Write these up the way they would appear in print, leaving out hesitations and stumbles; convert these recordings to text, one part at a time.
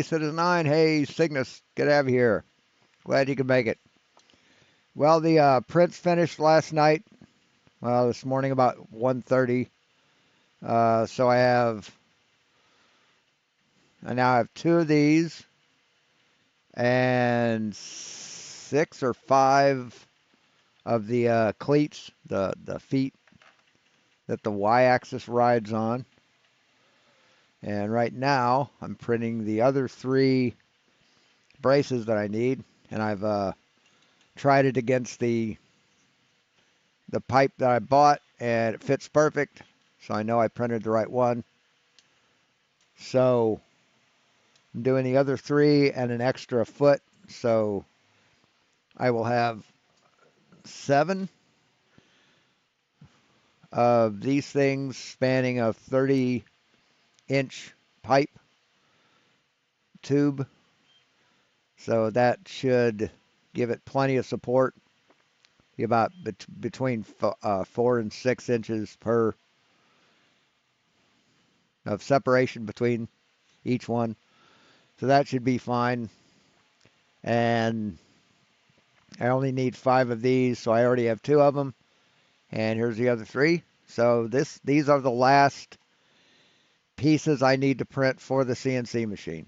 Citizen 9. Hey, Cygnus, good to have you here. Glad you could make it. Well, the prints finished last night. Well, this morning about 1:30. So I now have 2 of these and 6 or 5 of the cleats, the feet that the Y-axis rides on. And right now, I'm printing the other 3 braces that I need, and I've tried it against the pipe that I bought, and it fits perfect, so I know I printed the right one. So I'm doing the other 3 and an extra foot, so I will have 7 of these things spanning a 30-inch pipe tube. So that should give it plenty of support. Be about between 4 and 6 inches of separation between each one. So that should be fine. And I only need 5 of these, so I already have 2 of them. And here's the other 3. So these are the last pieces I need to print for the CNC machine.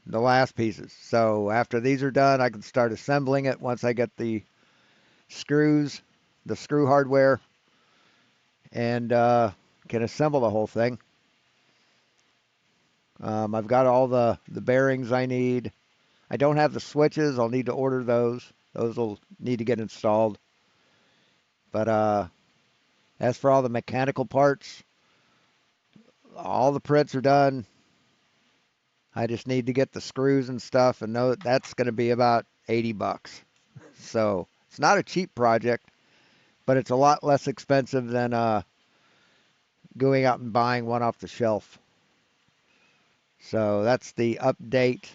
The last pieces. So after these are done, I can start assembling it once I get the screws, the screw hardware, and can assemble the whole thing. I've got all the bearings I need. I don't have the switches. I'll need to order those. Those will need to get installed. But as for all the mechanical parts, all the prints are done. I just need to get the screws and stuff, and know that's going to be about $80. So it's not a cheap project, but it's a lot less expensive than going out and buying one off the shelf. So that's the update.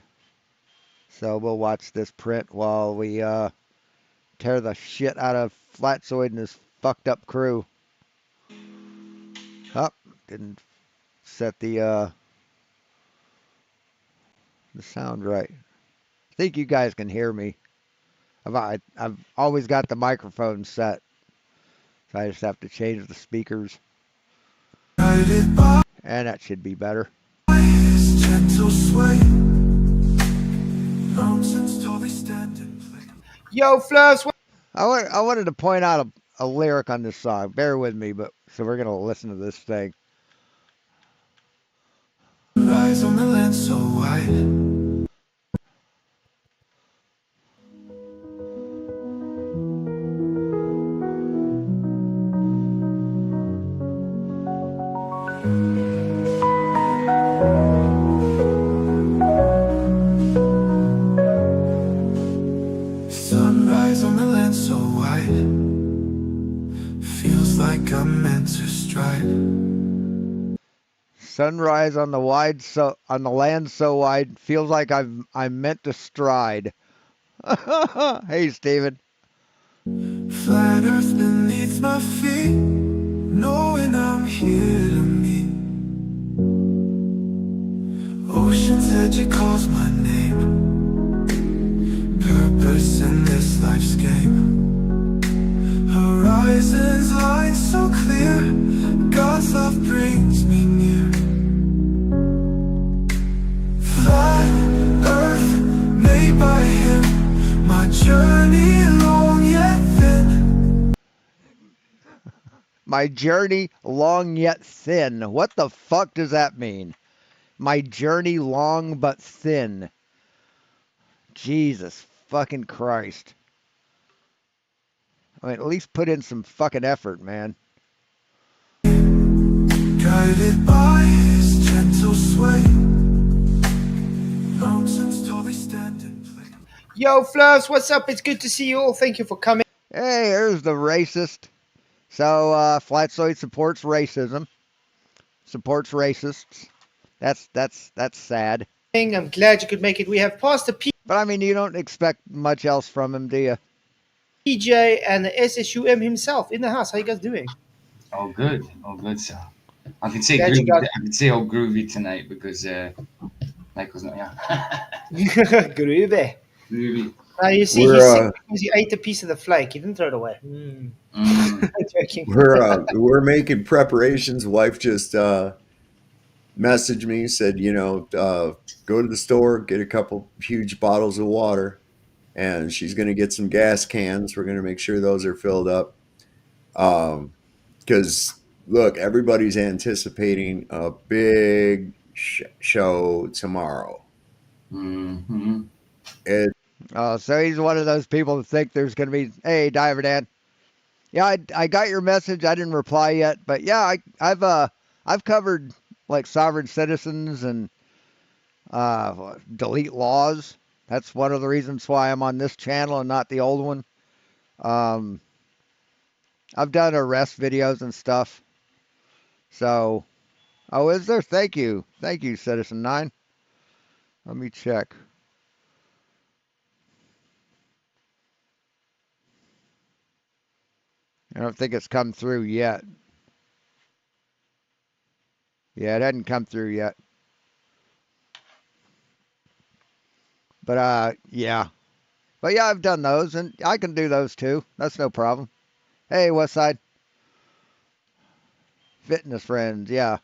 So we'll watch this print while we tear the shit out of FLATZOID and his fucked up crew. Oh, didn't set the sound right. I think you guys can hear me. I've always got the microphone set, so I just have to change the speakers, and that should be better. Yo, Flurs. I wanted to point out a lyric on this song. Bear with me, but so we're gonna listen to this thing. Rise on the land so wide. Sunrise on the land so wide. Feels like I'm meant to stride. Sunrise on the land so wide, feels like I'm meant to stride. Hey, Steven. Flat earth beneath my feet, knowing I'm here to meet. Ocean's edge, it calls my name. Purpose in this life's game. Horizons line so clear, God's love brings me near. Flat earth made by him, my journey long yet thin. My journey long yet thin. What the fuck does that mean? My journey long but thin. Jesus fucking Christ. I mean, at least put in some fucking effort, man. Guided by his gentle sway, mountains tallly stand in place. Yo, Flurs, what's up? It's good to see you all. Thank you for coming. Hey, here's the racist. So, FLATZOID supports racism. Supports racists. That's sad. I'm glad you could make it. We have Pastor But I mean, you don't expect much else from him, do you? PJ and the SSUM himself in the house. How you guys doing? All good, sir. I can say Glad you groovy. got I can say all groovy tonight because Michael's not here. groovy. Groovy. You see, he's sick We're because he ate a piece of the flake. He didn't throw it away. Mm. Joking. we're making preparations. Wife just messaged me, said, go to the store, get a couple huge bottles of water, and she's going to get some gas cans. We're going to make sure those are filled up. Because look, everybody's anticipating a big show tomorrow. Mm-hmm. It So he's one of those people that think there's going to be, hey, Diver Dan. Yeah, I got your message. I didn't reply yet, but yeah, I've covered like sovereign citizens and delete laws. That's one of the reasons why I'm on this channel and not the old one. Um, I've done arrest videos and stuff. So, oh, is there? Thank you, Citizen 9. Let me check. I don't think it's come through yet. Yeah, it hadn't come through yet. But yeah. But yeah, I've done those, and I can do those too. That's no problem. Hey, Westside Fitness Friends. Yeah.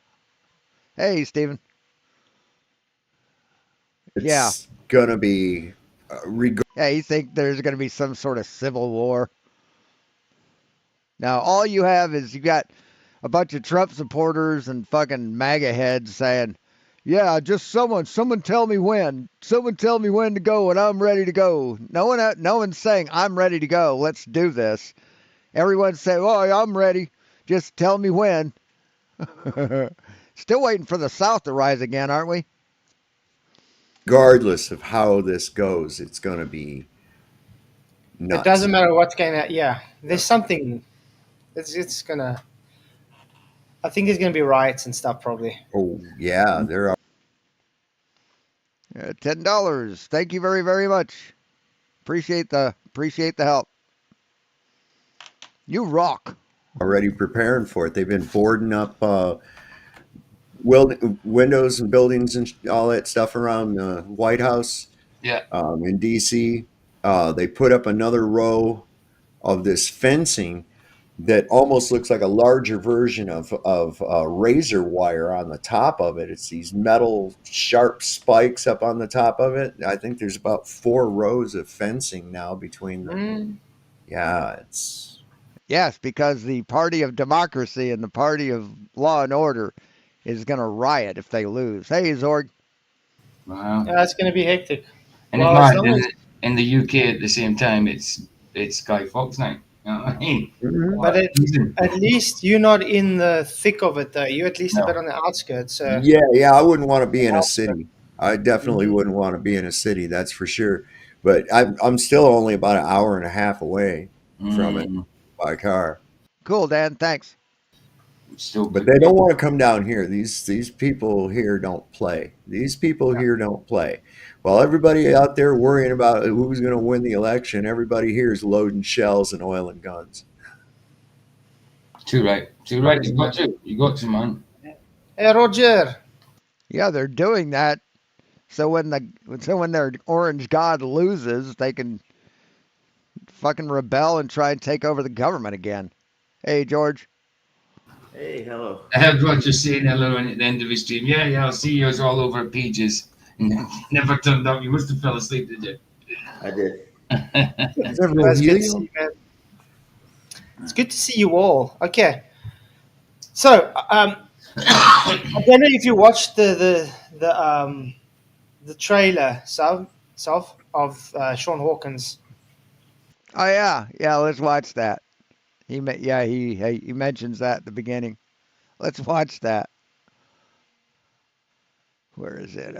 Hey, Steven. Yeah. it's gonna be Yeah, you think there's going to be some sort of civil war? Now, all you have is you got a bunch of Trump supporters and fucking MAGA heads saying, "Yeah, just someone tell me when. Someone tell me when to go, and I'm ready to go." No one's saying I'm ready to go. Let's do this. Everyone's saying, "Oh, I'm ready. Just tell me when." Still waiting for the South to rise again, aren't we? regardless of how this goes, it's gonna be It nuts. doesn't matter what's going on. Yeah, there's something. It's gonna. I think there's gonna be riots and stuff probably. Oh yeah, there are. $10. Thank you very, very much. Appreciate the help. You rock. Already preparing for it. They've been boarding up windows and buildings and all that stuff around the White House Yeah. in D.C. They put up another row of this fencing that almost looks like a larger version of razor wire on the top of it. It's these metal sharp spikes up on the top of it. I think there's about 4 rows of fencing now between the. Mm. Yeah, it's Yes, because the party of democracy and the party of law and order is going to riot if they lose. Hey, Zorg. Wow. Yeah, it's gonna be hectic. And it's Well, as mad long as, in the UK at the same time. It's Guy Fawkes night. You know what I mean? Mhm. but Losing. at least you're not in the thick of it, though. You're at least a bit No. on the outskirts. So Yeah. I wouldn't want to be it in a helps. city. I definitely Mhm. wouldn't want to be in a city. That's for sure. But I'm still only about an hour and a half away from it Mm, by car. Cool, Dan. Thanks. still But good. they don't want to come down here. These people here don't play. These people Yeah. here don't play. While everybody out there worrying about who's going to win the election, everybody here is loading shells and oil and guns. Too right. Too right. You got to. You got to, man. Hey, Roger. Yeah, they're doing that so when their orange god loses, they can fucking rebel and try and take over the government again. Hey, George. Hey, hello. I heard Roger saying hello at the end of his stream. Yeah, I'll see you all over pages. Never turned up. You must have fell asleep, did you? I did. Is that That's good to see Rogelio? you, man. It's good to see you all. Okay. So, I don't know if you watched the trailer, of Sean Hawkins. Oh yeah. Let's watch that. He mentions that at the beginning. Let's watch that. Where is it?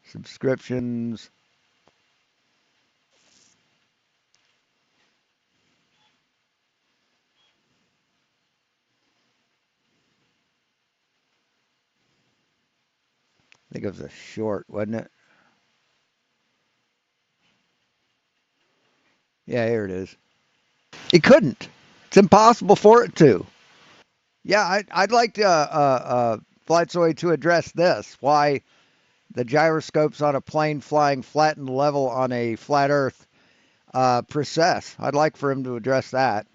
Subscriptions. I think it was a short, wasn't it? Yeah, here it is. He couldn't. It's impossible for it to. Yeah, I'd like FLATZOID to address this. Why the gyroscopes on a plane flying flat and level on a flat Earth precess. I'd like for him to address that.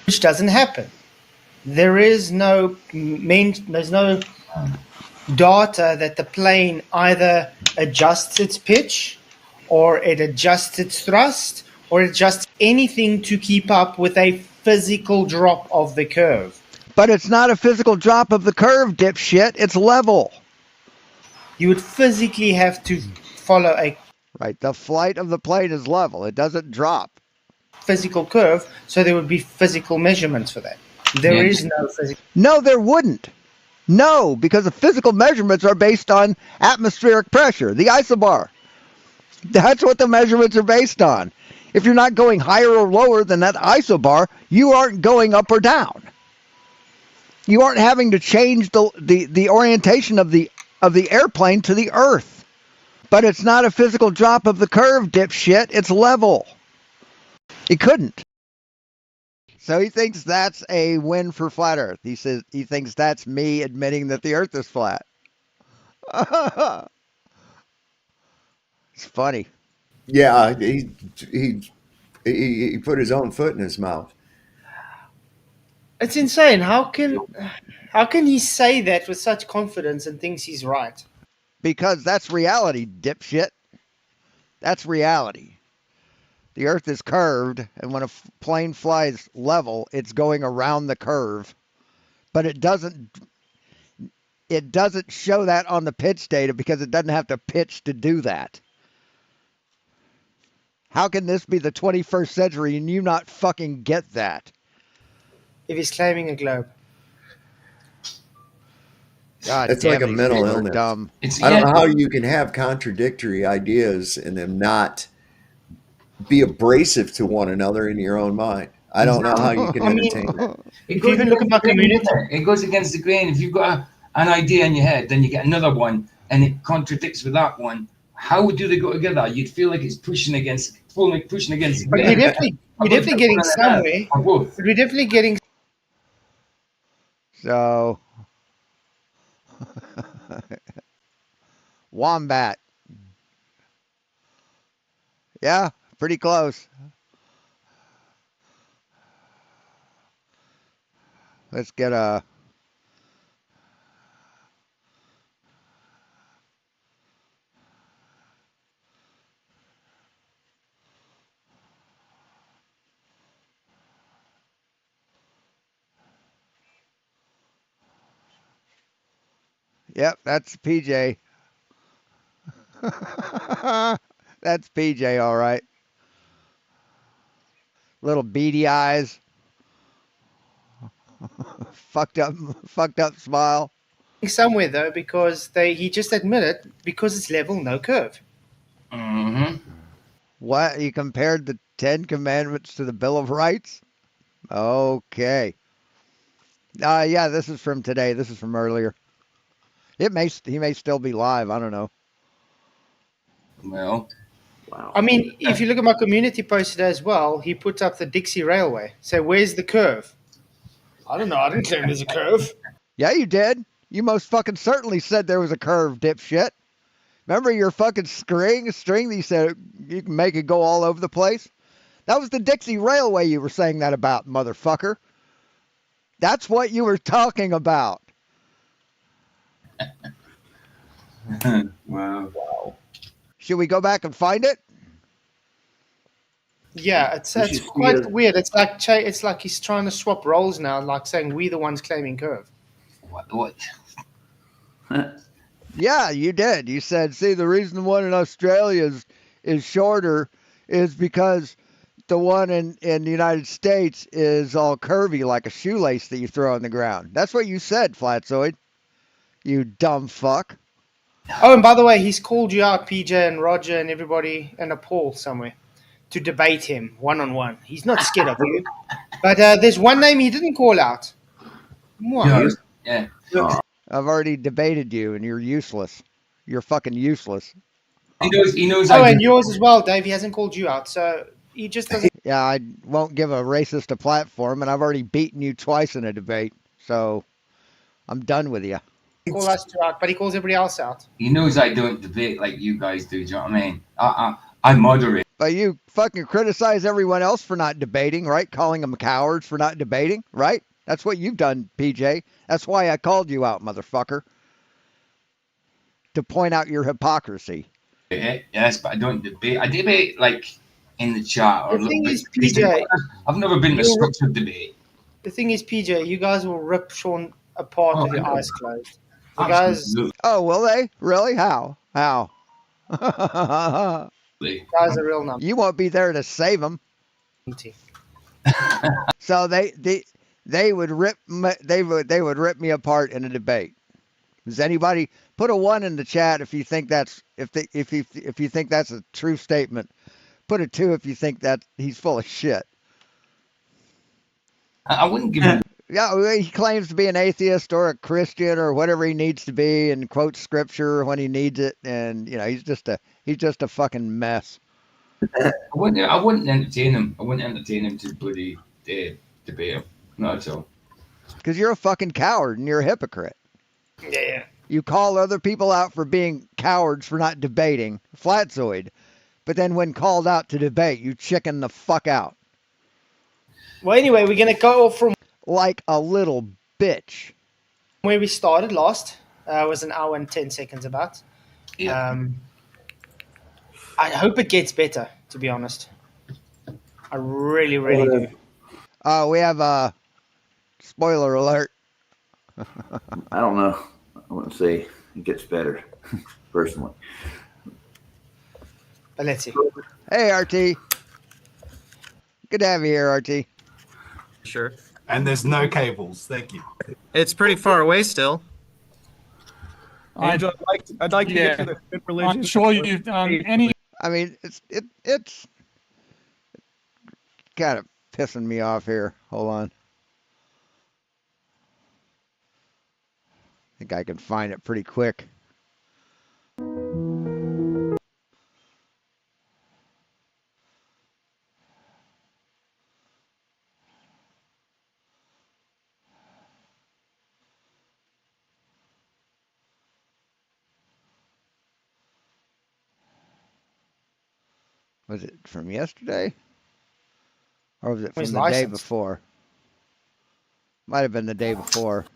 Which doesn't happen. There's no data that the plane either adjusts its pitch or it adjusts its thrust or adjusts anything to keep up with a physical drop of the curve. But it's not a physical drop of the curve, dipshit. It's level. You would physically have to follow a Right. The flight of the plane is level. It doesn't drop. physical curve, so there would be physical measurements for that. There is no physical. No, there wouldn't. No, because the physical measurements are based on atmospheric pressure, the isobar. That's what the measurements are based on. If you're not going higher or lower than that isobar, you aren't going up or down. You aren't having to change the orientation of the airplane to the earth. But it's not a physical drop of the curve, dipshit. It's level. It couldn't. So he thinks that's a win for flat Earth. He says he thinks that's me admitting that the Earth is flat. It's funny. Yeah, he put his own foot in his mouth. It's insane. How can he say that with such confidence and thinks he's right? Because that's reality, dipshit. That's reality. The Earth is curved, and when a plane flies level, it's going around the curve. But it doesn't show that on the pitch data because it doesn't have to pitch to do that. How can this be the 21st century and you not fucking get that? If he's claiming a globe. God It's damn like a these mental people are illness. dumb. I don't know how you can have contradictory ideas and them not be abrasive to one another in your own mind. I don't know how you can entertain that. If you even look at my community, It goes against the grain. If you've got an idea in your head, then you get another one, and it contradicts with that one. How do they go together? You'd feel like it's pushing against the but grain. we're definitely getting somewhere. Or both. But we're definitely getting. So, Wombat. Yeah, pretty close. Let's get a... Yep, that's PJ. That's PJ, all right. Little beady eyes. fucked up smile. Somewhere though, because he just admitted because it's level, no curve. Mm-hmm. What? You compared the 10 Commandments to the Bill of Rights? Okay. Yeah, this is from today. This is from earlier. He may still be live. I don't know. Well, Wow. I mean, if you look at my community post today as well, he put up the Dixie Railway. So where's the curve? I don't know. I didn't claim there's a curve. Yeah, you did. You most fucking certainly said there was a curve, dipshit. Remember your fucking string that you said you can make it go all over the place? That was the Dixie Railway you were saying that about, motherfucker. That's what you were talking about. wow. Should we go back and find it? Yeah, it's You should quite see it. weird. It's like he's trying to swap roles now, like saying we're the ones claiming curve. What? Yeah, you did. You said, see, the reason the one in Australia is shorter is because the one in the United States is all curvy like a shoelace that you throw on the ground. That's what you said, FLATZOID. You dumb fuck. Oh, and by the way, he's called you out, PJ and Roger and everybody in a poll somewhere to debate him one-on-one. He's not scared of you. But there's one name he didn't call out. Moi. Yeah. I've already debated you, and you're useless. You're fucking useless. He knows. Oh, and yours as well, Dave. He hasn't called you out. So He just doesn't Yeah, I won't give a racist a platform, and I've already beaten you twice in a debate, so I'm done with you. call us two out, but he calls everybody else out. He knows I don't debate like you guys do. Do you know what I mean? I moderate. But you fucking criticize everyone else for not debating, right? Calling them cowards for not debating, right? That's what you've done, PJ. That's why I called you out, motherfucker. To point out your hypocrisy. Yes, but I don't debate. I debate like in the chat or The thing look. is, PJ, I've never been in a you're- structured debate. The thing is, PJ, you guys will rip Sean apart with your eyes closed. You guys, Absolutely. Oh, will they? Really? How? guys are real numbers. You won't be there to save them. So they would rip me apart in a debate. Does anybody put a 1 in the chat if you think that's if you think that's a true statement? Put a 2 if you think that he's full of shit. I wouldn't give him. Yeah, he claims to be an atheist or a Christian or whatever he needs to be, and quotes scripture when he needs it, and he's just a fucking mess. I wouldn't entertain him. I wouldn't entertain him to bloody debate him. Not at all. Because you're a fucking coward and you're a hypocrite. Yeah. You call other people out for being cowards for not debating, FLATZOID, but then when called out to debate, you chicken the fuck out. Well, anyway, we're going to go off from Like a little bitch. where we started last. It was an hour and 10 seconds about. Yeah. I hope it gets better, to be honest. I really, really do. We have a spoiler alert. I don't know. I wouldn't say it gets better, personally. But let's see. Hey, RT. Good to have you here, RT. Sure. And there's no cables. Thank you. It's pretty far away still. I'd like to get to the good religion. I'm sure you any. I mean, it's kind of pissing me off here. Hold on. I think I can find it pretty quick. Was it from yesterday? Or was it from His the day license. before? Might have been the day before.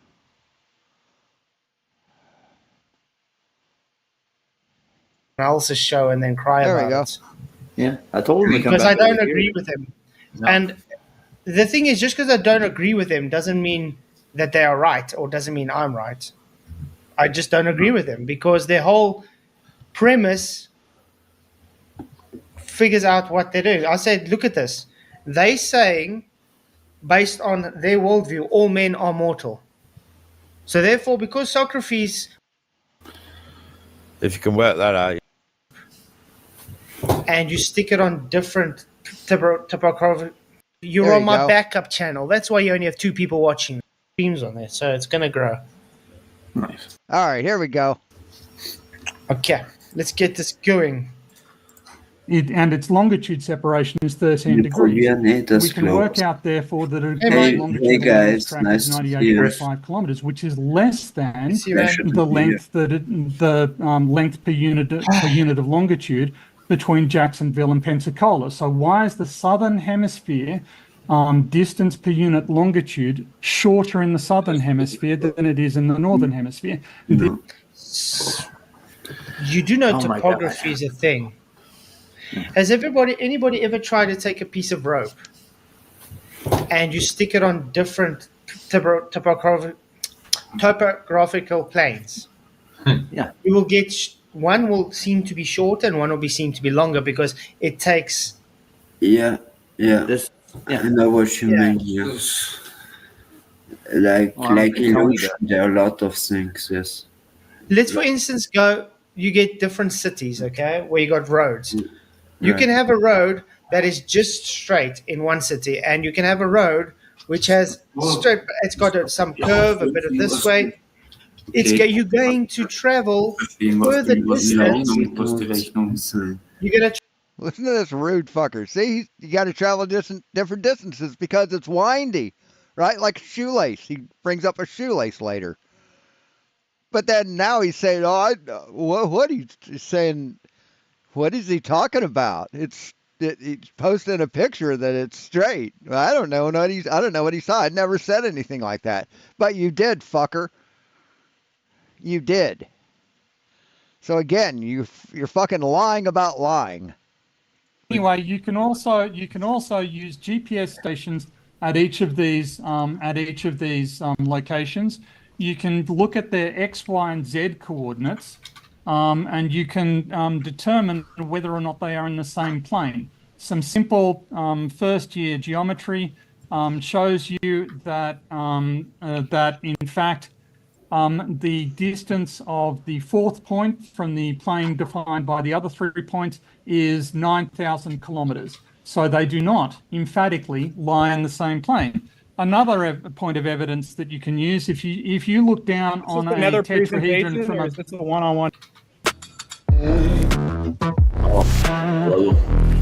Else's show and then cry There we about go. it. Yeah, I told him to come Because back. I don't over agree here. with him. No. And the thing is, just because I don't agree with him doesn't mean that they are right or doesn't mean I'm right. I just don't agree with them because their whole premise figures out what they're doing. I said, look at this. They saying, based on their worldview, all men are mortal. So therefore, because Socrates If you can work that out. and you stick it on different typography, you're There on you my go. backup channel. That's why you only have 2 people watching streams on there. So it's going to grow. Nice. All right, here we go. Okay, let's get this going. And its longitude separation is 13 degrees. We can work out, therefore, that a Hey, longitude hey of the guys, track nice is to see you. 98.5 kilometers, which is less than See you, man. the length length per unit of longitude between Jacksonville and Pensacola. So why is the southern hemisphere distance per unit longitude shorter in the southern hemisphere than it is in the northern hemisphere? No. You do know Oh my topography is a thing. Has anybody ever tried to take a piece of rope and you stick it on different topographical planes? Yeah. You will get one will seem to be shorter and one will seem to be longer because it takes. Yeah, This, I know what you Yeah. mean. Yes. Like Well, like I can tell you illusion, there are a lot of things. Yes. Let's, for instance, go. You get different cities, okay, where you got roads. You Right. can have a road that is just straight in one city, and you can have a road which has straight. It's got some curve, a bit of this way. You're going to travel further distance. So, You're gonna. Listen to this rude fucker. See, you got to travel different distances because it's windy, right? Like a shoelace. He brings up a shoelace later. But then now he's saying, "Oh, what he's saying? What is he talking about? He's posting a picture that it's straight. I don't know what he saw. I never said anything like that. But you did, fucker. You did. So again, you're fucking lying about lying." Anyway, you can also use GPS stations at each of these locations. You can look at their X, Y, and Z coordinates, and you can determine whether or not they are in the same plane. Some simple first-year geometry shows you that that in fact the distance of the fourth point from the plane defined by the other 3 points is 9,000 kilometers. So they do not emphatically lie in the same plane. Another point of evidence that you can use, if you look down on a tetrahedron from or is this a one-on-one?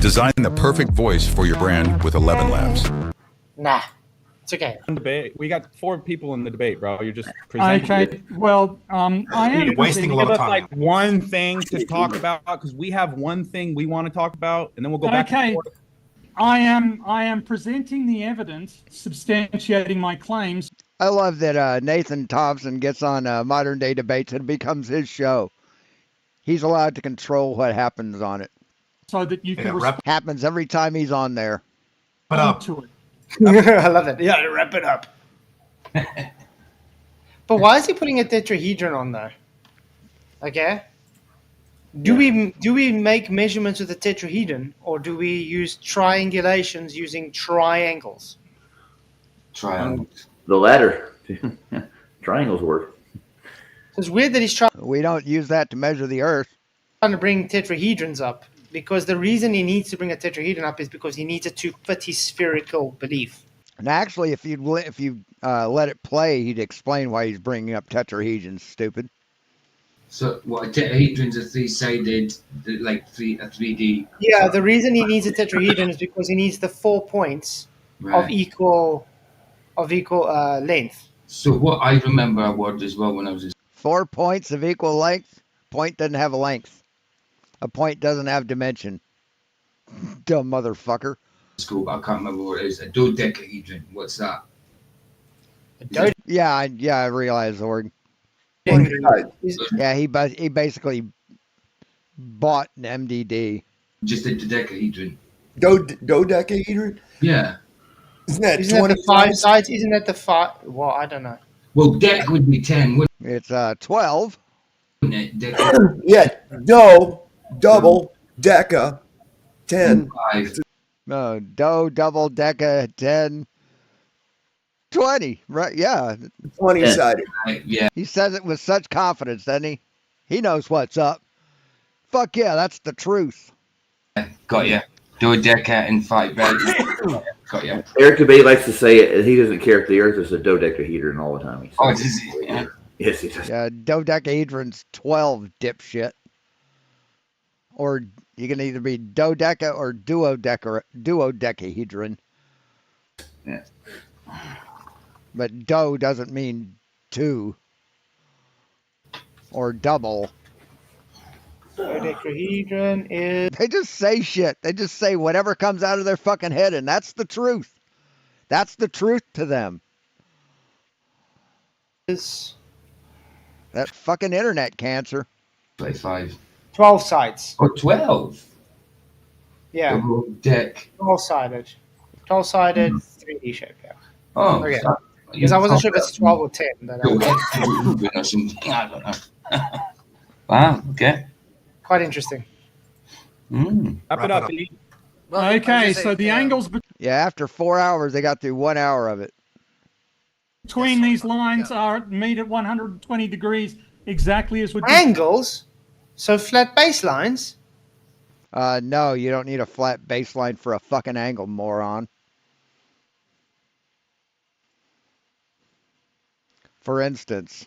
Design the perfect voice for your brand with 11 Labs. Nah, it's okay. Debate. We got 4 people in the debate, bro. You're just presenting. Okay. Well, I am You're wasting a lot Give of us time. like one thing to talk about because we have one thing we want to talk about, and then we'll go back and Okay. forth. I am presenting the evidence substantiating my claims. I love that Nathan Thompson gets on Modern Day Debates and it becomes his show. He's allowed to control what happens on it. So that you can Happens every time he's on there. respond to it. I love that. Yeah, wrap it up. But why is he putting a tetrahedron on there? Okay. Do we make measurements with a tetrahedron, or do we use triangulations using triangles? Triangles. The latter. Triangles work. It's weird that he's trying We don't use that to measure the Earth. to bring tetrahedrons up, because the reason he needs to bring a tetrahedron up is because he needs it to fit his spherical belief. And actually, if you let it play, he'd explain why he's bringing up tetrahedrons. Stupid. So what? A tetrahedron's a three-sided, like a 3D. Yeah, the reason he needs a tetrahedron is because he needs the 4 points of equal length. So what I remember a word as well when I was 4 points of equal length. Point doesn't have a length. A point doesn't have dimension. Dumb motherfucker. in school, but I can't remember what it is. A dodecahedron. What's that? Yeah, I realize the word. Yeah, he basically bought an MDD. Just a dodecahedron. Dodecahedron? Yeah. Isn't that Isn't that the 5 sides? Isn't that the 5? Well, I don't know. Well, deck would be 10, wouldn't It's 12. it? Deck Yeah, double, deca, 10. 5. No, double, deca, 10, 20. Right? Yeah. 20 sided. Yeah. He says it with such confidence, doesn't he? He knows what's up. Fuck yeah, that's the truth. Got ya. Dodeca and 5 right? Got ya. Eric Debate likes to say it. He doesn't care if the Earth is a dodecahedron all the time. Oh, does he? Yeah. Yes, he does. Yeah, dodecahedron's 12, dipshit. Or you can either be dodeca or duodecahedron. Yeah. But do doesn't mean two or double. Dodecahedron is. They just say shit. They just say whatever comes out of their fucking head, and that's the truth. That's the truth to them. That fucking internet cancer. 5. 12 sides. Oh, 12. Yeah. Deck. 12 sided. 12 sided 3D shape. Yeah. Oh, Okay. so Because I wasn't sure if it's 12 or 10. But, or something. I don't know. Wow. Okay. quite interesting. Wrap it up. Pete. Okay, so the angles Yeah, after 4 hours, they got through 1 hour of it. between these lines are meet at 120 degrees, exactly as would be. Angles? So flat baselines? No, you don't need a flat baseline for a fucking angle, moron. For instance,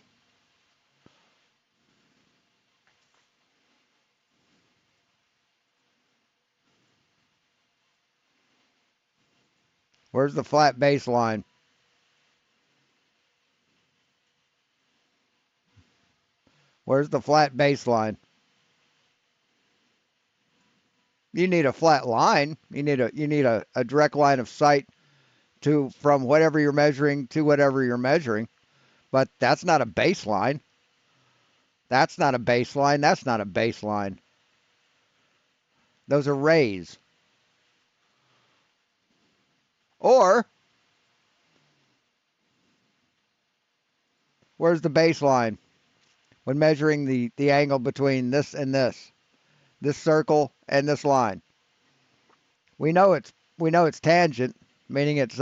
Where's the flat baseline? Where's the flat baseline? You need a flat line. You need a direct line of sight to from whatever you're measuring to whatever you're measuring. But that's not a baseline. That's not a baseline. That's not a baseline. Those are rays. Or where's the baseline when measuring the angle between this and this circle and this line? We know it's tangent, meaning it's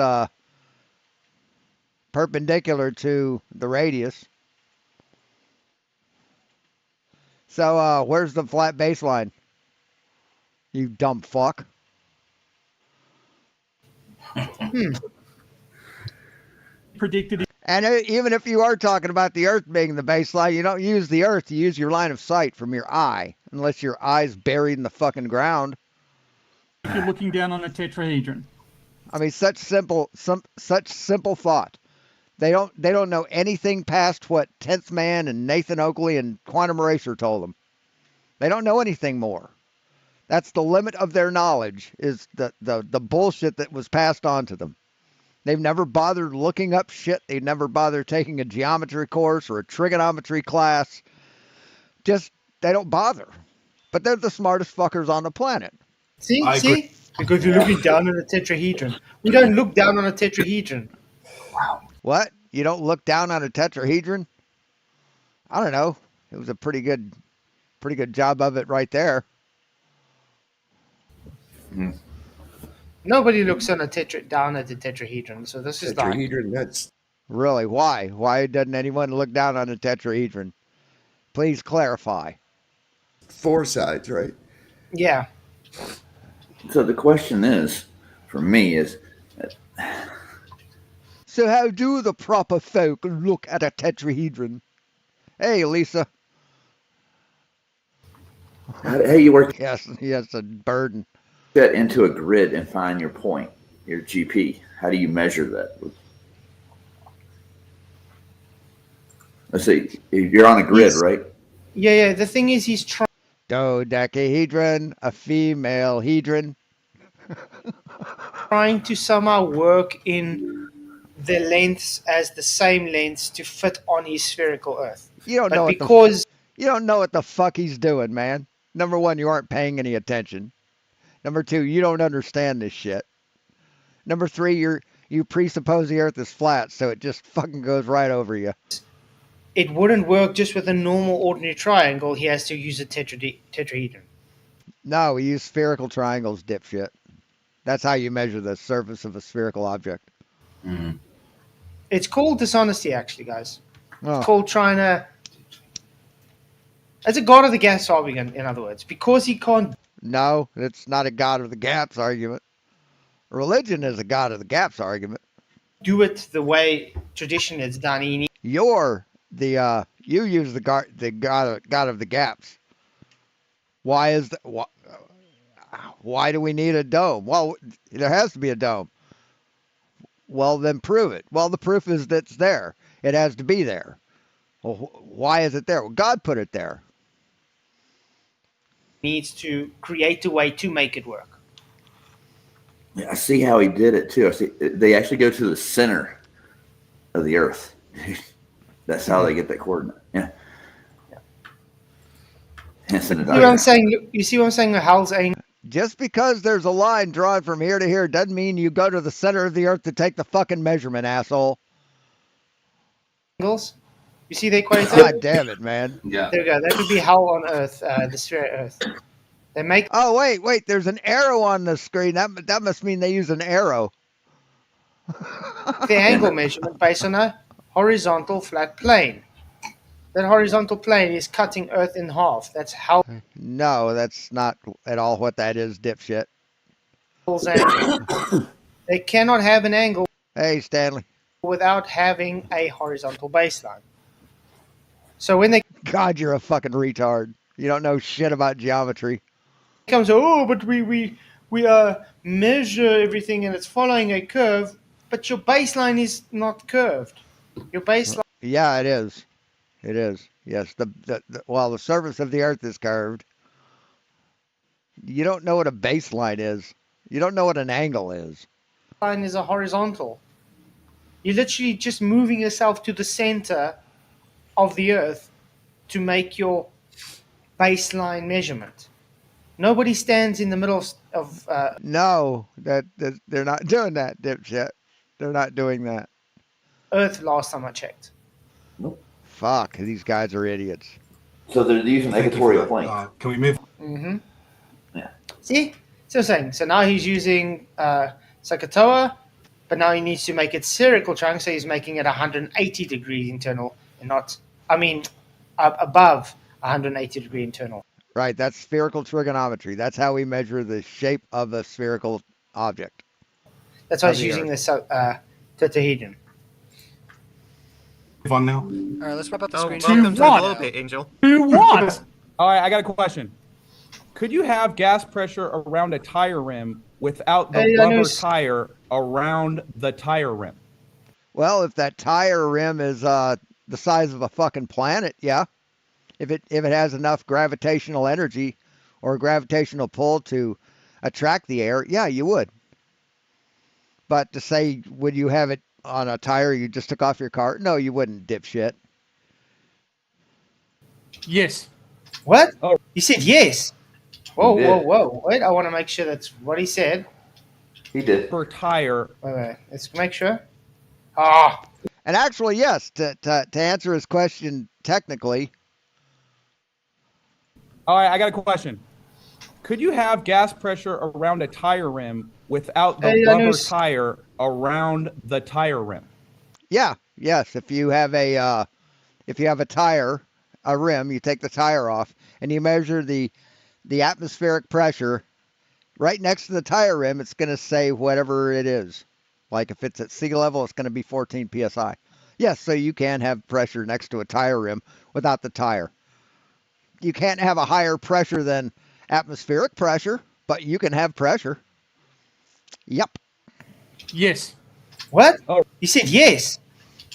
perpendicular to the radius. So where's the flat baseline? You dumb fuck. Predicted it. And even if you are talking about the Earth being the baseline, you don't use the Earth. You use your line of sight from your eye, unless your eye's buried in the fucking ground. If you're looking down on a tetrahedron. I mean, such simple thought. They don't know anything past what 10th Man and Nathan Oakley and Quantum Eraser told them. They don't know anything more. That's the limit of their knowledge, is the bullshit that was passed on to them. They've never bothered looking up shit. They've never bothered taking a geometry course or a trigonometry class. Just, they don't bother. But they're the smartest fuckers on the planet. See? Because you're looking down on a tetrahedron. We don't look down on a tetrahedron. Wow. What? You don't look down on a tetrahedron? I don't know. It was a pretty good job of it right there. Nobody looks on down at the tetrahedron, so this is Tetrahedron, that's Really, why? Why doesn't anyone look down on a tetrahedron? Please clarify. 4 sides, right? Yeah. So the question is, for me, is So how do the proper folk look at a tetrahedron? Hey, Lisa. how you work Yes, a burden. that into a grid and find your point, your GP. How do you measure that? Let's see. You're on a grid, right? Yeah. The thing is, he's Dodecahedron, a female hedron. trying to somehow work in the lengths as the same lengths to fit on his spherical Earth. You don't know you don't know what the fuck he's doing, man. Number one, you aren't paying any attention. Number two, you don't understand this shit. Number three, you presuppose the Earth is flat, so it just fucking goes right over you. It wouldn't work just with a normal ordinary triangle. He has to use a tetrahedron. No, we use spherical triangles, dipshit. That's how you measure the surface of a spherical object. Mm-hmm. It's called dishonesty, actually, guys. Oh. It's called trying to... As a god of the gaps argument, in other words. Because he can't... No, it's not a god of the gaps argument. Religion is a god of the gaps argument. Do it the way tradition is done. You use the god of the gaps. Why do we need a dome? Well, there has to be a dome. Well, then prove it. Well, the proof is that it's there. It has to be there. Well, why is it there? Well, God put it there. Needs to create a way to make it work. Yeah, I see how he did it too. I see they actually go to the center of the Earth. That's how they get that coordinate. Yeah. You see what I'm saying? You see what I'm saying? Hell's angel. Just because there's a line drawn from here to here doesn't mean you go to the center of the Earth to take the fucking measurement, asshole. Angles. You see the equator? God damn it, man. Yeah. There we go. That would be hell on Earth, the sphere Earth. They make. Oh wait. There's an arrow on the screen. That must mean they use an arrow. The angle measurement based on a horizontal flat plane. That horizontal plane is cutting Earth in half. That's how. No, that's not at all what that is, dipshit. They cannot have an angle. Hey, Stanley. Without having a horizontal baseline. So when they God, you're a fucking retard. You don't know shit about geometry. comes, oh, but we we measure everything and it's following a curve, but your baseline is not curved. Your baseline. Yeah, it is. It is. Yes. While the surface of the Earth is curved, you don't know what a baseline is. You don't know what an angle is. Line is a horizontal. You're literally just moving yourself to the center of the Earth to make your baseline measurement. Nobody stands in the middle of No, that they're not doing that, dipshit. They're not doing that. Earth last time I checked. Nope. Fuck, these guys are idiots. So they're using Thank you for equatorial that. planes. Can we move? Mm-hmm. Yeah. See? So I'm saying, so now he's using Sakatoa, but now he needs to make it spherical trunk, so he's making it 180 degree internal and not, above 180 degree internal. Right, that's spherical trigonometry. That's how we measure the shape of a spherical object. That's why Of he's the using Earth. the tetrahedron. Move on now. All right, let's wrap up the Oh, screen. welcome to the what? globe, Angel. Do what? All right, I got a question. Could you have gas pressure around a tire rim without the Hey, rubber Anus. tire around the tire rim? Well, if that tire rim is the size of a fucking planet, yeah. If it has enough gravitational energy or gravitational pull to attract the air, yeah, you would. But to say, would you have it on a tire you just took off your car? No, you wouldn't, dipshit. Yes. What? Oh. He said yes. Whoa, He whoa, did. whoa. Wait, I want to make sure that's what he said. He did. Per tire. Wait, let's make sure. Ah. And actually, yes, to answer his question technically, All right, I got a question. Could you have gas pressure around a tire rim without the Hey, rubber Anus. tire around the tire rim? yeah, yes. If you have a tire, a rim, you take the tire off and you measure the atmospheric pressure right next to the tire rim. It's going to say whatever it is. Like if it's at sea level, it's going to be 14 psi. Yes, so you can have pressure next to a tire rim without the tire. You can't have a higher pressure than atmospheric pressure, but you can have pressure. Yep. Yes. What? Oh. He said yes.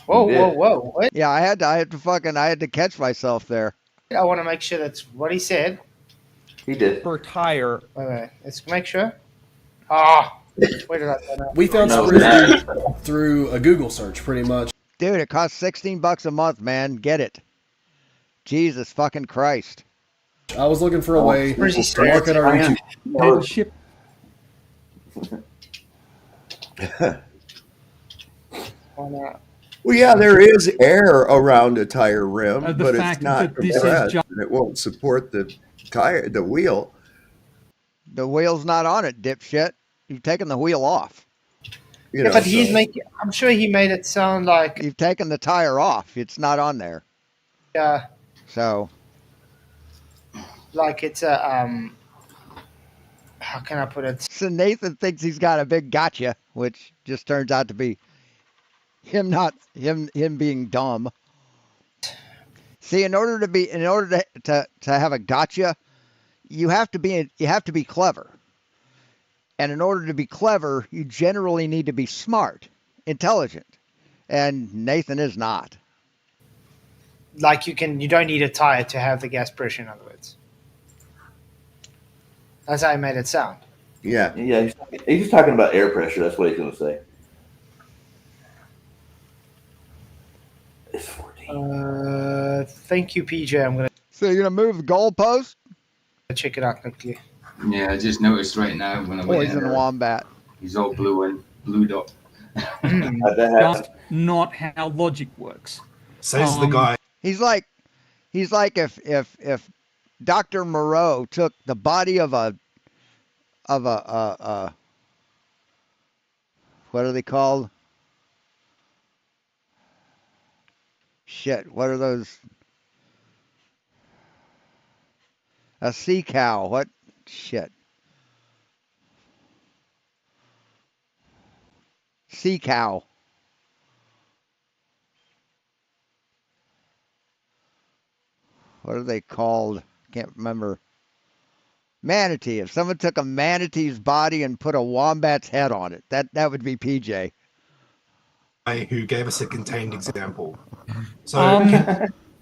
Whoa, He whoa, did. whoa. Wait, Yeah, I had to catch myself there. I want to make sure that's what he said. He did. Per tire. Wait, let's make sure. Ah. Where did I go now? We found No, Spruce through a Google search, pretty much. Dude, it costs $16 a month, man. Get it. Jesus fucking Christ. I was looking for a way Where's he to market our YouTube. Did ship. Why not? Well, yeah, there is air around a tire rim, The but it's fact not that this is compressed, just- and it won't support the wheel. The wheel's not on it, dipshit. You've taken the wheel off. You Yeah, know, but he's so- making. I'm sure he made it sound like You've taken the tire off. It's not on there. So like it's a How can I put it? So Nathan thinks he's got a big gotcha, which just turns out to be him being dumb. See, in order to have a gotcha, you have to be clever. And in order to be clever, you generally need to be smart, intelligent. And Nathan is not. Like you don't need a tire to have the gas pressure, in other words. That's how I made it sound. Yeah. Yeah, he's just talking about air pressure. That's what he's going to say. It's 14. Thank you, PJ. I'm going So you're going to move the goalpost? to check it out quickly. Yeah, I just noticed right now when I went in Poison there, wombat. he's all blue and blued up. That's not how logic works. Says the guy. He's like if Dr. Moreau took the body of a what are they called? Shit, what are those? A sea cow. What? Shit. Sea cow. What are they called? Can't remember. Manatee. If someone took a manatee's body and put a wombat's head on it, that would be PJ. Who gave us a contained example. So Um,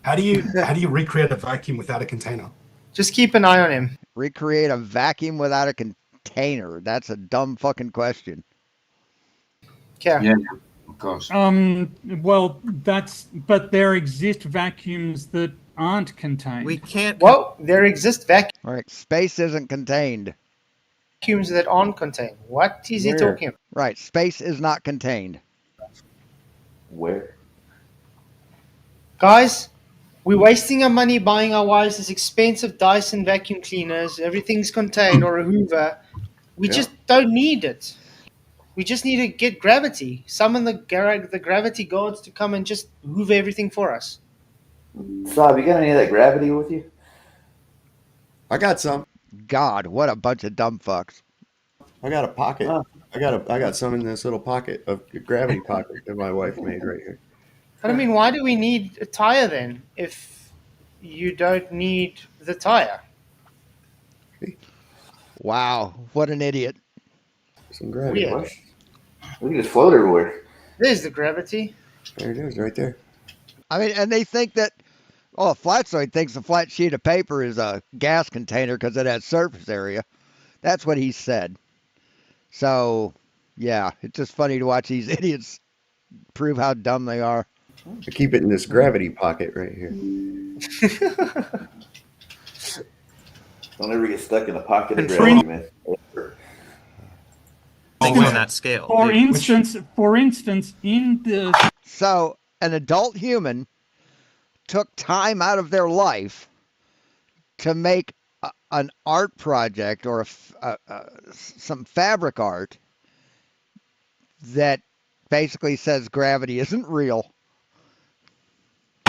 how do you recreate a vacuum without a container? Just keep an eye on him. Recreate a vacuum without a container. That's a dumb fucking question. Okay. Yeah, of course. well, but there exist vacuums that aren't contained. We can't. Well, there exist vacuums All right, space isn't contained. that aren't contained. What is he Where? talking about? Right, space is not contained. Where? Guys, we're wasting our money buying our wives this expensive Dyson vacuum cleaners. Everything's contained, or a Hoover. We Yeah. just don't need it. We just need to get gravity. Summon the gravity gods to come and just hoover everything for us. Saab, you got any of that gravity with you? I got some. God, what a bunch of dumb fucks. I got a pocket. Oh. I got some in this little pocket of gravity pocket that my wife made right here. But I mean, why do we need a tire then if you don't need the tire? Wow, what an idiot. Some gravity. Weird. What? We can just float everywhere. There's the gravity. There it is, right there. I mean, and they think that, oh, FLATZOID thinks a flat sheet of paper is a gas container because it has surface area. That's what he said. So, yeah, it's just funny to watch these idiots prove how dumb they are. I keep it in this gravity pocket right here. Don't ever get stuck in the pocket of And gravity, man. think on that scale. For instance, in the So, an adult human took time out of their life to make an art project or some fabric art that basically says gravity isn't real.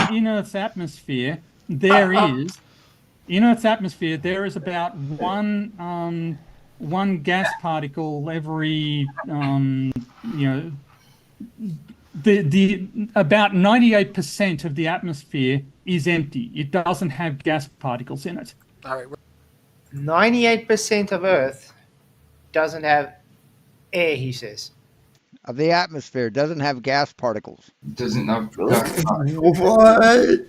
in Earth's atmosphere, there is about one gas particle every the about 98% of the atmosphere is empty. It doesn't have gas particles in it. All right. 98% of Earth doesn't have air, he says. Of the atmosphere doesn't have gas particles. Doesn't have What?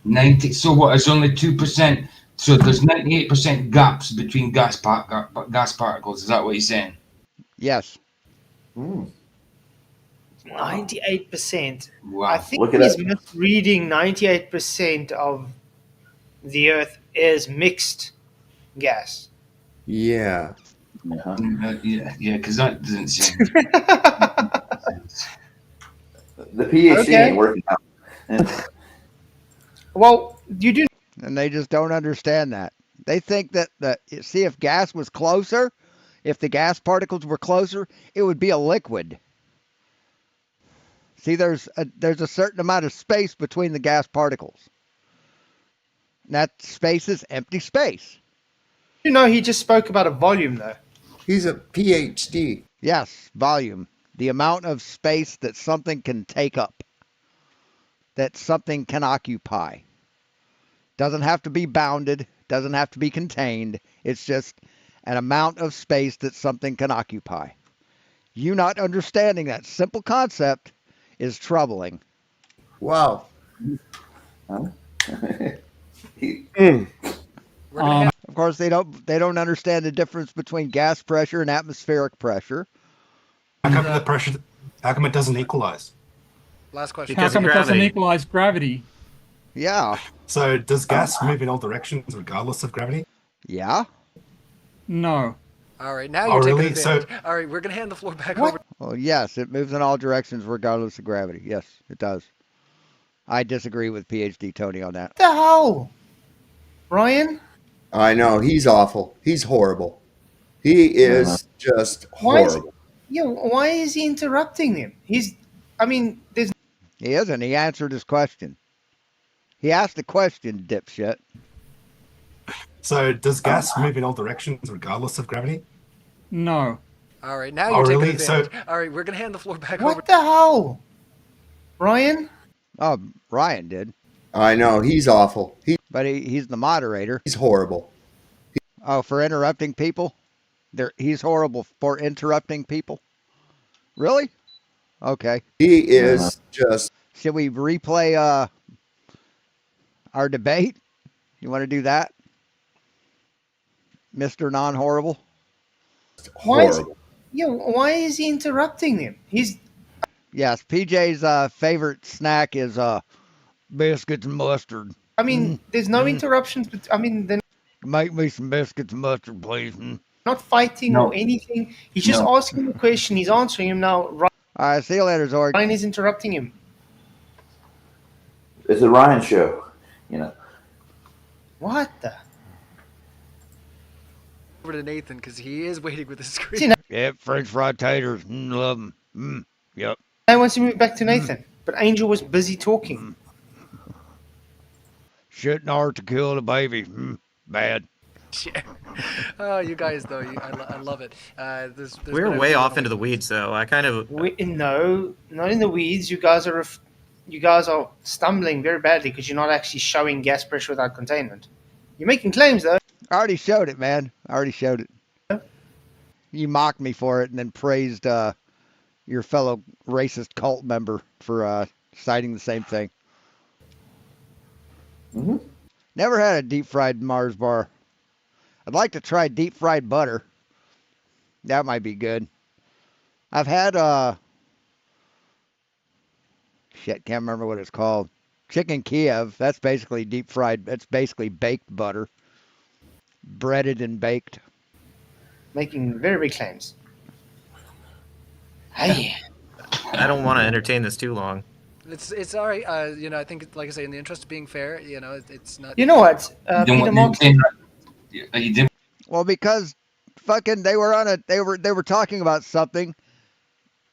90. So what? It's only 2%. So there's 98% gaps between gas particles. Is that what he's saying? Yes. 98%. Wow. I think Look it he's up. misreading 98% of the Earth is mixed gas. Yeah. Yeah, because that doesn't seem. The PhD Okay. ain't working out. Well, you do. And they just don't understand that. They think that see, if gas was closer, if the gas particles were closer, it would be a liquid. See, there's a certain amount of space between the gas particles. That space is empty space. You know, he just spoke about a volume, though. He's a PhD. Yes, volume. The amount of space that something can take up, that something can occupy. Doesn't have to be bounded, doesn't have to be contained. It's just an amount of space that something can occupy. You not understanding that simple concept is troubling. Wow. Of course, they don't understand the difference between gas pressure and atmospheric pressure. How come it doesn't equalize? Last question. How come it doesn't equalize gravity? Yeah. So does gas move in all directions regardless of gravity? Yeah. No. All right, now Oh, you're taking really? advantage. So- All right, we're gonna hand the floor back What? over. Well, yes, it moves in all directions regardless of gravity. Yes, it does. I disagree with PhD Tony on that. What the hell? Ryan? I know. He's awful. He's horrible. He is just Why is, horrible. why is he interrupting him? There's He isn't. He answered his question. He asked a question, dipshit. So does gas move in all directions regardless of gravity? No. All right, now Oh, you're taking really? So- advantage. All right, we're gonna hand the floor back over. what the hell? Ryan? Oh, Ryan did. I know. He's awful. But he's the moderator. He's horrible. Oh, for interrupting people? He's horrible for interrupting people. Really? Okay. He is just. Should we replay our debate? You want to do that, Mister Non-Horrible? Horrible. Why is he interrupting him? Yes. PJ's favorite snack is biscuits and mustard. I mean, there's no interruptions. But I mean, they're Make me some biscuits and mustard, please. not fighting or anything. He's just asking a question. He's answering him now. All right. See you later, Zorg. Ryan is interrupting him. It's a Ryan show, you know. What the? Over to Nathan because he is waiting with the screen. Yep, French fried taters. Love them. Yep. I want to move back to Nathan, but Angel was busy talking. Shouldn't hurt to kill the baby. Bad. Oh, you guys though, I love it. We're way off into the weeds, though. I kind of no, not in the weeds. You guys are stumbling very badly because you're not actually showing gas pressure without containment. You're making claims though. I already showed it, man. I already showed it. You mocked me for it and then praised your fellow racist cult member for citing the same thing. Mm-hmm. Never had a deep fried Mars bar. I'd like to try deep fried butter. That might be good. I've had can't remember what it's called. Chicken Kiev. That's basically deep fried. That's basically baked butter, breaded and baked. Making very big claims. Hey. I don't want to entertain this too long. It's all right. I think, like I say, in the interest of being fair, it's not. You know what? Peter Moxley. Well, because fucking they were talking about something,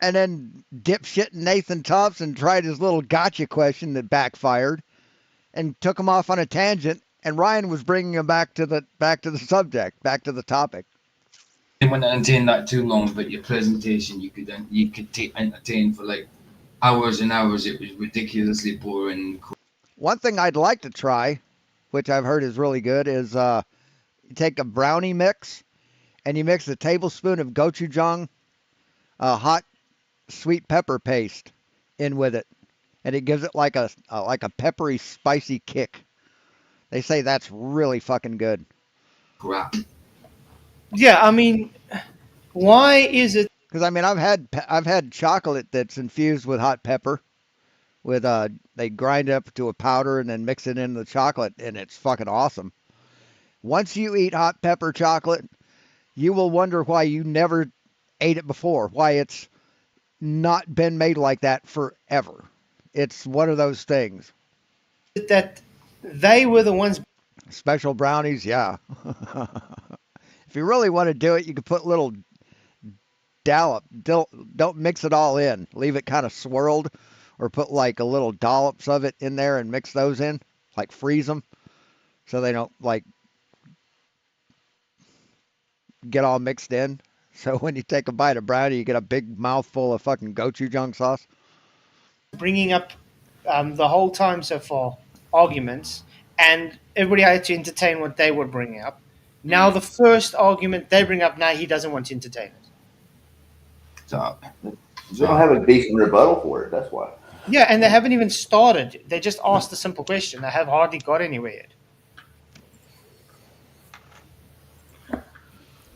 and then dipshit Nathan Thompson tried his little gotcha question that backfired, and took him off on a tangent. And Ryan was bringing him back to the subject, back to the topic. I didn't want to entertain that too long, but your presentation you could entertain for like hours and hours. It was ridiculously boring. One thing I'd like to try, which I've heard is really good, is you take a brownie mix and you mix a tablespoon of gochujang, hot sweet pepper paste in with it, and it gives it like a peppery, spicy kick. They say that's really fucking good. Crap. Yeah, I mean, why is it? Because I mean, I've had chocolate that's infused with hot pepper. With they grind it up to a powder and then mix it in the chocolate, and it's fucking awesome. Once you eat hot pepper chocolate, you will wonder why you never ate it before. Why it's not been made like that forever. It's one of those things. That they were the ones. Special brownies, yeah. If you really want to do it, you could put little dollop. Don't mix it all in. Leave it kind of swirled, or put like a little dollops of it in there and mix those in. Like freeze them so they don't like get all mixed in. So when you take a bite of brownie, you get a big mouthful of fucking gochujang sauce. Bringing up the whole time so far arguments, and everybody had to entertain what they were bringing up. Now the first argument they bring up, now he doesn't want to entertain it. Stop. They don't have a decent rebuttal for it. That's why. Yeah, and they haven't even started. They just asked a simple question. They have hardly got anywhere yet.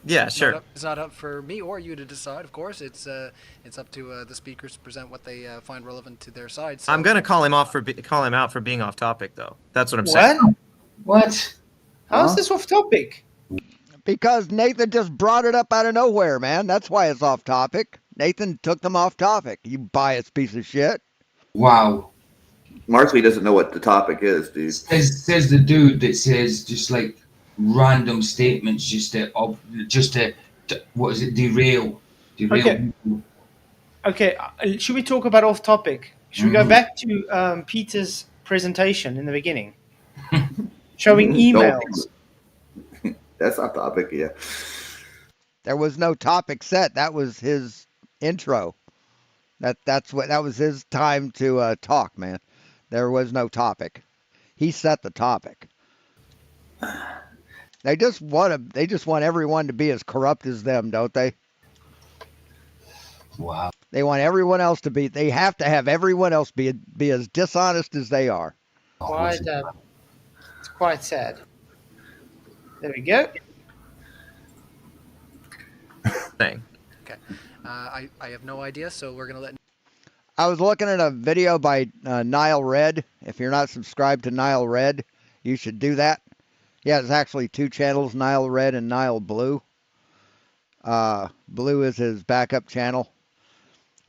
Yeah, sure. It's not up for me or you to decide. Of course, it's up to the speakers to present what they find relevant to their side. So. I'm gonna call him out for being off topic, though. That's what I'm saying. What? How's this off topic? Because Nathan just brought it up out of nowhere, man. That's why it's off topic. Nathan took them off topic. You biased piece of shit. Wow. Markley doesn't know what the topic is, dude. Says the dude that says just like random statements, just to what is it? Derail. Okay. Should we talk about off topic? Should we go back to Peter's presentation in the beginning, showing emails? That's not topic, yeah. There was no topic set. That was his intro. That was his time to talk, man. There was no topic. He set the topic. They just want everyone to be as corrupt as them, don't they? Wow. They want everyone else to be. They have to have everyone else be as dishonest as they are. It's quite sad. There we go. Thing. Okay. I have no idea, so we're gonna let. I was looking at a video by Nile Red. If you're not subscribed to Nile Red, you should do that. Yeah, there's actually two channels, Nile Red and Nile Blue. Blue is his backup channel.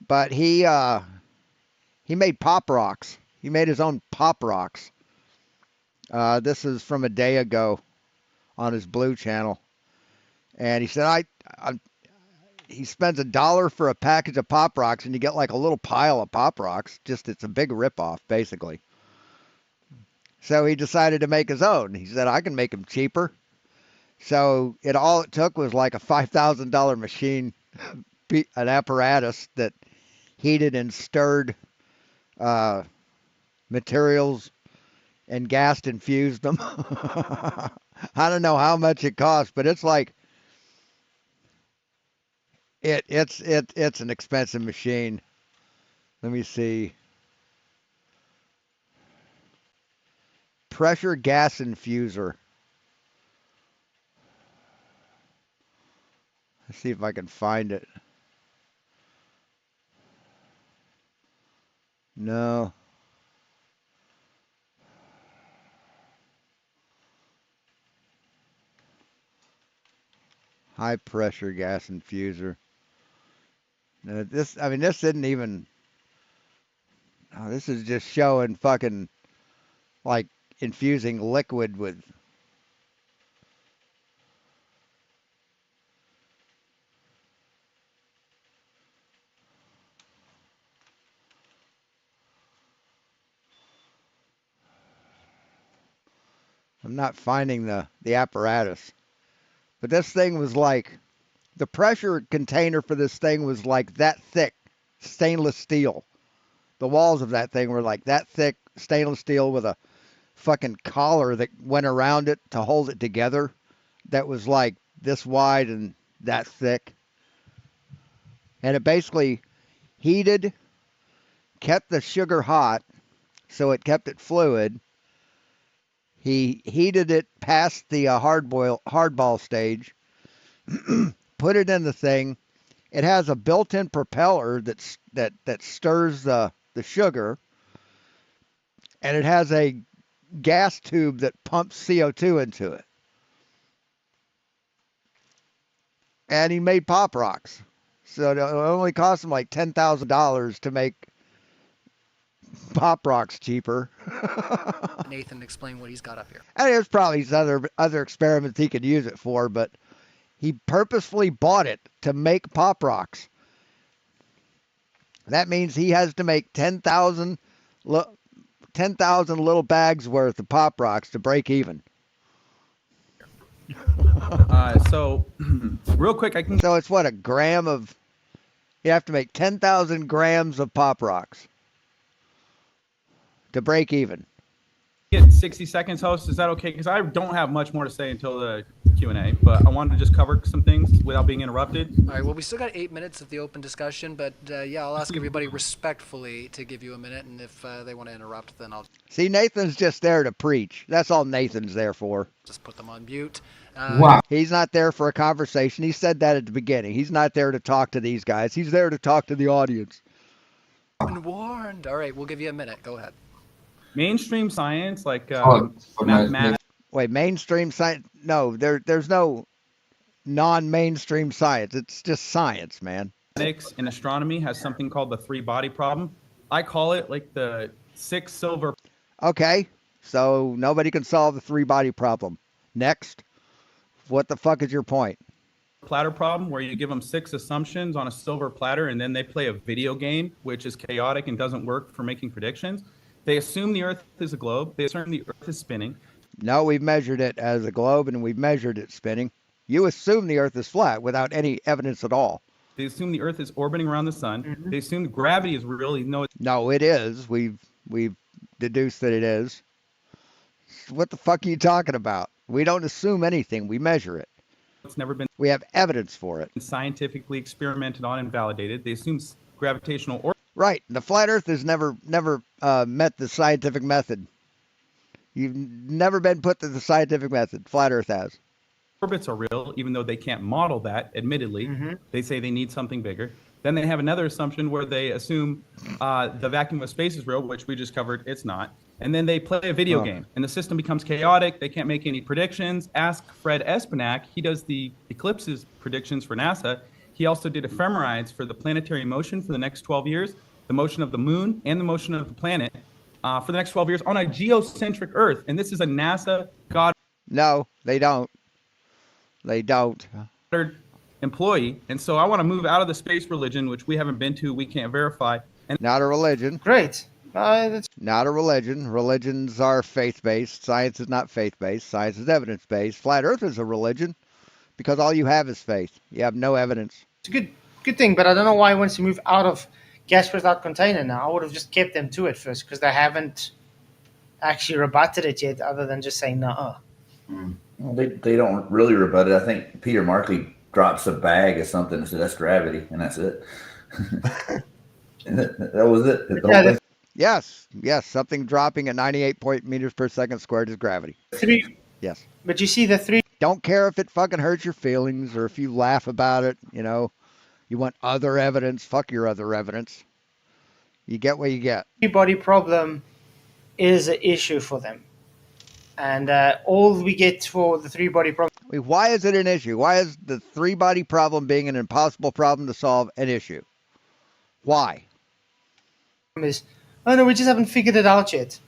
But he made pop rocks. He made his own pop rocks. This is from a day ago on his Blue channel. And he said, he spends $1 for a package of pop rocks, and you get like a little pile of pop rocks. Just it's a big ripoff, basically. So he decided to make his own. He said, I can make them cheaper. So all it took was like a $5,000 machine, an apparatus that heated and stirred materials and gas infused them. I don't know how much it cost, but it's like it's an expensive machine. Let me see. Pressure gas infuser. Let's see if I can find it. No. High pressure gas infuser. Now this isn't even. Oh, this is just showing fucking like infusing liquid with. I'm not finding the apparatus. But this thing was like, the pressure container for this thing was like that thick stainless steel. The walls of that thing were like that thick stainless steel with a fucking collar that went around it to hold it together. That was like this wide and that thick. And it basically heated, kept the sugar hot, so it kept it fluid. He heated it past the hardball stage, put it in the thing. It has a built-in propeller that stirs the sugar, and it has a gas tube that pumps CO2 into it. And he made pop rocks, so it only cost him like $10,000 to make pop rocks cheaper. Nathan explain what he's got up here. And there's probably other experiments he could use it for, but he purposefully bought it to make pop rocks. That means he has to make 10,000 little bags worth of pop rocks to break even. So, real quick, So it's what, a gram of. You have to make 10,000 grams of pop rocks to break even. Get 60 seconds, host. Is that okay? Because I don't have much more to say until the Q&A, but I wanted to just cover some things without being interrupted. All right. Well, we still got 8 minutes of the open discussion, but yeah, I'll ask everybody respectfully to give you a minute, and if they want to interrupt, then I'll See, Nathan's just there to preach. That's all Nathan's there for. just put them on mute. Wow. He's not there for a conversation. He said that at the beginning. He's not there to talk to these guys. He's there to talk to the audience. Been warned. All right, we'll give you a minute. Go ahead. Mainstream science, like Mathematics. Wait, mainstream science? No, there's no non-mainstream science. It's just science, man. Mathematics and astronomy has something called the three-body problem. I call it like the 6 silver. Okay, so nobody can solve the three-body problem. Next, what the fuck is your point? Platter problem, where you give them 6 assumptions on a silver platter, and then they play a video game, which is chaotic and doesn't work for making predictions. They assume the Earth is a globe. They assume the Earth is spinning. No, we've measured it as a globe, and we've measured it spinning. You assume the Earth is flat without any evidence at all. They assume the Earth is orbiting around the sun. They assume gravity is real. No, it is. We've deduced that it is. What the fuck are you talking about? We don't assume anything. We measure it. It's never been We have evidence for it. scientifically experimented on and validated. They assume gravitational orbits. Right. The flat Earth has never met the scientific method. You've never been put to the scientific method. Flat Earth has. Orbits are real, even though they can't model that, admittedly. They say they need something bigger. Then they have another assumption where they assume the vacuum of space is real, which we just covered. It's not. And then they play a video game, and the system becomes chaotic. They can't make any predictions. Ask Fred Espenak. He does the eclipses predictions for NASA. He also did ephemerides for the planetary motion for the next 12 years, the motion of the moon and the motion of the planet for the next 12 years on a geocentric Earth. And this is a NASA God. No, they don't. They don't. Employee. And so I want to move out of the space religion, which we haven't been to, we can't verify. And not a religion. Great. That's not a religion. Religions are faith-based. Science is not faith-based. Science is evidence-based. Flat Earth is a religion because all you have is faith. You have no evidence. It's a good thing, but I don't know why he wants to move out of gas without container now. I would have just kept them to it first because they haven't actually rebutted it yet other than just saying no. Well, they don't really rebut it. I think Peter Markley drops a bag or something and said that's gravity, and that's it. That was it. Yes, something dropping at 98 meters per second squared is gravity. Yes. But you see the three. Don't care if it fucking hurts your feelings or if you laugh about it, you know. You want other evidence, fuck your other evidence. You get what you get. Three-body problem is an issue for them. And all we get for the three-body problem. Why is it an issue? Why is the three-body problem being an impossible problem to solve an issue? Why? Oh no, we just haven't figured it out yet.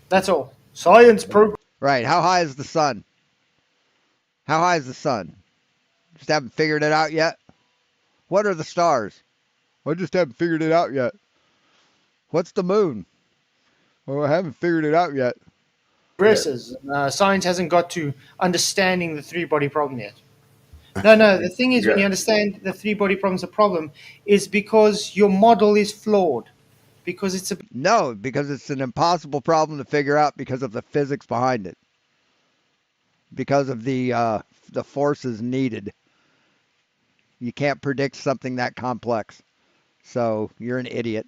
That's all. Science program. Right. How high is the sun? How high is the sun? Just haven't figured it out yet? What are the stars? I just haven't figured it out yet. What's the moon? Well, I haven't figured it out yet. Versus, science hasn't got to understanding the three-body problem yet. No, the thing is when you understand the three-body problem's a problem is because your model is flawed. Because it's because it's an impossible problem to figure out because of the physics behind it. Because of the forces needed. You can't predict something that complex. So you're an idiot.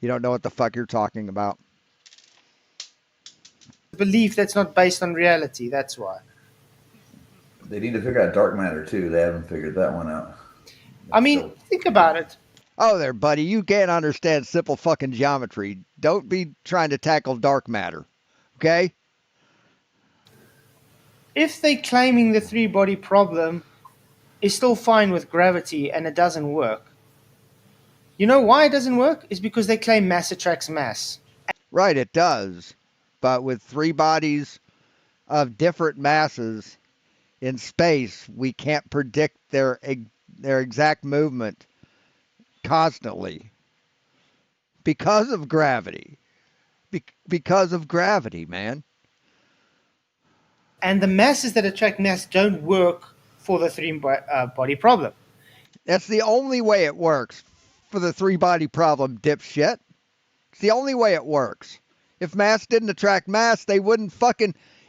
You don't know what the fuck you're talking about. Belief that's not based on reality. That's why. They need to figure out dark matter too. They haven't figured that one out. I mean, think about it. Oh, there, buddy. You can't understand simple fucking geometry. Don't be trying to tackle dark matter. Okay? If they're claiming the three-body problem is still fine with gravity and it doesn't work, you know why it doesn't work? It's because they claim mass attracts mass. Right, it does. But with three bodies of different masses in space, we can't predict their exact movement constantly because of gravity. Because of gravity, man. And the masses that attract mass don't work for the three-body problem. That's the only way it works for the three-body problem, dipshit. It's the only way it works. If mass didn't attract mass, they wouldn't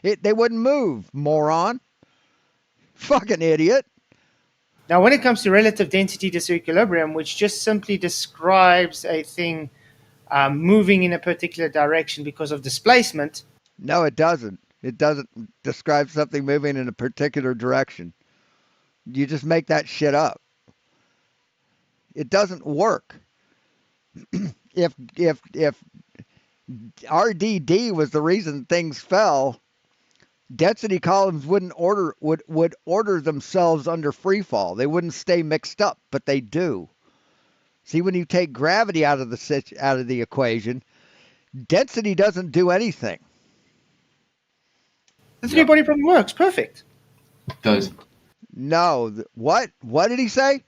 they wouldn't move, moron. Fucking idiot. Now, when it comes to relative density disequilibrium, which just simply describes a thing moving in a particular direction because of displacement. No, it doesn't. It doesn't describe something moving in a particular direction. You just make that shit up. It doesn't work. If RDD was the reason things fell, density columns would order themselves under free fall. They wouldn't stay mixed up, but they do. See, when you take gravity out of the equation, density doesn't do anything. The three-body problem works perfect. Does. No, what? What did he say?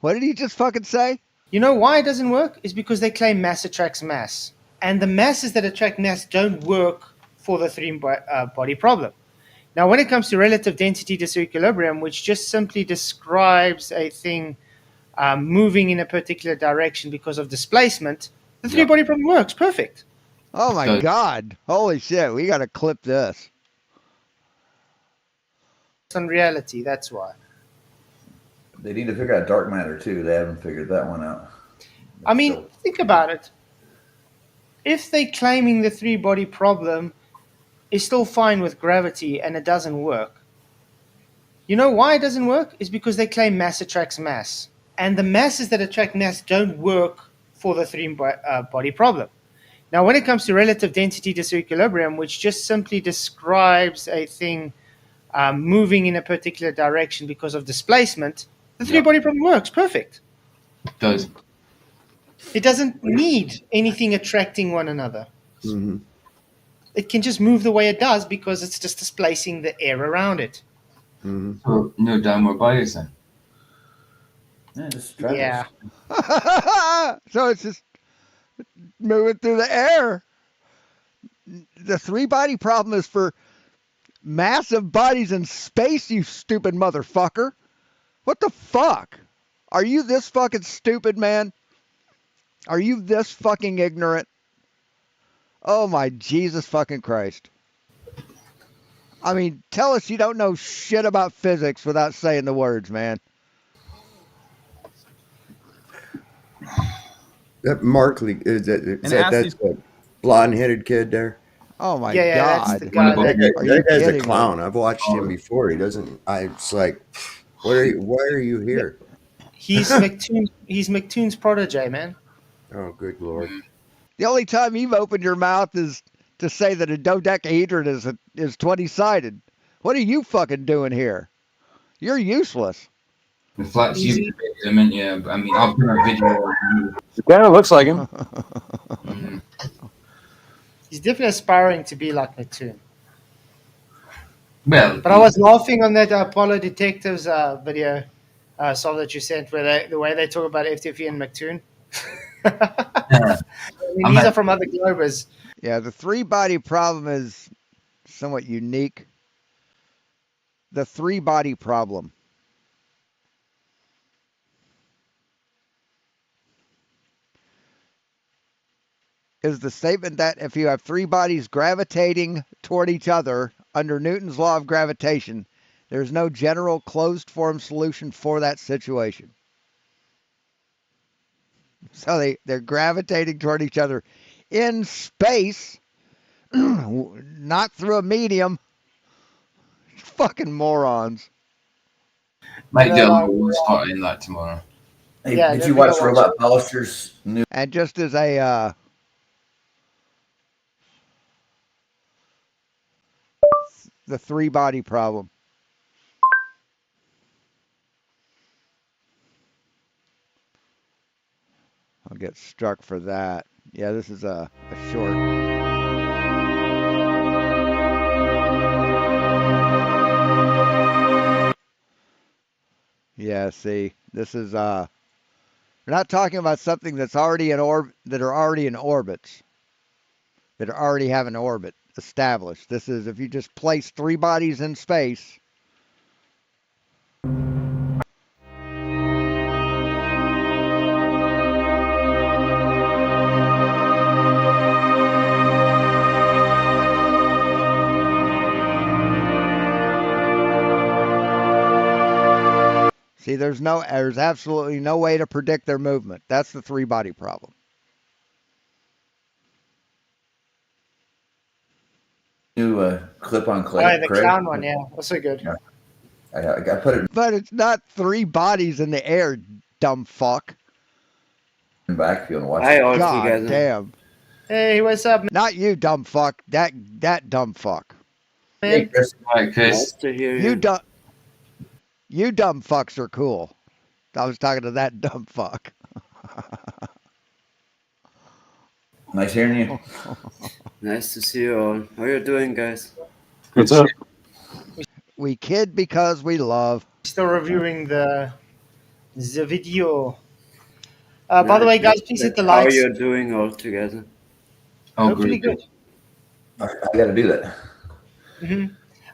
What did he just fucking say? You know why it doesn't work? It's because they claim mass attracts mass. And the masses that attract mass don't work for the three-body problem. Now, when it comes to relative density disequilibrium, which just simply describes a thing moving in a particular direction because of displacement, the three-body problem works perfect. Oh my So- God! Holy shit! We got to clip this. On reality, that's why. They need to figure out dark matter too. They haven't figured that one out. I mean, think about it. If they're claiming the three-body problem is still fine with gravity and it doesn't work, you know why it doesn't work? Is because they claim mass attracts mass. And the masses that attract mass don't work for the three-body problem. Now, when it comes to relative density disequilibrium, which just simply describes a thing moving in a particular direction because of displacement, the three-body problem works perfect. It does. It doesn't need anything attracting one another. Mm-hmm. It can just move the way it does because it's just displacing the air around it. Mm-hmm. So no downward bias then. Yeah. So it's just moving through the air. The three-body problem is for massive bodies in space, you stupid motherfucker. What the fuck? Are you this fucking stupid, man? Are you this fucking ignorant? Oh my Jesus fucking Christ. I mean, tell us you don't know shit about physics without saying the words, man. That Markley is ask that blonde-headed kid there? Oh my Yeah, that's God. the guy That, that- Are you that guy's a kidding me? clown. I've watched him before. He doesn't. It's like, why are you here? He's McToon's protege, man. Oh, good Lord. The only time you've opened your mouth is to say that a dodecahedron is 20-sided. What are you fucking doing here? You're useless. The FLATZOID measurement, yeah. But I mean, I'll put a video. It kind of looks like him. He's definitely aspiring to be like McToon. Well, But I was laughing on that Apollo Detectives video, Saul, that you sent, where the way they talk about FTP and McToon. I mean, these are from other globers. Yeah, the three-body problem is somewhat unique. The three-body problem. Is the statement that if you have three bodies gravitating toward each other under Newton's law of gravitation, there's no general closed form solution for that situation. So they're gravitating toward each other in space, not through a medium. Fucking morons. Might do a little spot in that tomorrow. Hey, Yeah, did then you we watch go Robot watch Hollister's new? And just as a the three-body problem. I'll get struck for that. Yeah, this is a short. Yeah, see, this is we're not talking about something that's already in orbit, that are already in orbits, that already have an orbit established. This is if you just place three bodies in space. See, there's absolutely no way to predict their movement. That's the three-body problem. New clip on Clay. Oh, the Craig? clown one, yeah. Also good. Yeah. I put it But it's not three bodies in the air, dumb fuck. back if you want to watch Hi, it. all God together. damn. Hey, what's up, Not you, dumb fuck. That dumb fuck. Hey, man? Chris. All right, Chris. Nice to hear You you. dumb. You dumb fucks are cool. I was talking to that dumb fuck. Nice hearing you. Nice to see you all. How you doing, guys? What's up? We kid because we love. Still reviewing the video. By the way, guys, please hit the How likes. you're doing all together? Oh, Hopefully good. good. I got to do that.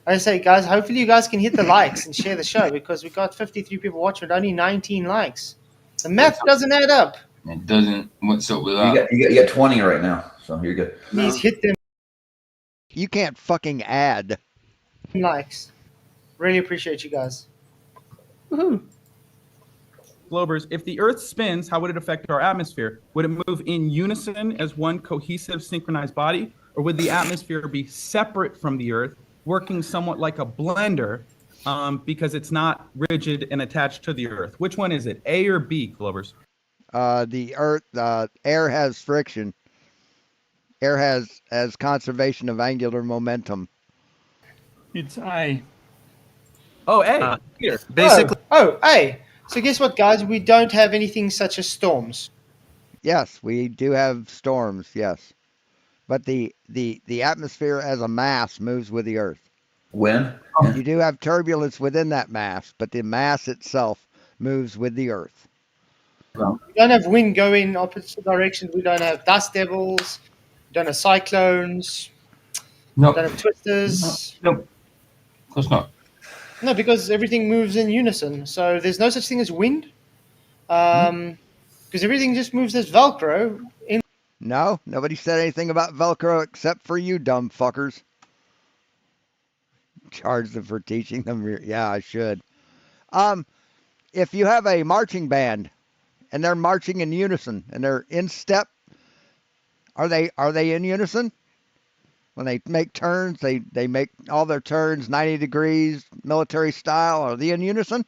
I say, guys, hopefully you guys can hit the likes and share the show because we got 53 people watching, but only 19 likes. The math doesn't add up. It doesn't. What's up with You that? you got 20 right now, so you're good. He's hit them You can't fucking add. likes. Really appreciate you guys. Globers, if the Earth spins, how would it affect our atmosphere? Would it move in unison as one cohesive, synchronized body, or would the atmosphere be separate from the Earth, working somewhat like a blender, because it's not rigid and attached to the Earth? Which one is it, A or B, Globers? The Earth, air has friction. Air has conservation of angular momentum. It's A. Oh, A. Here. Basically, hey. So guess what, guys? We don't have anything such as storms. Yes, we do have storms. Yes, but the atmosphere as a mass moves with the Earth. When? You do have turbulence within that mass, but the mass itself moves with the Earth. We don't have wind going opposite directions. We don't have dust devils. We don't have cyclones. No. We don't have twisters. No. Of course not. No, because everything moves in unison. So there's no such thing as wind. Because everything just moves as Velcro. No, nobody said anything about Velcro except for you, dumb fuckers. Charge them for teaching them. Yeah, I should. If you have a marching band and they're marching in unison and they're in step, are they in unison? When they make turns, they make all their turns 90 degrees, military style. Are they in unison?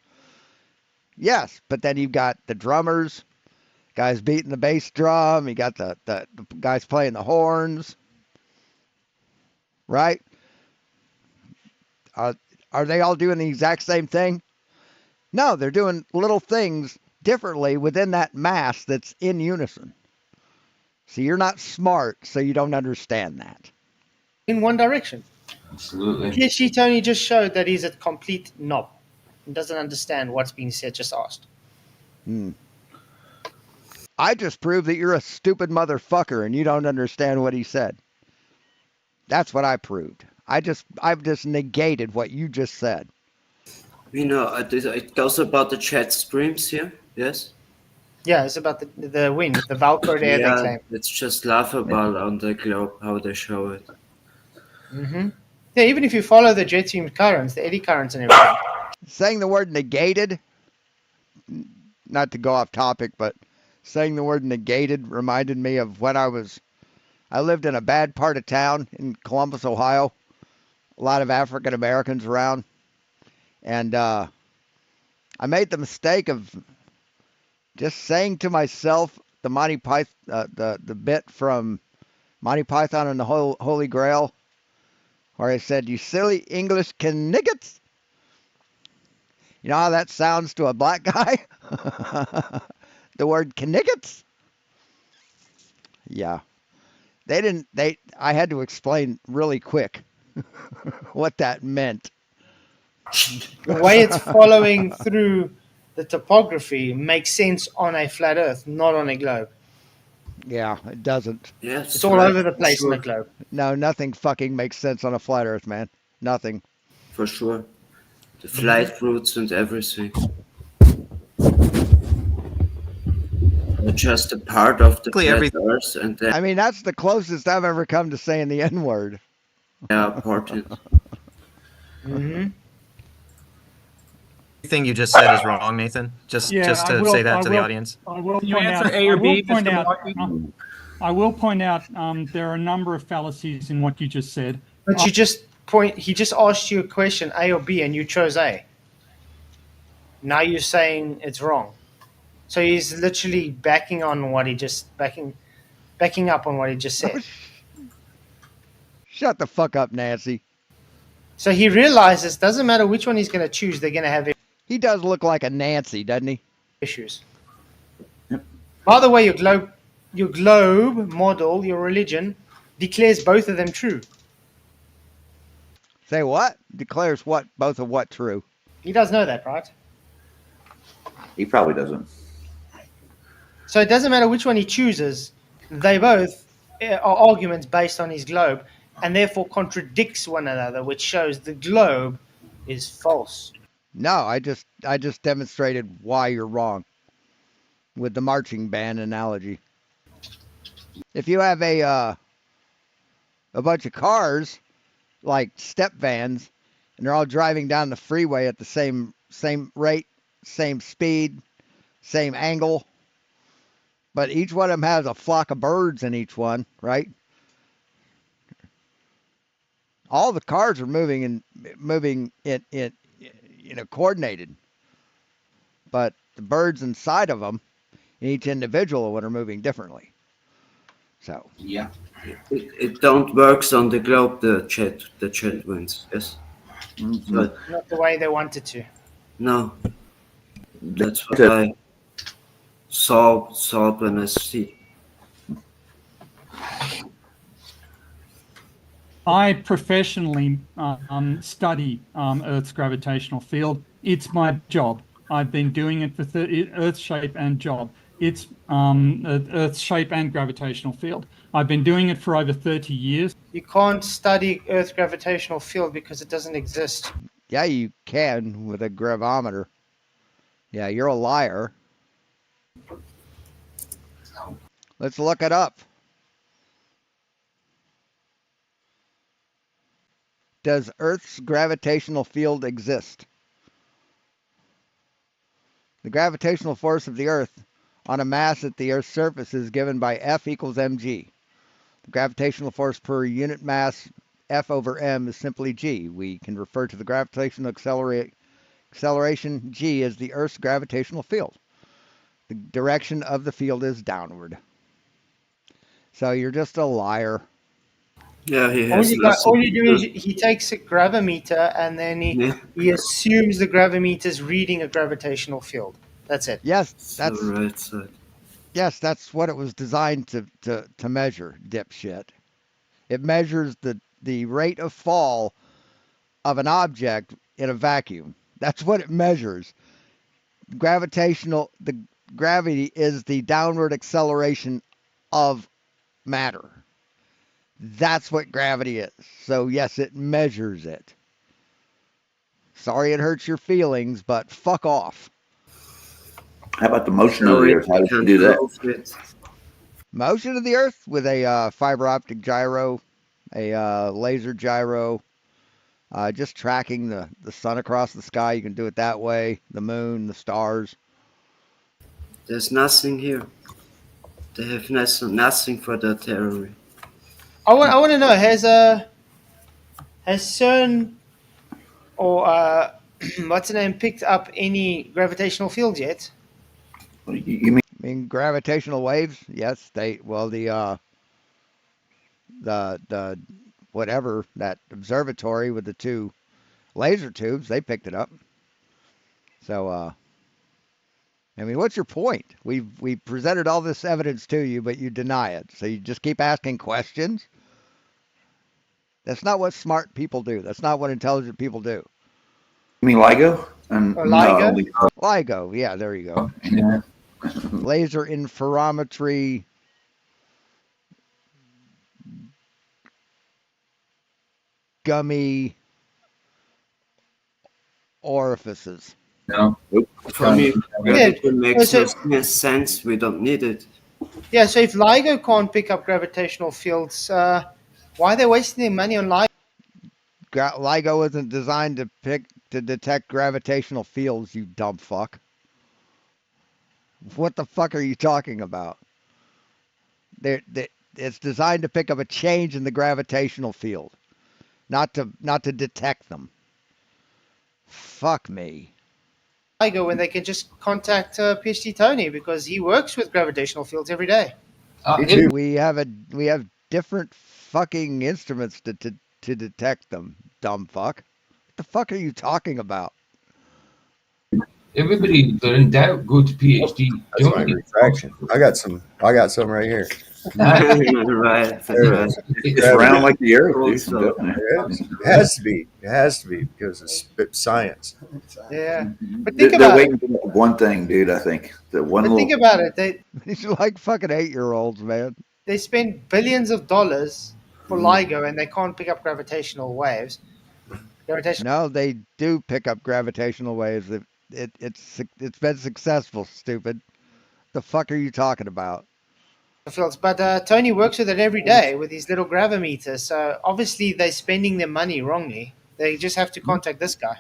Yes, but then you've got the drummers, guys beating the bass drum. You got the guys playing the horns, right? Are they all doing the exact same thing? No, they're doing little things differently within that mass that's in unison. So you're not smart, so you don't understand that. In one direction. Absolutely. PhD Tony just showed that he's a complete knob. He doesn't understand what's being said, just asked. I just proved that you're a stupid motherfucker and you don't understand what he said. That's what I proved. I've just negated what you just said. You know, it goes about the chat streams here, yes? Yeah, it's about the wind, the Velcro air they claim. It's just laughable on the globe how they show it. Mm-hmm. Yeah, even if you follow the jet stream currents, the eddy currents and everything. Saying the word negated, not to go off topic, but saying the word negated reminded me of when I lived in a bad part of town in Columbus, Ohio. A lot of African Americans around. And I made the mistake of just saying to myself the Monty Python, the bit from Monty Python and the Holy Grail, where I said, "You silly English kniggets." You know how that sounds to a black guy? The word kniggets? Yeah. I had to explain really quick what that meant. The way it's following through the topography makes sense on a flat Earth, not on a globe. Yeah, it doesn't. Yes, it's all over the place on the globe. No, nothing fucking makes sense on a flat Earth, man. Nothing. For sure. The flight routes and everything. They're just a part of the flat Earth, and then I mean, that's the closest I've ever come to saying the N-word. Yeah, important. Mm-hmm. Everything you just said is wrong, Nathan. Just to say that to the audience. I will Can you point answer out, A or B, I will point Mr. out, Milwaukee? I will point out there are a number of fallacies in what you just said. But he just asked you a question, A or B, and you chose A. Now you're saying it's wrong. So he's literally backing up on what he just said. Shut the fuck up, Nancy. So he realizes doesn't matter which one he's going to choose, they're going to have He does look like a Nancy, doesn't he? issues. By the way, your globe model, your religion, declares both of them true. Say what? Declares what? Both of what true? He does know that, right? He probably doesn't. So it doesn't matter which one he chooses. They both are arguments based on his globe, and therefore contradicts one another, which shows the globe is false. No, I just demonstrated why you're wrong. with the marching band analogy. If you have a bunch of cars like step vans, and they're all driving down the freeway at the same rate, same speed, same angle, but each one of them has a flock of birds in each one, right? All the cars are moving in coordinated, but the birds inside of them, each individual one, are moving differently. So yeah, it don't works on the globe. The chat wins. Yes. So, Not the way they wanted to. no, that's what I saw when I see. I professionally study Earth's gravitational field. It's my job. I've been doing it for Earth's shape and job. It's Earth's shape and gravitational field. I've been doing it for over 30 years. You can't study Earth's gravitational field because it doesn't exist. yeah, you can with a gravimeter. Yeah, you're a liar. Let's look it up. Does Earth's gravitational field exist? The gravitational force of the Earth on a mass at the Earth's surface is given by F equals mg. The gravitational force per unit mass, F over m, is simply g. We can refer to the gravitational acceleration g as the Earth's gravitational field. The direction of the field is downward. So you're just a liar. Yeah, he has all you do is he takes a gravimeter and then he assumes the gravimeter is reading a gravitational field. That's it. Yes, that's the right side. Yes, that's what it was designed to measure, dipshit. It measures the rate of fall of an object in a vacuum. That's what it measures. The gravity is the downward acceleration of matter. That's what gravity is. So yes, it measures it. Sorry it hurts your feelings, but fuck off. How about the motion of the Earth? How does it do that? Motion of the Earth with a fiber optic gyro, a laser gyro, just tracking the sun across the sky. You can do it that way. The moon, the stars. There's nothing here. They have nothing for that theory. I want to know, has CERN or what's the name picked up any gravitational fields yet? You mean gravitational waves? Yes, the whatever, that observatory with the two laser tubes, they picked it up. So I mean, what's your point? We presented all this evidence to you, but you deny it. So you just keep asking questions? That's not what smart people do. That's not what intelligent people do. You mean LIGO? LIGO? No. LIGO, yeah, there you go. Yeah. Laser interferometry. Gummy orifices. No. For me, it makes no sense. We don't need it. Yeah, so if LIGO can't pick up gravitational fields, why are they wasting their money on LIGO? LIGO isn't designed to detect gravitational fields, you dumb fuck. What the fuck are you talking about? It's designed to pick up a change in the gravitational field, not to detect them. Fuck me. LIGO when they can just contact PhD Tony because he works with gravitational fields every day. We have different fucking instruments to detect them, dumb fuck. What the fuck are you talking about? Everybody, they're in doubt, go to PhD. That's my retraction. I got some right here. Right. It's round like the Earth. It has to be. It has to be because it's science. Yeah, but think about they're waiting for one thing, dude. I think think about it. These are like fucking 8-year-olds, man. They spend billions of dollars for LIGO and they can't pick up gravitational waves. No, they do pick up gravitational waves. It's been successful, stupid. The fuck are you talking about? Fields, but Tony works with it every day with his little gravimeter. So obviously they're spending their money wrongly. They just have to contact this guy.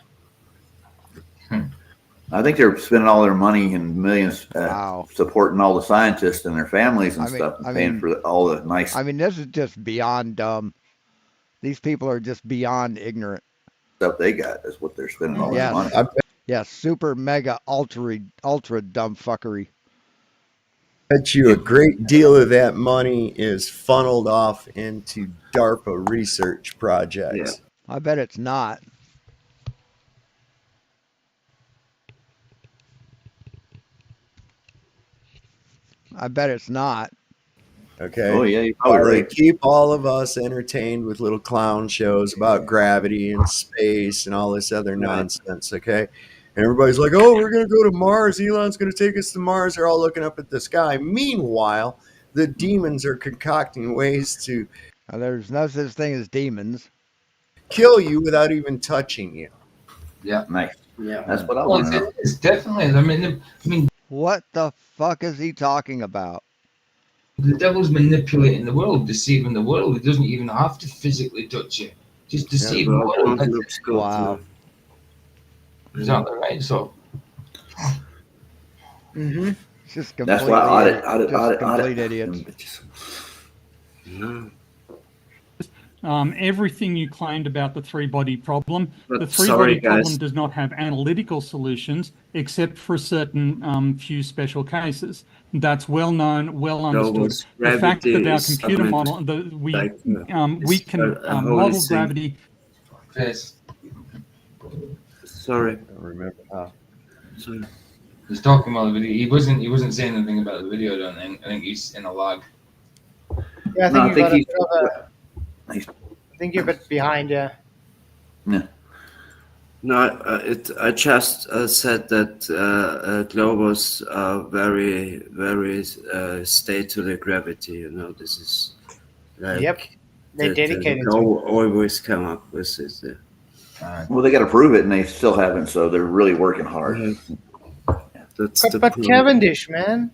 I think they're spending all their money and millions Wow. supporting all the scientists and their families and I mean- stuff, and I paying mean- for all the nice. I mean, this is just beyond dumb. These people are just beyond ignorant. Stuff they got is what they're spending all Yeah, their money. yeah, super mega ultra dumb fuckery. Bet you a great deal of that money is funneled off into DARPA research projects. I bet it's not. I bet it's not. Okay. Oh yeah, you're probably They right. keep all of us entertained with little clown shows about gravity and space and all this other nonsense. Okay. And everybody's like, oh, we're going to go to Mars. Elon's going to take us to Mars. They're all looking up at the sky. Meanwhile, the demons are concocting ways to Now, there's no such thing as demons. kill you without even touching you. Yeah. Nice. Yeah. That's what I Well, want to know. it's definitely. I mean, What the fuck is he talking about? the devil's manipulating the world, deceiving the world. He doesn't even have to physically touch you. Just deceive the Well, world. don't look good, Wow. Exactly right. So Mm-hmm. It's just That's completely, why just complete idiots. No. Everything you claimed about the three-body problem, But the sorry, three-body problem guys. does not have analytical solutions except for certain few special cases. That's well known, well understood. was The fact that gravity our is computer submitted model, we like, we it's can a holy model thing. gravity. Chris, Sorry. I don't remember how. Sorry. he's talking about the video. He wasn't saying anything about the video. I don't think. I think he's in a lag. Yeah, I think No, I you think got a he's- bit of a. I think you're a bit behind, yeah. No, I just said that globals are very, very stay to the gravity. You know, this is like Yep. They're dedicated They to it. always come up with it. Well, they got to prove it, and they still haven't. So they're really working hard. That's the But problem. Cavendish, man.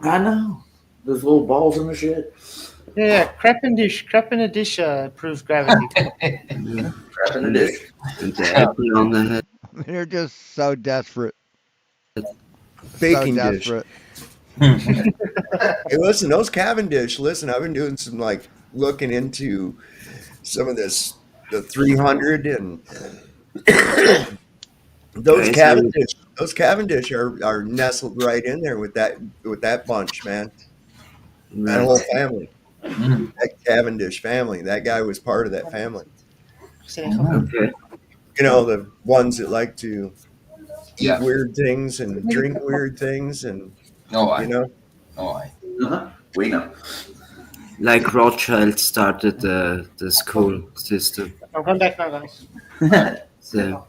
I know. Those little balls in the shit. Yeah, crap in a dish proves gravity. Crap in the dish. And the apple on the head. I mean, they're just so desperate. Baking so dish. desperate. Hey, listen, those Cavendish. Listen, I've been doing some looking into some of this, the 300 and those Okay, so- Cavendish. Those Cavendish are nestled right in there with that bunch, man. That whole family, that Cavendish family. That guy was part of that family. Okay. You know, the ones that like to eat Yeah. weird things and drink weird things, and No, you know. We know. Like Rothschild started the school system. I'll come back now, guys. So,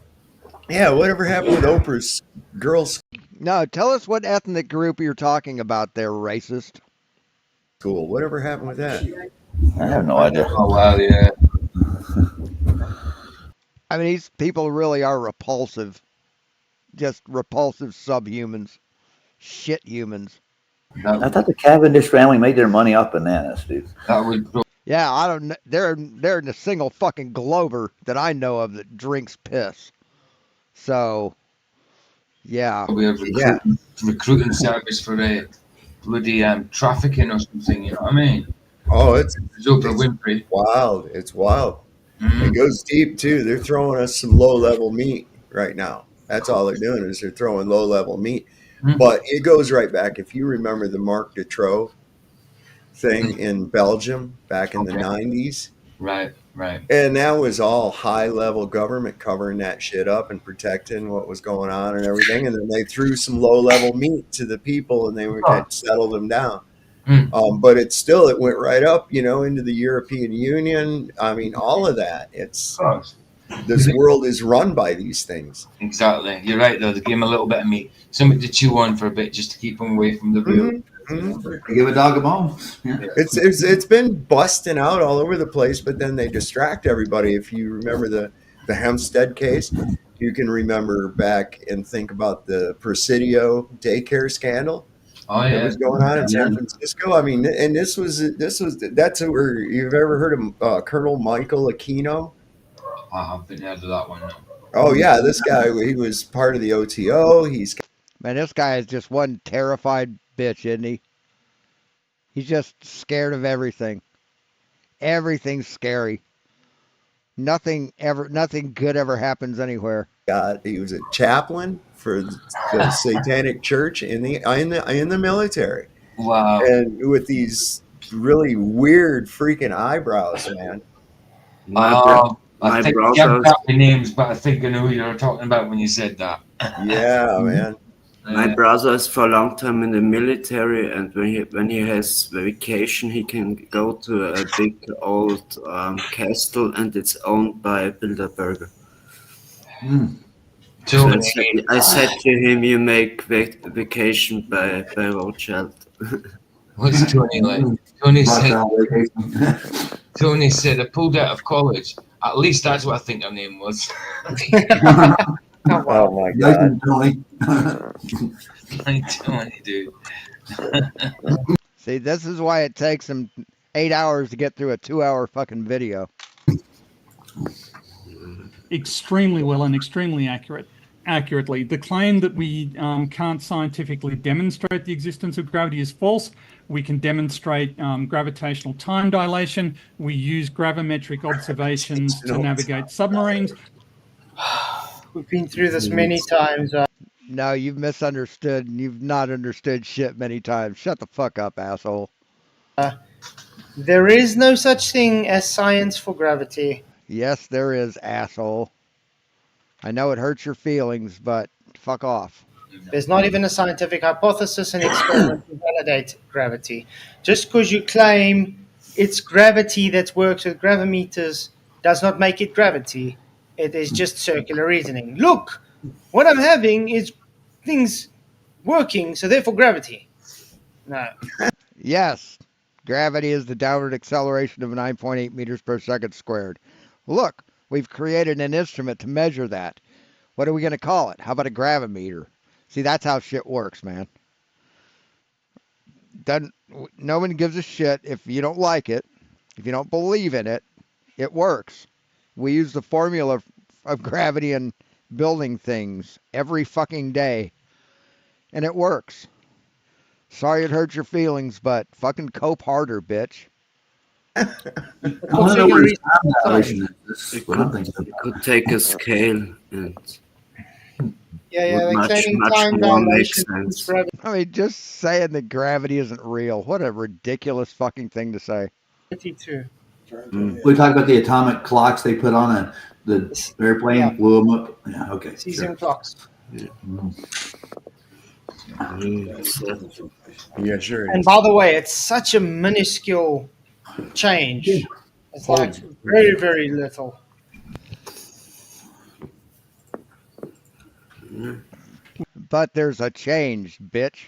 Yeah, whatever happened with Oprah's girls' No, tell us what ethnic group you're talking about there, racist. school? Whatever happened with that? I have no idea. Oh wow, yeah. I mean, these people really are repulsive. Just repulsive subhumans. Shit humans. I thought the Cavendish family made their money off bananas, dude. That would. Yeah, I don't know. They're in a single fucking Glover that I know of that drinks piss. So, yeah. We have recruiting service for bloody trafficking or something. You know what I mean? Oh, it's Oprah Winfrey. wild. It's wild. Mhm. It goes deep too. They're throwing us some low-level meat right now. That's all they're doing is they're throwing low-level meat. Mhm. But it goes right back. If you remember the Marc Dutroux thing in Belgium back in the 90s, Right. and that was all high-level government covering that shit up and protecting what was going on and everything. And then they threw some low-level meat to the people, and they had settled them down. But it went right up, into the European Union. I mean, all of that. This world is run by these things. Exactly. You're right though. They give him a little bit of meat, something to chew on for a bit, just to keep him away from the real. Give a dog a bone. Yeah. It's been busting out all over the place, but then they distract everybody. If you remember the Hempstead case, you can remember back and think about the Presidio daycare scandal. Oh that yeah. was going on in San Francisco. I mean, and that's where you've ever heard of Colonel Michael Aquino? I haven't heard of that one. No. Oh yeah, this guy, he was part of the OTO. Man, this guy is just one terrified bitch, isn't he? He's just scared of everything. Everything's scary. Nothing good ever happens anywhere. He was a chaplain for the Satanic Church in the military. Wow. And with these really weird freaking eyebrows, man. I think you haven't got the names, but I think I know who you're talking about when you said that. Yeah, man. My brother is for a long time in the military, and when he has vacation, he can go to a big old castle, and it's owned by Bilderberger. So I said to him, "You make vacation by Rothschild." What's Tony like? Tony said, I pulled out of college. At least that's what I think her name was. Oh my God. Tony, dude. See, this is why it takes him 8 hours to get through a 2-hour fucking video. Extremely well and extremely accurately. The claim that we can't scientifically demonstrate the existence of gravity is false. We can demonstrate gravitational time dilation. We use gravimetric observations to navigate submarines. We've been through this many times. No, you've misunderstood and you've not understood shit many times. Shut the fuck up, asshole. There is no such thing as science for gravity. Yes, there is, asshole. I know it hurts your feelings, but fuck off. There's not even a scientific hypothesis and experiment to validate gravity. Just because you claim it's gravity that works with gravimeters does not make it gravity. It is just circular reasoning. Look, what I'm having is things working, so therefore gravity. No. Yes, gravity is the downward acceleration of 9.8 meters per second squared. Look, we've created an instrument to measure that. What are we going to call it? How about a gravimeter? See, that's how shit works, man. No one gives a shit if you don't like it, if you don't believe in it. It works. We use the formula of gravity in building things every fucking day, and it works. Sorry it hurt your feelings, but fucking cope harder, bitch. I don't know where this could take a scale and Yeah, much time more makes dilation. sense. I mean, just saying that gravity isn't real. What a ridiculous fucking thing to say. Too. We talked about the atomic clocks they put on the airplane, blew them up. Yeah, okay. Cesium clocks. Yeah, sure. And by the way, it's such a minuscule change. It's like very, very little. But there's a change, bitch.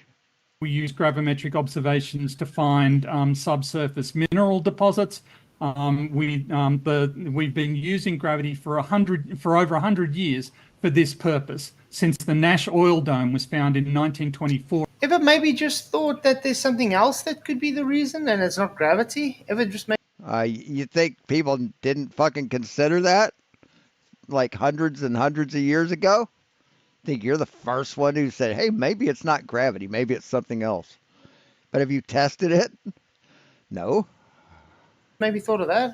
We use gravimetric observations to find subsurface mineral deposits. We've been using gravity for over 100 years for this purpose, since the Nash oil dome was found in 1924. Ever maybe just thought that there's something else that could be the reason, and it's not gravity? Ever just maybe? You think people didn't fucking consider that? Like hundreds and hundreds of years ago? Think you're the first one who said, hey, maybe it's not gravity, maybe it's something else. But have you tested it? No. Maybe thought of that.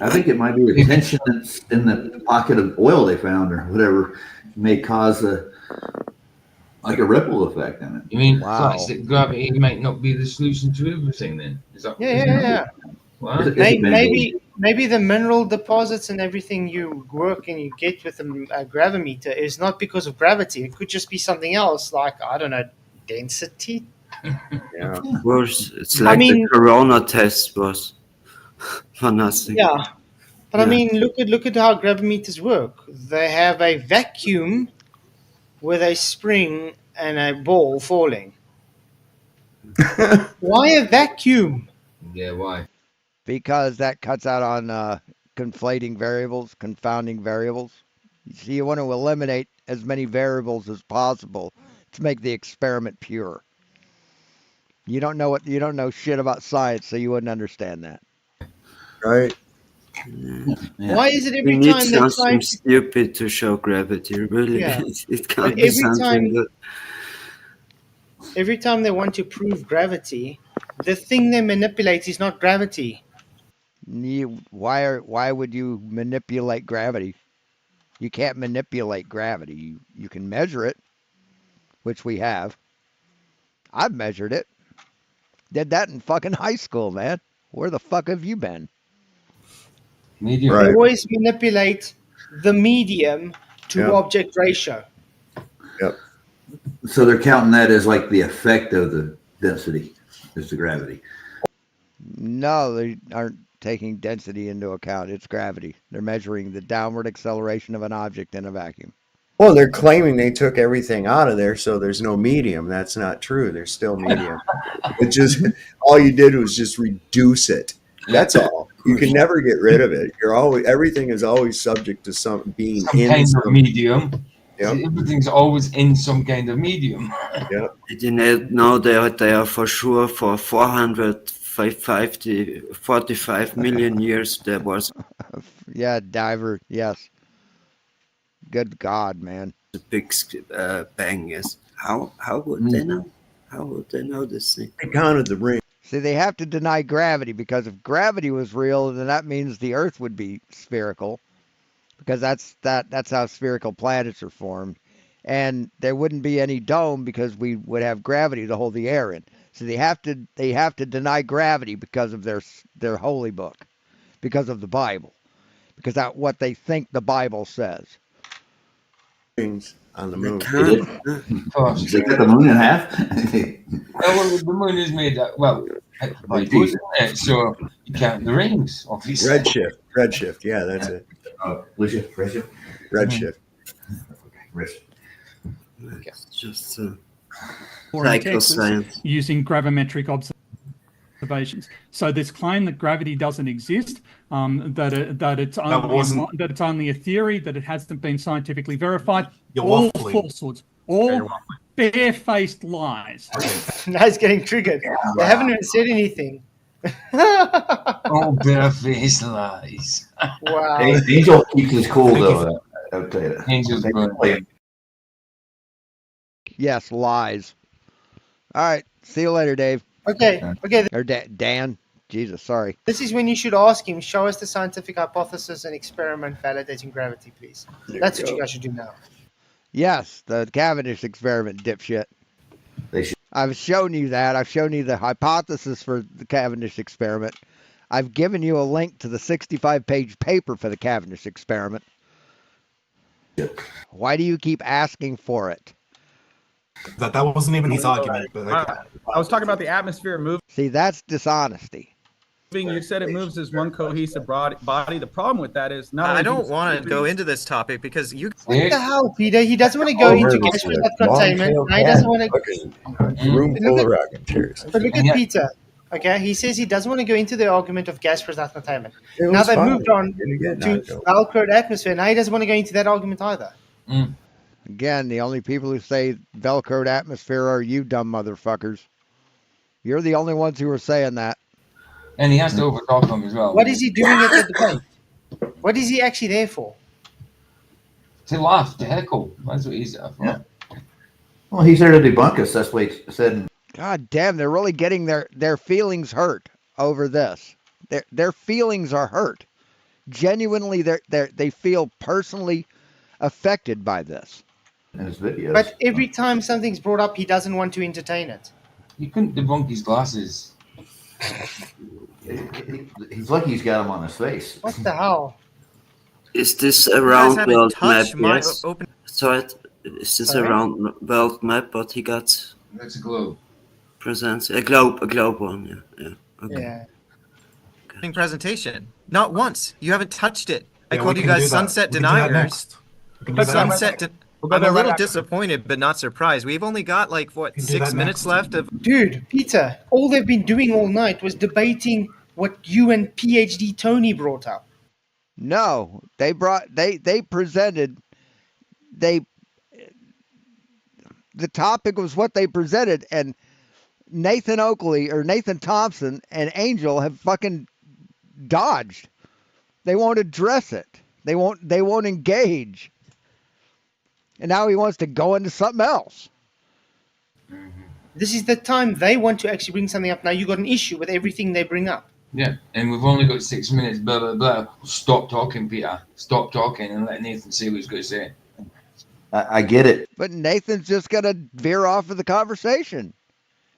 I think it might be the tension that's in the pocket of oil they found or whatever may cause a ripple effect in it. You mean that gravity might not be the solution to everything then? Is that Yeah. Wow. Maybe the mineral deposits and everything you work and you get with a gravimeter is not because of gravity. It could just be something else, like, I don't know, density. Yeah. Worse, it's like the corona test was for nothing. Yeah. But I mean, look at how gravimeters work. They have a vacuum with a spring and a ball falling. Why a vacuum? Yeah, why? Because that cuts out on conflating variables, confounding variables. So you want to eliminate as many variables as possible to make the experiment pure. You don't know shit about science, so you wouldn't understand that. Right. Why is it We every need time they try something to... stupid to show gravity. Really, Yeah. it But can't be something that. every time they want to prove gravity, the thing they manipulate is not gravity. Why would you manipulate gravity? You can't manipulate gravity. You can measure it, which we have. I've measured it. Did that in fucking high school, man. Where the fuck have you been? Medium. They Right. always manipulate the medium to Yeah. object ratio. Yep. So they're counting that as like the effect of the density, is the gravity. No, they aren't taking density into account. It's gravity. They're measuring the downward acceleration of an object in a vacuum. Well, they're claiming they took everything out of there, so there's no medium. That's not true. There's still medium. It just all you did was just reduce it. That's all. You can never get rid of it. Everything is always subject to some being Some in kind some, of medium. Yep. Everything's always in some kind of medium. Yep. You know, they are for sure for 45 million years there was Yeah, diver. Yes. Good God, man. a big bang. Yes. How would they know? How would they know this thing? They counted the ring. See, they have to deny gravity because if gravity was real, then that means the Earth would be spherical, because that's how spherical planets are formed, and there wouldn't be any dome because we would have gravity to hold the air in. So they have to deny gravity because of their holy book, because of the Bible, because that's what they think the Bible says. Rings on the moon. They cut the moon in half. Well, the moon is made up. Well, by foot, isn't it? So you count the rings, obviously. Redshift. Yeah, that's it. Blue shift, red shift, Redshift. red shift. It's just Or in Texas, psychoscience. using gravimetric observations. So this claim that gravity doesn't exist, that it's only a theory, that it hasn't been scientifically verified, all falsehoods, all barefaced lies. Now he's getting triggered. They haven't even said anything. Oh, barefaced lies. Wow. Angel keeps his cool though. I'll tell you that. Angel's good. Yes, lies. All right. See you later, Dave. Okay. Or Dan. Jesus, sorry. This is when you should ask him, show us the scientific hypothesis and experiment validating gravity, please. That's what you guys should do now. Yes, the Cavendish experiment, dipshit. I've shown you that. I've shown you the hypothesis for the Cavendish experiment. I've given you a link to the 65-page paper for the Cavendish experiment. Why do you keep asking for it? That wasn't even his argument. But okay. I was talking about the atmosphere moving. See, that's dishonesty. You said it moves as one cohesive body. The problem with that is not. I don't want to go into this topic because you. What the hell, Peter? He doesn't want to go into gas without containment. Now he doesn't want to. Room full of rocking chairs. But look at Peter. Okay, he says he doesn't want to go into the argument of gas without containment. It Now was they've fine. moved on Again, to Velcroed atmosphere. Now he doesn't want to go into that argument either. Again, the only people who say Velcroed atmosphere are you dumb motherfuckers. You're the only ones who are saying that. And he has to overtalk them as well. What is he doing at the debate? What is he actually there for? To laugh, to heckle. That's what he's there for. Yeah. Well, he's there to debunk us. That's what he said. God damn, they're really getting their feelings hurt over this. Their feelings are hurt. Genuinely, they feel personally affected by this. In his videos. But every time something's brought up, he doesn't want to entertain it. You couldn't debunk his glasses. He's lucky he's got them on his face. What the hell? Is this a round world map? Yes. Open. Sorry, is this a round world map? What he got? That's a globe. Presents a globe one. Yeah. Okay. Yeah. Presentation. Not once. You haven't touched it. I Yeah, called we you can do guys that. sunset We can do that deniers. next. We can do that Sunset. next. We'll go I'm there a right little after. disappointed, but not surprised. We've only got like what, do 6 that minutes next. left of. Dude, Peter, all they've been doing all night was debating what you and PhD Tony brought up. No, they presented the topic was what they presented, and Nathan Thompson and Angel have fucking dodged. They won't address it. They won't engage. And now he wants to go into something else. This is the time they want to actually bring something up. Now you got an issue with everything they bring up. Yeah, and we've only got 6 minutes, blah, blah, blah. Stop talking, Peter. Stop talking and let Nathan say what he's going to say. I get it. But Nathan's just going to veer off of the conversation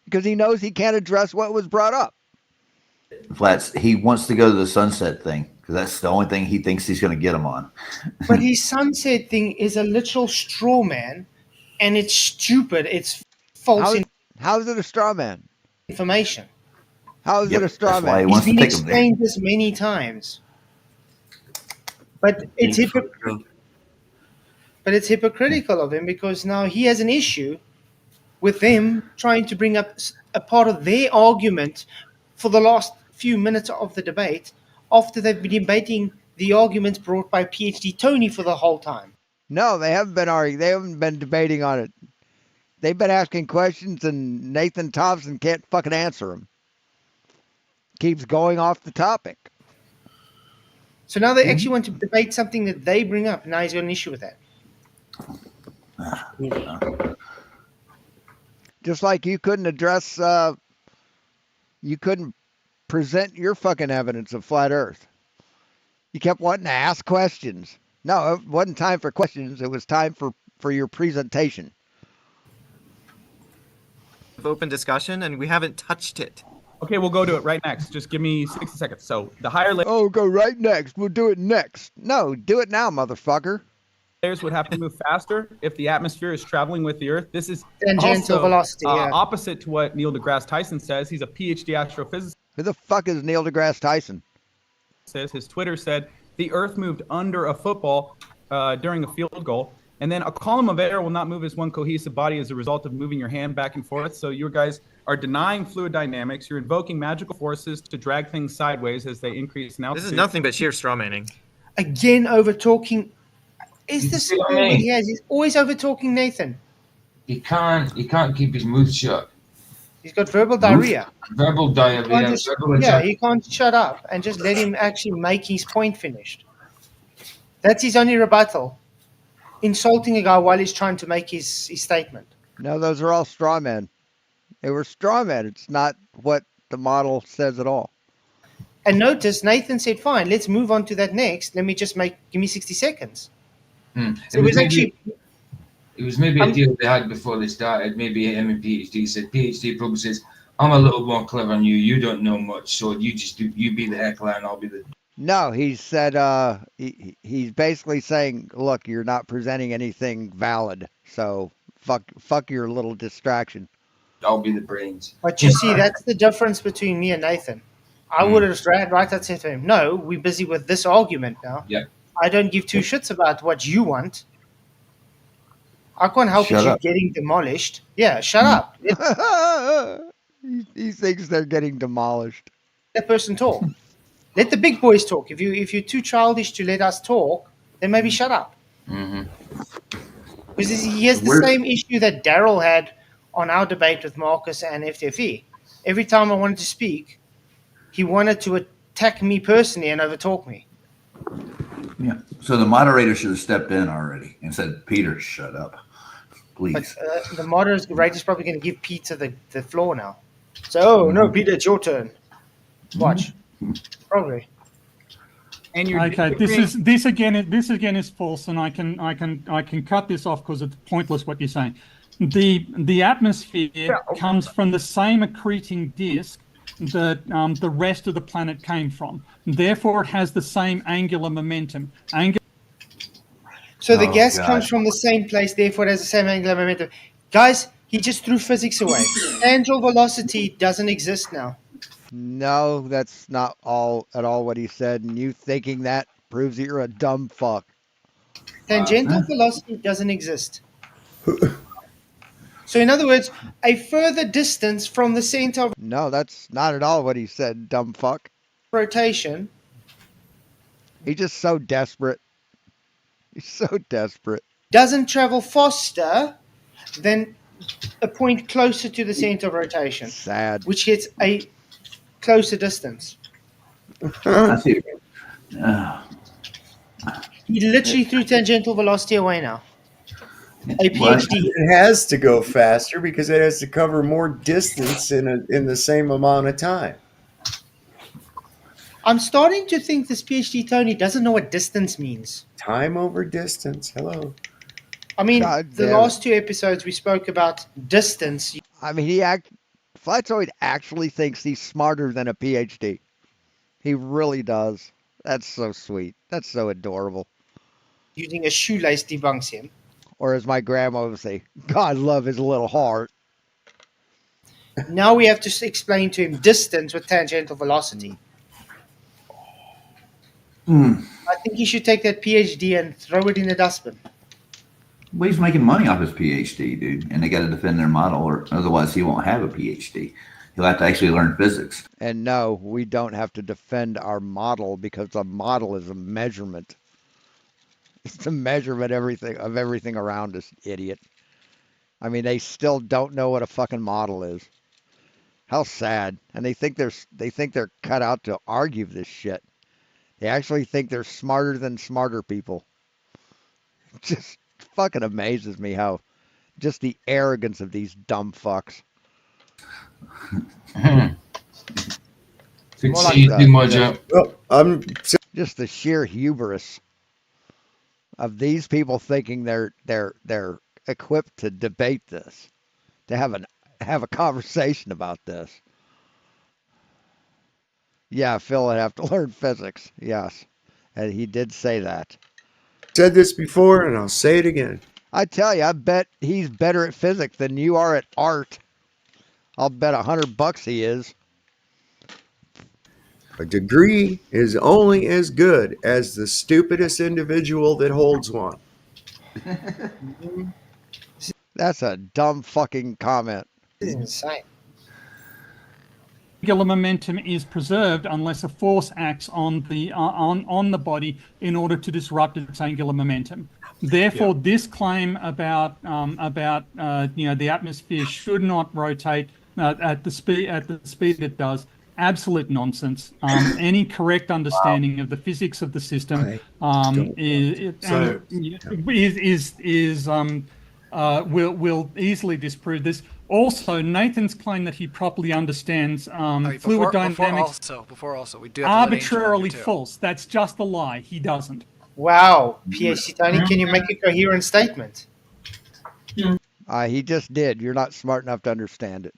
because he knows he can't address what was brought up. Flats, he wants to go to the sunset thing because that's the only thing he thinks he's going to get him on. But his sunset thing is a literal straw man, and it's stupid. It's false How is it a straw man? information. How is it a straw man? It's been explained this many times. But it's hypocritical of him because now he has an issue with them trying to bring up a part of their argument for the last few minutes of the debate after they've been debating the arguments brought by PhD Tony for the whole time. No, they haven't been arguing. They haven't been debating on it. They've been asking questions, and Nathan Thompson can't fucking answer them. Keeps going off the topic. So now they actually want to debate something that they bring up. Now he's got an issue with that. Just like you couldn't address, you couldn't present your fucking evidence of flat Earth. You kept wanting to ask questions. No, it wasn't time for questions. It was time for your presentation. Open discussion, and we haven't touched it. Okay, we'll go to it right next. Just give me 60 seconds. So the higher Oh, go right next. We'll do it next. No, do it now, motherfucker. layers would have to move faster if the atmosphere is traveling with the Earth. This is Tangential also, velocity, yeah. opposite to what Neil deGrasse Tyson says. He's a PhD astrophysicist. Who the fuck is Neil deGrasse Tyson? Says his Twitter said the Earth moved under a football during a field goal. And then a column of air will not move as one cohesive body as a result of moving your hand back and forth. So you guys are denying fluid dynamics. You're invoking magical forces to drag things sideways as they increase in altitude. This is nothing but sheer straw manning. Again, over talking. Is this all he has? He's always over talking Nathan. He can't keep his mouth shut. He's got verbal diarrhea. Verbal diarrhea. He can't shut up and just let him actually make his point finished. That's his only rebuttal. Insulting a guy while he's trying to make his statement. No, those are all straw men. They were straw men. It's not what the model says at all. And notice Nathan said, fine, let's move on to that next. Let me just give me 60 seconds. So it was maybe a deal they had before they started. Maybe him and PhD said, PhD probably says, I'm a little more clever than you. You don't know much. So you be the heckler and I'll be the... No, he said he's basically saying, look, you're not presenting anything valid. So fuck your little distraction. I'll be the brains. But you see, that's the difference between me and Nathan. I would have right out said to him, no, we're busy with this argument now. Yeah. I don't give two shits about what you want. I can't help you getting demolished. Yeah, shut up. He thinks they're getting demolished. Let that person talk. Let the big boys talk. If you're too childish to let us talk, then maybe shut up. Mm-hmm. Because he has the same issue that Daryl had on our debate with Marcus and FTFE. Every time I wanted to speak, he wanted to attack me personally and overtalk me. Yeah. So the moderator should have stepped in already and said, Peter, shut up, please. But the moderator's rate is probably going to give Peter the floor now. So, no, Peter, it's your turn. Watch. Probably. And okay, this again is false, and I can cut this off because it's pointless what you're saying. The atmosphere comes from the same accreting disk that the rest of the planet came from. Therefore, it has the same angular momentum. So the gas comes from the same place, therefore it has the same angular momentum. Guys, he just threw physics away. Tangential velocity doesn't exist now. No, that's not at all what he said. And you thinking that proves that you're a dumb fuck. Tangential velocity doesn't exist. So in other words, a further distance from the center of... No, that's not at all what he said, dumb fuck. Rotation. He's just so desperate. He's so desperate. Doesn't travel faster than a point closer to the center of rotation, Sad. which gets a closer distance. I see. He literally threw tangential velocity away now. A Well, PhD. It has to go faster because it has to cover more distance in the same amount of time. I'm starting to think this PhD Tony doesn't know what distance means. Time over distance. Hello. I mean, God the damn last two episodes we spoke about distance. I mean, FLATZOID actually thinks he's smarter than a PhD. He really does. That's so sweet. That's so adorable. Using a shoelace debunks him. Or as my grandma would say, God love his little heart. Now we have to explain to him distance with tangential velocity. I think he should take that PhD and throw it in the dustbin. Well, he's making money off his PhD, dude, and they got to defend their model, or otherwise he won't have a PhD. He'll have to actually learn physics. And no, we don't have to defend our model because a model is a measurement. It's a measurement of everything around us, idiot. I mean, they still don't know what a fucking model is. How sad. And they think they're cut out to argue this shit. They actually think they're smarter than smarter people. It just fucking amazes me how just the arrogance of these dumb fucks. Just the sheer hubris of these people thinking they're equipped to debate this, to have a conversation about this. Yeah, Phil would have to learn physics. Yes, and he did say that. Said this before, and I'll say it again. I tell you, I bet he's better at physics than you are at art. I'll bet $100 he is. A degree is only as good as the stupidest individual that holds one. That's a dumb fucking comment. This is insane. Angular momentum is preserved unless a force acts on the body in order to disrupt its angular momentum. Therefore, this claim about the atmosphere should not rotate at the speed it does, absolute nonsense. Any correct understanding of the physics of the system will easily disprove this. Also, Nathan's claim that he properly understands fluid dynamics before we do have arbitrarily false. That's just a lie. He doesn't. Wow, PhD Tony, can you make a coherent statement? He just did. You're not smart enough to understand it.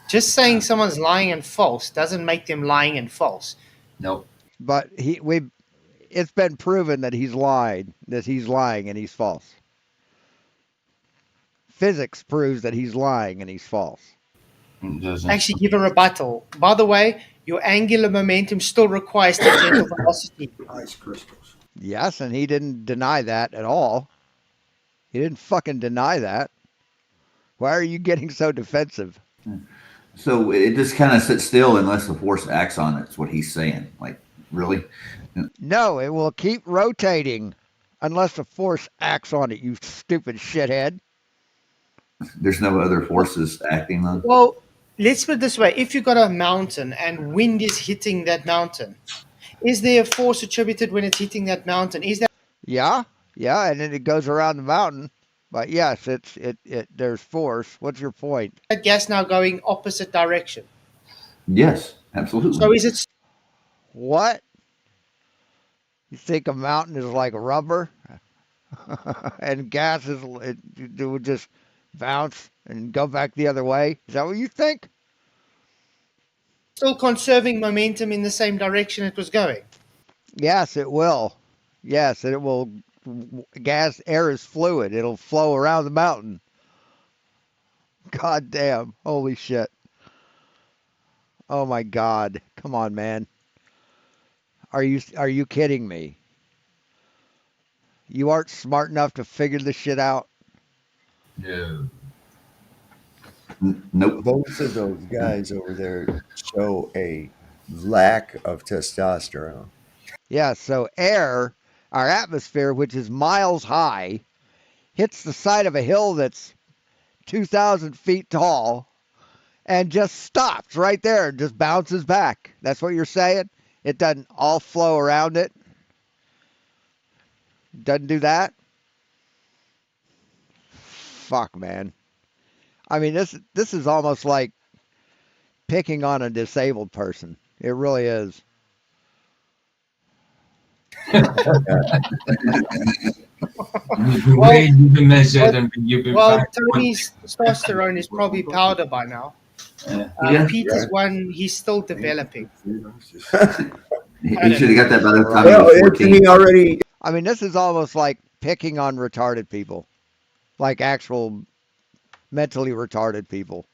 Just saying someone's lying and false doesn't make them lying and false. No. But it's been proven that he's lying and he's false. Physics proves that he's lying and he's false. Actually, give a rebuttal. By the way, your angular momentum still requires tangential velocity. Ice crystals. Yes, and he didn't deny that at all. He didn't fucking deny that. Why are you getting so defensive? So it just kind of sits still unless the force acts on it. That's what he's saying. Like, really? No, it will keep rotating unless the force acts on it, you stupid shithead. There's no other forces acting on it? Well, let's put it this way. If you've got a mountain and wind is hitting that mountain, is there a force attributed when it's hitting that mountain? Is that? Yeah, and then it goes around the mountain. But yes, there's force. What's your point? That gas now going opposite direction. Yes, absolutely. So is it? What? You think a mountain is like rubber, and gas it would just bounce and go back the other way? Is that what you think? Still conserving momentum in the same direction it was going. Yes, it will. Yes, it will. Air is fluid. It'll flow around the mountain. God damn. Holy shit. Oh my God. Come on, man. Are you kidding me? You aren't smart enough to figure this shit out? No. Nope. Both of those guys over there show a lack of testosterone. Yeah, so air, our atmosphere, which is miles high, hits the side of a hill that's 2,000 feet tall and just stops right there and just bounces back. That's what you're saying? It doesn't all flow around it? Doesn't do that? Fuck, man. I mean, this is almost like picking on a disabled person. It really is. Well, You've been measured and you've been well, back. Tony's testosterone is probably powder by now. Yeah. Peter's one, he's still developing. He should have got that by the time Well, he was 14. isn't he already? I mean, this is almost like picking on retarded people, like actual mentally retarded people.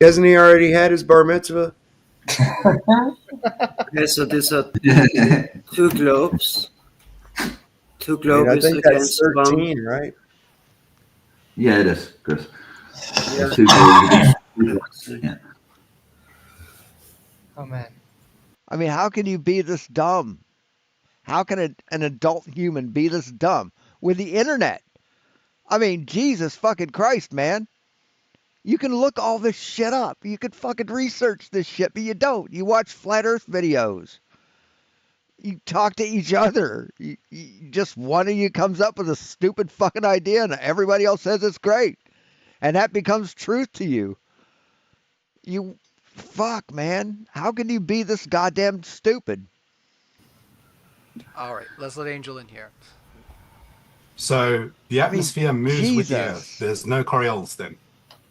Hasn't he already had his bar mitzvah? Okay, so these are two globes. Two I globes think that's against one. 13, right? Yeah, it is, Chris. Yeah. Two goals. Yeah. Oh, man. I mean, how can you be this dumb? How can an adult human be this dumb with the internet? I mean, Jesus fucking Christ, man. You can look all this shit up. You can fucking research this shit, but you don't. You watch flat earth videos. You talk to each other. Just one of you comes up with a stupid fucking idea and everybody else says it's great. And that becomes truth to you. Fuck, man. How can you be this goddamn stupid? All right, let's let Angel in here. So the atmosphere moves with the Jesus. Earth. There's no Coriolis then,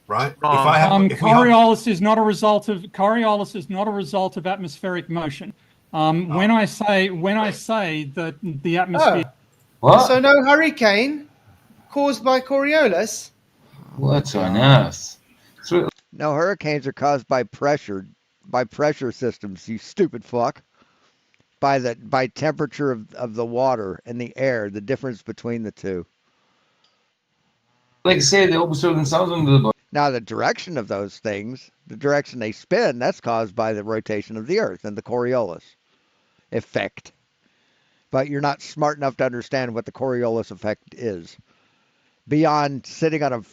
right? Wrong. If I have, if we have, Coriolis is not a result of atmospheric motion. When I say that the atmosphere. What? So no hurricane caused by Coriolis? What on earth? No, hurricanes are caused by pressure systems, you stupid fuck. By temperature of the water and the air, the difference between the two. Like I say, the opposite themselves under the body. Now, the direction of those things, the direction they spin, that's caused by the rotation of the Earth and the Coriolis effect. But you're not smart enough to understand what the Coriolis effect is. Beyond sitting on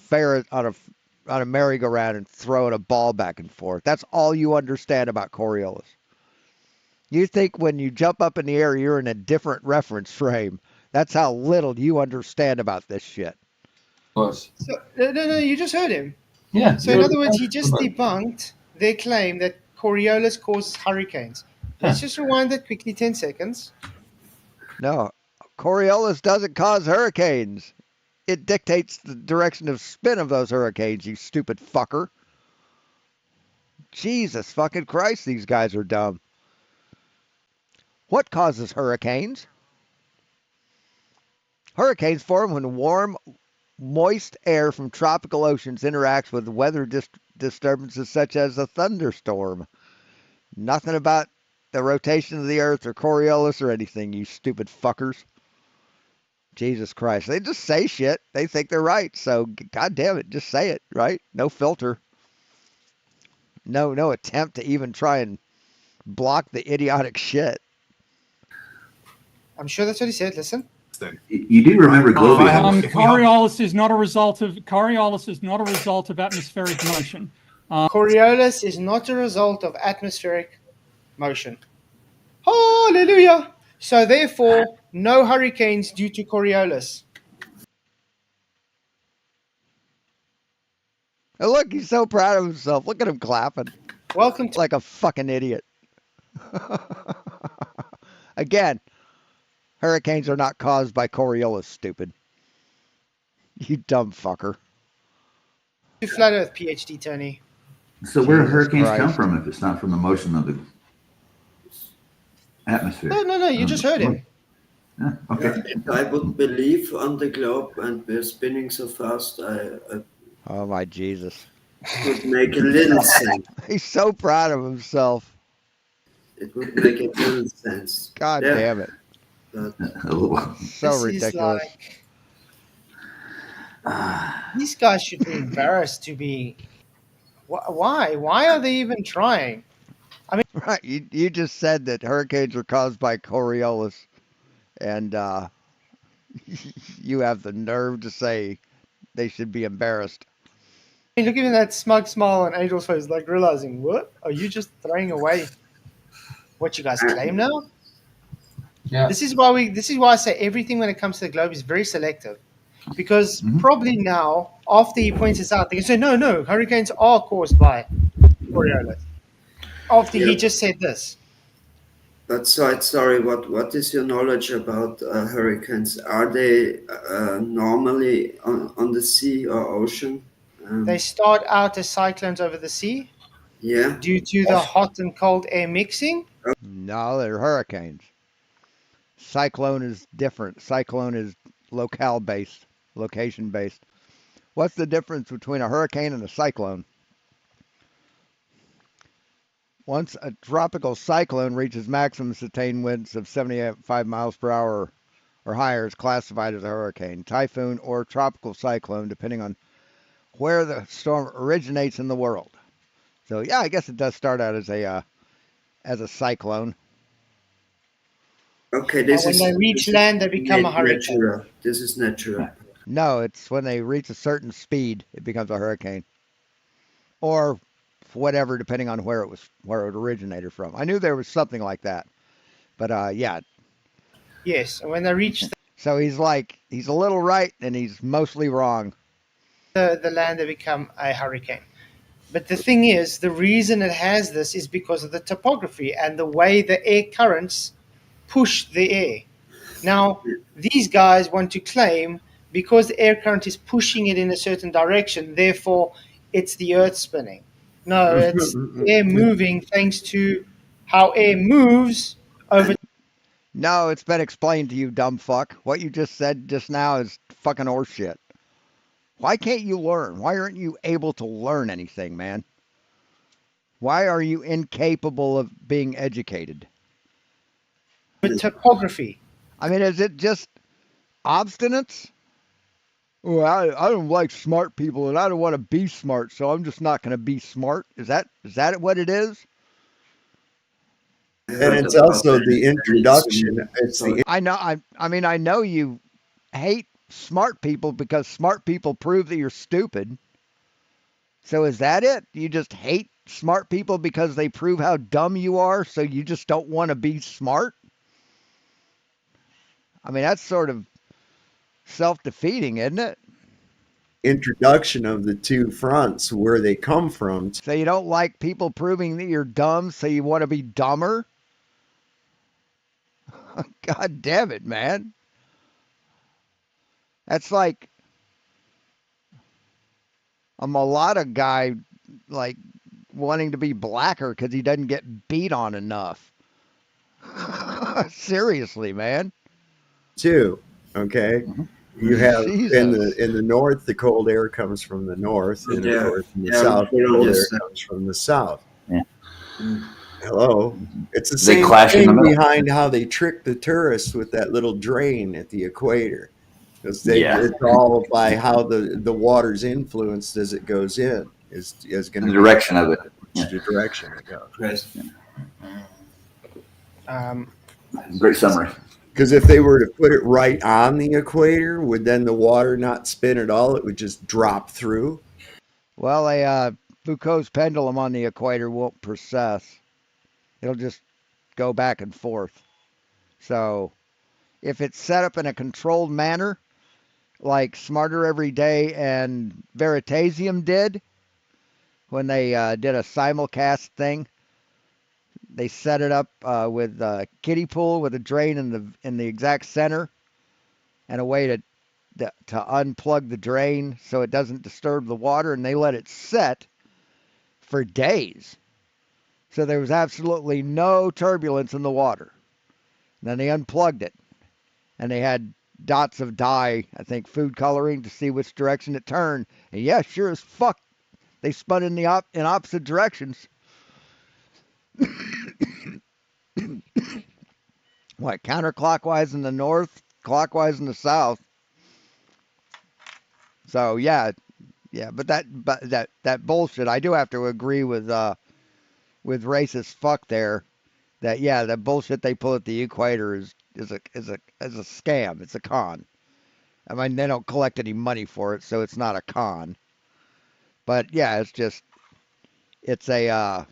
a merry-go-round and throwing a ball back and forth. That's all you understand about Coriolis. You think when you jump up in the air, you're in a different reference frame. That's how little you understand about this shit. So, no, you just heard him. Yeah. So in other words, he just debunked their claim that Coriolis causes hurricanes. Let's just rewind that quickly, 10 seconds. No, Coriolis doesn't cause hurricanes. It dictates the direction of spin of those hurricanes, you stupid fucker. Jesus fucking Christ, these guys are dumb. What causes hurricanes? Hurricanes form when warm, moist air from tropical oceans interacts with weather disturbances such as a thunderstorm. Nothing about the rotation of the Earth or Coriolis or anything, you stupid fuckers. Jesus Christ. They just say shit. They think they're right. So, God damn it, just say it, right? No filter. No attempt to even try and block the idiotic shit. I'm sure that's what he said. Listen. You do remember global. Coriolis is not a result of atmospheric motion. Coriolis is not a result of atmospheric motion. Hallelujah. So therefore, no hurricanes due to Coriolis. And look, he's so proud of himself. Look at him clapping. Welcome to like a fucking idiot. Again, hurricanes are not caused by Coriolis, stupid. You dumb fucker. Flat Earth PhD, Tony. So where do Jesus hurricanes Christ. come from if it's not from the motion of the atmosphere? No, you just heard him. Yeah, okay. I would believe on the globe, and we're spinning so fast, I Oh my Jesus. would make a little sense. He's so proud of himself. It would make a little sense. God Yeah. damn it. But So This is ridiculous. These guys should be embarrassed to be. Why? Why are they even trying? I mean, Right, you just said that hurricanes are caused by Coriolis, and You have the nerve to say they should be embarrassed. Look at that smug smile on Angel's face, like realizing, what? Are you just throwing away what you guys claim now? Yeah. This is why I say everything when it comes to the globe is very selective. Because probably now, after he points this out, they can say, no, hurricanes are caused by Coriolis. After he just said this. But sorry, what is your knowledge about hurricanes? Are they normally on the sea or ocean? They start out as cyclones over the sea. Yeah. Due to the hot and cold air mixing. No, they're hurricanes. Cyclone is different. Cyclone is locale based, location based. What's the difference between a hurricane and a cyclone? Once a tropical cyclone reaches maximum sustained winds of 75 miles per hour or higher, it's classified as a hurricane, typhoon, or tropical cyclone, depending on where the storm originates in the world. So yeah, I guess it does start out as a cyclone. Okay, this when is they reach land, they become a hurricane. Natural. This is natural. No, it's when they reach a certain speed, it becomes a hurricane, or whatever, depending on where it originated from. I knew there was something like that, but yeah. Yes, and when they reach so he's a little right and he's mostly wrong. The land, they become a hurricane. But the thing is, the reason it has this is because of the topography and the way the air currents push the air. Now, these guys want to claim because the air current is pushing it in a certain direction, therefore it's the earth spinning. No, it's air moving thanks to how air moves over. No, it's been explained to you, dumb fuck. What you just said just now is fucking horseshit. Why can't you learn? Why aren't you able to learn anything, man? Why are you incapable of being educated? With topography. I mean, is it just obstinance? Well, I don't like smart people, and I don't want to be smart, so I'm just not going to be smart. Is that what it is? And it's also the introduction. I know. I mean, I know you hate smart people because smart people prove that you're stupid. So is that it? You just hate smart people because they prove how dumb you are, so you just don't want to be smart? I mean, that's sort of self-defeating, isn't it? Introduction of the two fronts, where they come from. So you don't like people proving that you're dumb, so you want to be dumber? God damn it, man. That's like a mulatto guy, like, wanting to be blacker because he doesn't get beat on enough. Seriously, man. Too, okay? You have in the north, the cold air comes from the north, and of course in the south, the cold air comes from the south. Yeah. Hello. It's the same thing behind how they trick the tourists with that little drain at the equator. Because it's all by how the water's influenced as it goes in is going to the direction of it. The direction it goes. Great summary. Because if they were to put it right on the equator, would then the water not spin at all? It would just drop through? Well, a Foucault's pendulum on the equator won't precess. It'll just go back and forth. So if it's set up in a controlled manner, like Smarter Every Day and Veritasium did, when they did a simulcast thing, they set it up with a kiddie pool with a drain in the exact center, and a way to unplug the drain so it doesn't disturb the water, and they let it set for days. So there was absolutely no turbulence in the water. And then they unplugged it, and they had dots of dye, I think food coloring, to see which direction it turned. And yeah, sure as fuck, they spun in opposite directions. What, counterclockwise in the north, clockwise in the south. So yeah, but that bullshit. I do have to agree with racist fuck there. That the bullshit they pull at the equator is a scam. It's a con. I mean, they don't collect any money for it, so it's not a con. But yeah, it's a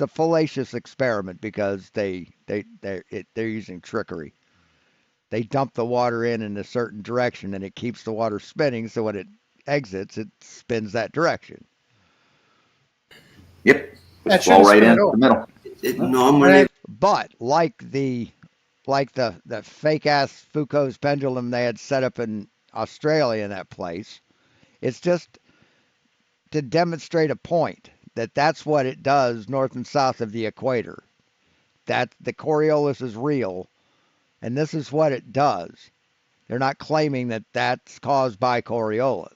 fallacious experiment because they're using trickery. They dump the water in a certain direction, and it keeps the water spinning. So when it exits, it spins that direction. Yep. That Fall shouldn't right spin in at all. the middle. It normally But like the fake ass Foucault's pendulum they had set up in Australia in that place, it's just to demonstrate a point that that's what it does north and south of the equator. That the Coriolis is real, and this is what it does. They're not claiming that that's caused by Coriolis.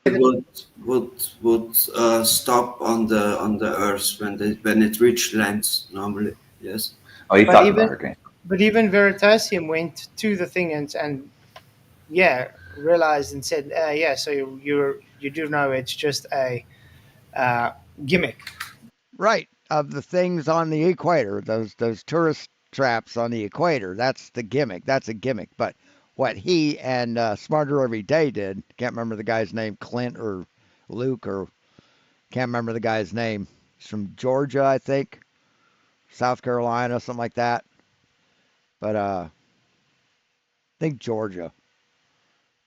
it would stop on the Earth when it reached land normally. Yes. Oh, you But talked even about hurricane. but even Veritasium went to the thing and yeah, realized and said, yeah, so you do know it's just a gimmick. Right. Of the things on the equator, those tourist traps on the equator, that's the gimmick. That's a gimmick. But what he and Smarter Every Day did, can't remember the guy's name, Clint or Luke, or can't remember the guy's name. He's from Georgia, I think, South Carolina, something like that. But I think Georgia.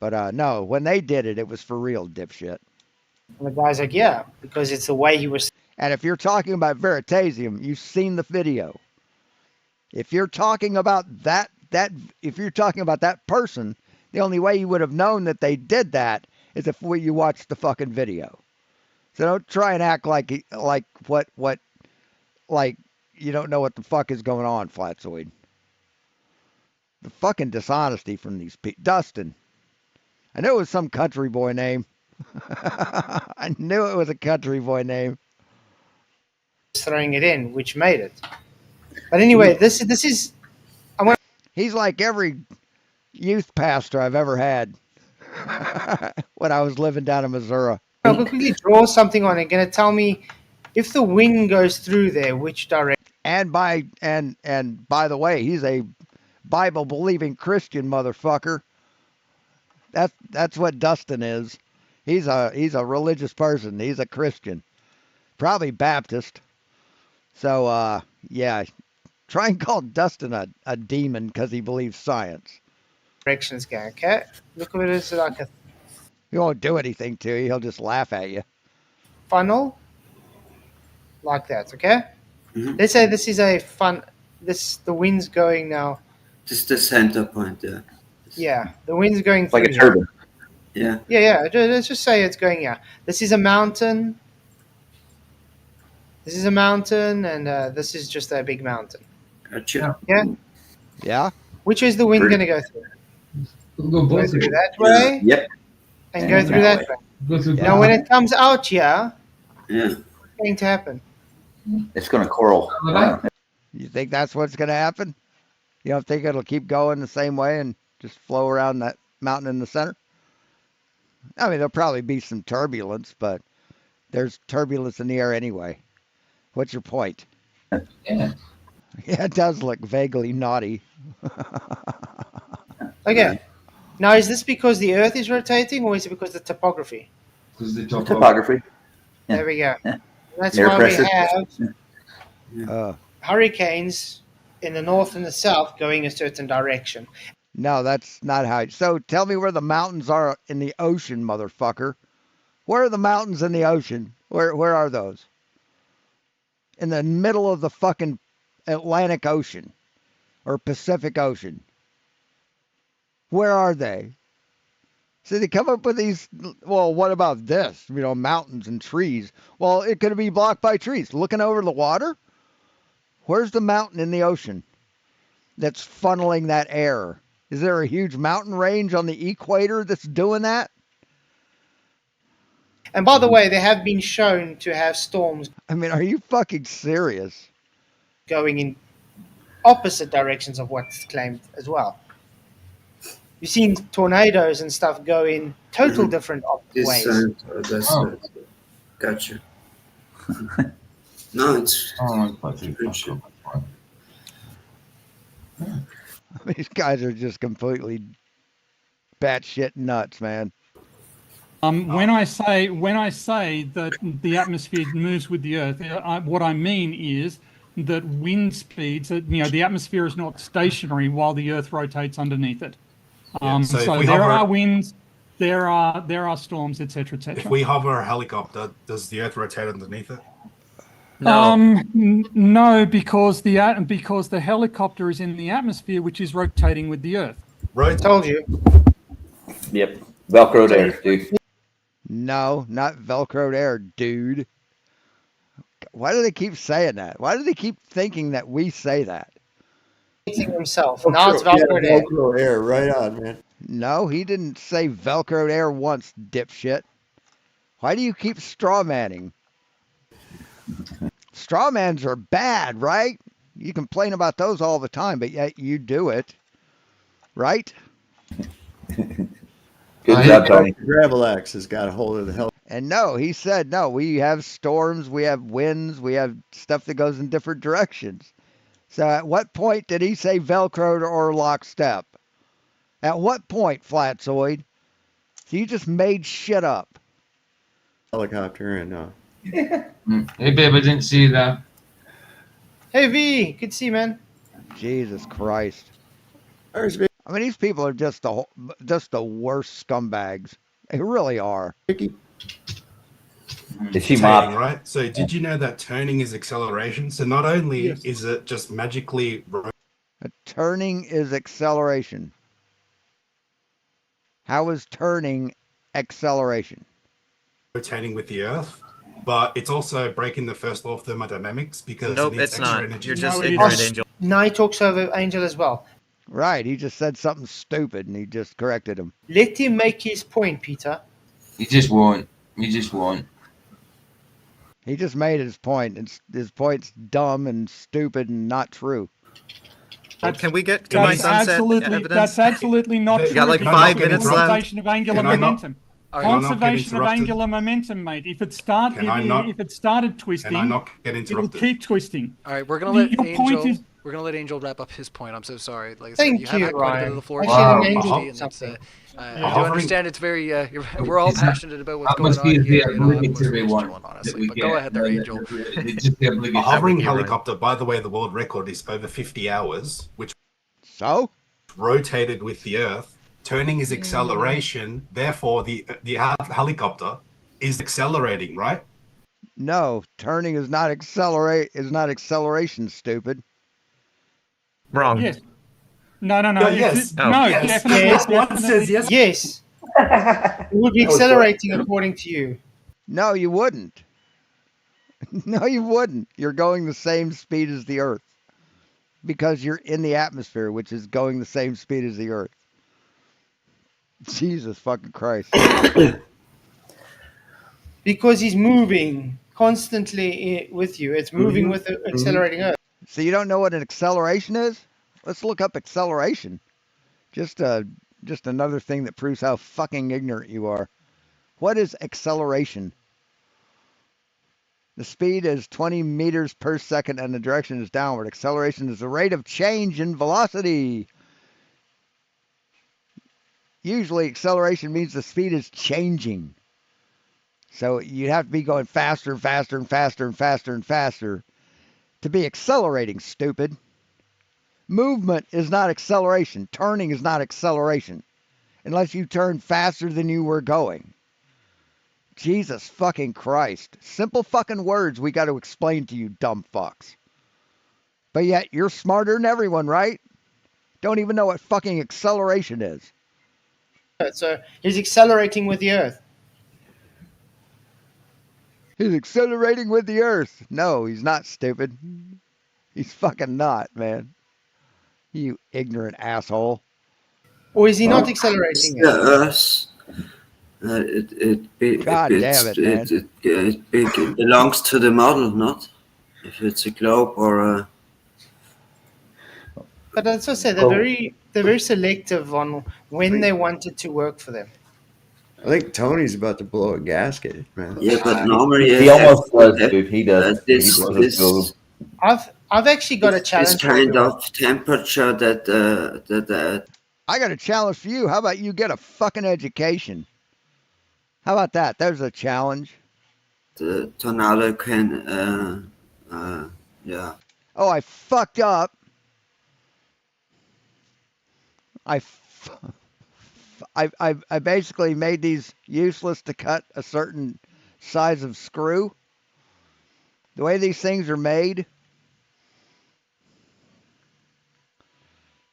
But no, when they did it, it was for real, dipshit. And the guy's like, yeah, because it's the way he was. And if you're talking about Veritasium, you've seen the video. If you're talking about if you're talking about that person, the only way you would have known that they did that is if you watched the fucking video. So don't try and act like you don't know what the fuck is going on, FLATZOID. The fucking dishonesty from these people. Dustin. I knew it was some country boy name. I knew it was a country boy name. Throwing it in, which made it. But anyway, this is. He's like every youth pastor I've ever had when I was living down in Missouri. I'll quickly draw something on it. Going to tell me if the wind goes through there, which direction. And by the way, he's a Bible believing Christian motherfucker. That's what Dustin is. He's a religious person. He's a Christian, probably Baptist. So yeah, try and call Dustin a demon because he believes science. Directions going. Okay, look at it as like a. He won't do anything to you. He'll just laugh at you. Funnel, like that. Okay. Mm-hmm. Let's say this is a fun. The wind's going now. Just the center point there. Yeah, the wind's going Like through. a turbine. Yeah. Yeah. Let's just say it's going. Yeah. This is a mountain. This is a mountain, and this is just a big mountain. Gotcha. Yeah. Yeah. Which is the wind going to go through? We'll Go through that way. Yep. And go through that way. Go through Now, when it comes out here, Yeah. what's going to happen? It's going to coral. You think that's what's going to happen? You don't think it'll keep going the same way and just flow around that mountain in the center? I mean, there'll probably be some turbulence, but there's turbulence in the air anyway. What's your point? Yeah. Yeah, it does look vaguely naughty. Okay. Now, is this because the Earth is rotating, or is it because of the topography? Because the Topography. Yeah. There we go. Yeah. That's Air why pressure. we have hurricanes in the north and the south going a certain direction. No, that's not how. So tell me where the mountains are in the ocean, motherfucker. Where are the mountains in the ocean? Where are those? In the middle of the fucking Atlantic Ocean or Pacific Ocean. Where are they? So they come up with these, well, what about this? You know, mountains and trees. Well, it could be blocked by trees. Looking over the water? Where's the mountain in the ocean that's funneling that air? Is there a huge mountain range on the equator that's doing that? And by the way, they have been shown to have storms. I mean, are you fucking serious? Going in opposite directions of what's claimed as well. You've seen tornadoes and stuff go in total different This ways. side or that side. Gotcha. No, it's. Gotcha. These guys are just completely batshit nuts, man. When I say that the atmosphere moves with the Earth, what I mean is that wind speeds, the atmosphere is not stationary while the Earth rotates underneath it. So if So we there hover- are winds, there are storms, etc., etc. If we hover a helicopter, does the Earth rotate underneath it? No, because the helicopter is in the atmosphere, which is rotating with the Earth. Right. Told you. Yep. Velcroed air, dude. No, not Velcroed air, dude. Why do they keep saying that? Why do they keep thinking that we say that? Himself. Now it's Velcroed air. Velcro air, right on, man. No, he didn't say Velcroed air once, dipshit. Why do you keep straw manning? Straw mans are bad, right? You complain about those all the time, but yet you do it, right? Good job, Tony. Gravel axe has got a hold of the hell. And no, he said, no, we have storms, we have winds, we have stuff that goes in different directions. So at what point did he say Velcroed or lockstep? At what point, FLATZOID? So you just made shit up. Helicopter and Hey, babe, I didn't see that. Hey V, good to see you, man. Jesus Christ. There's big I mean, these people are just the worst scumbags. They really are. Is she Rotating, mopped? right? So did you know that turning is acceleration? So not only Yes. is it just magically Turning is acceleration. How is turning acceleration? rotating with the Earth, but it's also breaking the first law of thermodynamics because Nope, it needs it's extra not. energy. You're just No, it ignorant, is. Angel. Now he talks over Angel as well. Right, he just said something stupid and he just corrected him. Let him make his point, Peter. You just won't. You just won't. He just made his point. His point's dumb and stupid and not true. Can we get to my sunset evidence? That's absolutely not You true. got like because 5 of minutes left. conservation of angular Can I not- momentum. Can I not get Conservation of interrupted? angular momentum, mate. If it started twisting, Can I not get it'll interrupted? keep twisting. All right, we're gonna let Your point Angel. is- We're gonna let Angel wrap up his point. I'm so sorry. Like I said, Thank you have you, had quite a bit Ryan. of the floor. I Wow. should have And named it's, something. I hovering- do understand it's very. We're all passionate about what's That going must on be here. the You know, I'm obligatory just one chilling, that honestly. we But get. go ahead there, Angel. It's just the A obligatory. hovering You're right. helicopter, by the way, the world record is over 50 hours, which So? rotated with the Earth. Turning is acceleration. Therefore, the helicopter is accelerating, right? No, turning is not acceleration, stupid. Wrong. Yes. No. Yeah, yes. Oh. No, Yes. definitely. Yes. One definitely. says yes. Yes. It would be accelerating according to you. No, you wouldn't. No, you wouldn't. You're going the same speed as the Earth. Because you're in the atmosphere, which is going the same speed as the Earth. Jesus fucking Christ. Because he's moving constantly with you. It's moving with the accelerating Earth. So you don't know what an acceleration is? Let's look up acceleration. Just another thing that proves how fucking ignorant you are. What is acceleration? The speed is 20 meters per second and the direction is downward. Acceleration is the rate of change in velocity. Usually acceleration means the speed is changing. So you have to be going faster and faster and faster and faster and faster to be accelerating, stupid. Movement is not acceleration. Turning is not acceleration. Unless you turn faster than you were going. Jesus fucking Christ. Simple fucking words we got to explain to you, dumb fucks. But yet you're smarter than everyone, right? Don't even know what fucking acceleration is. So he's accelerating with the Earth. He's accelerating with the Earth. No, he's not, stupid. He's fucking not, man. You ignorant asshole. Or is he not accelerating The it? Earth. God damn it, man. It belongs to the model, not if it's a globe or a. But as I said, they're very selective on when they want it to work for them. I think Tony's about to blow a gasket, man. Yeah, but normally He almost does, dude. He does. This, He blows this, I've actually got a challenge. this for kind everyone. of temperature that I got a challenge for you. How about you get a fucking education? How about that? There's a challenge. The tornado can, yeah. Oh, I fucked up. I basically made these useless to cut a certain size of screw. The way these things are made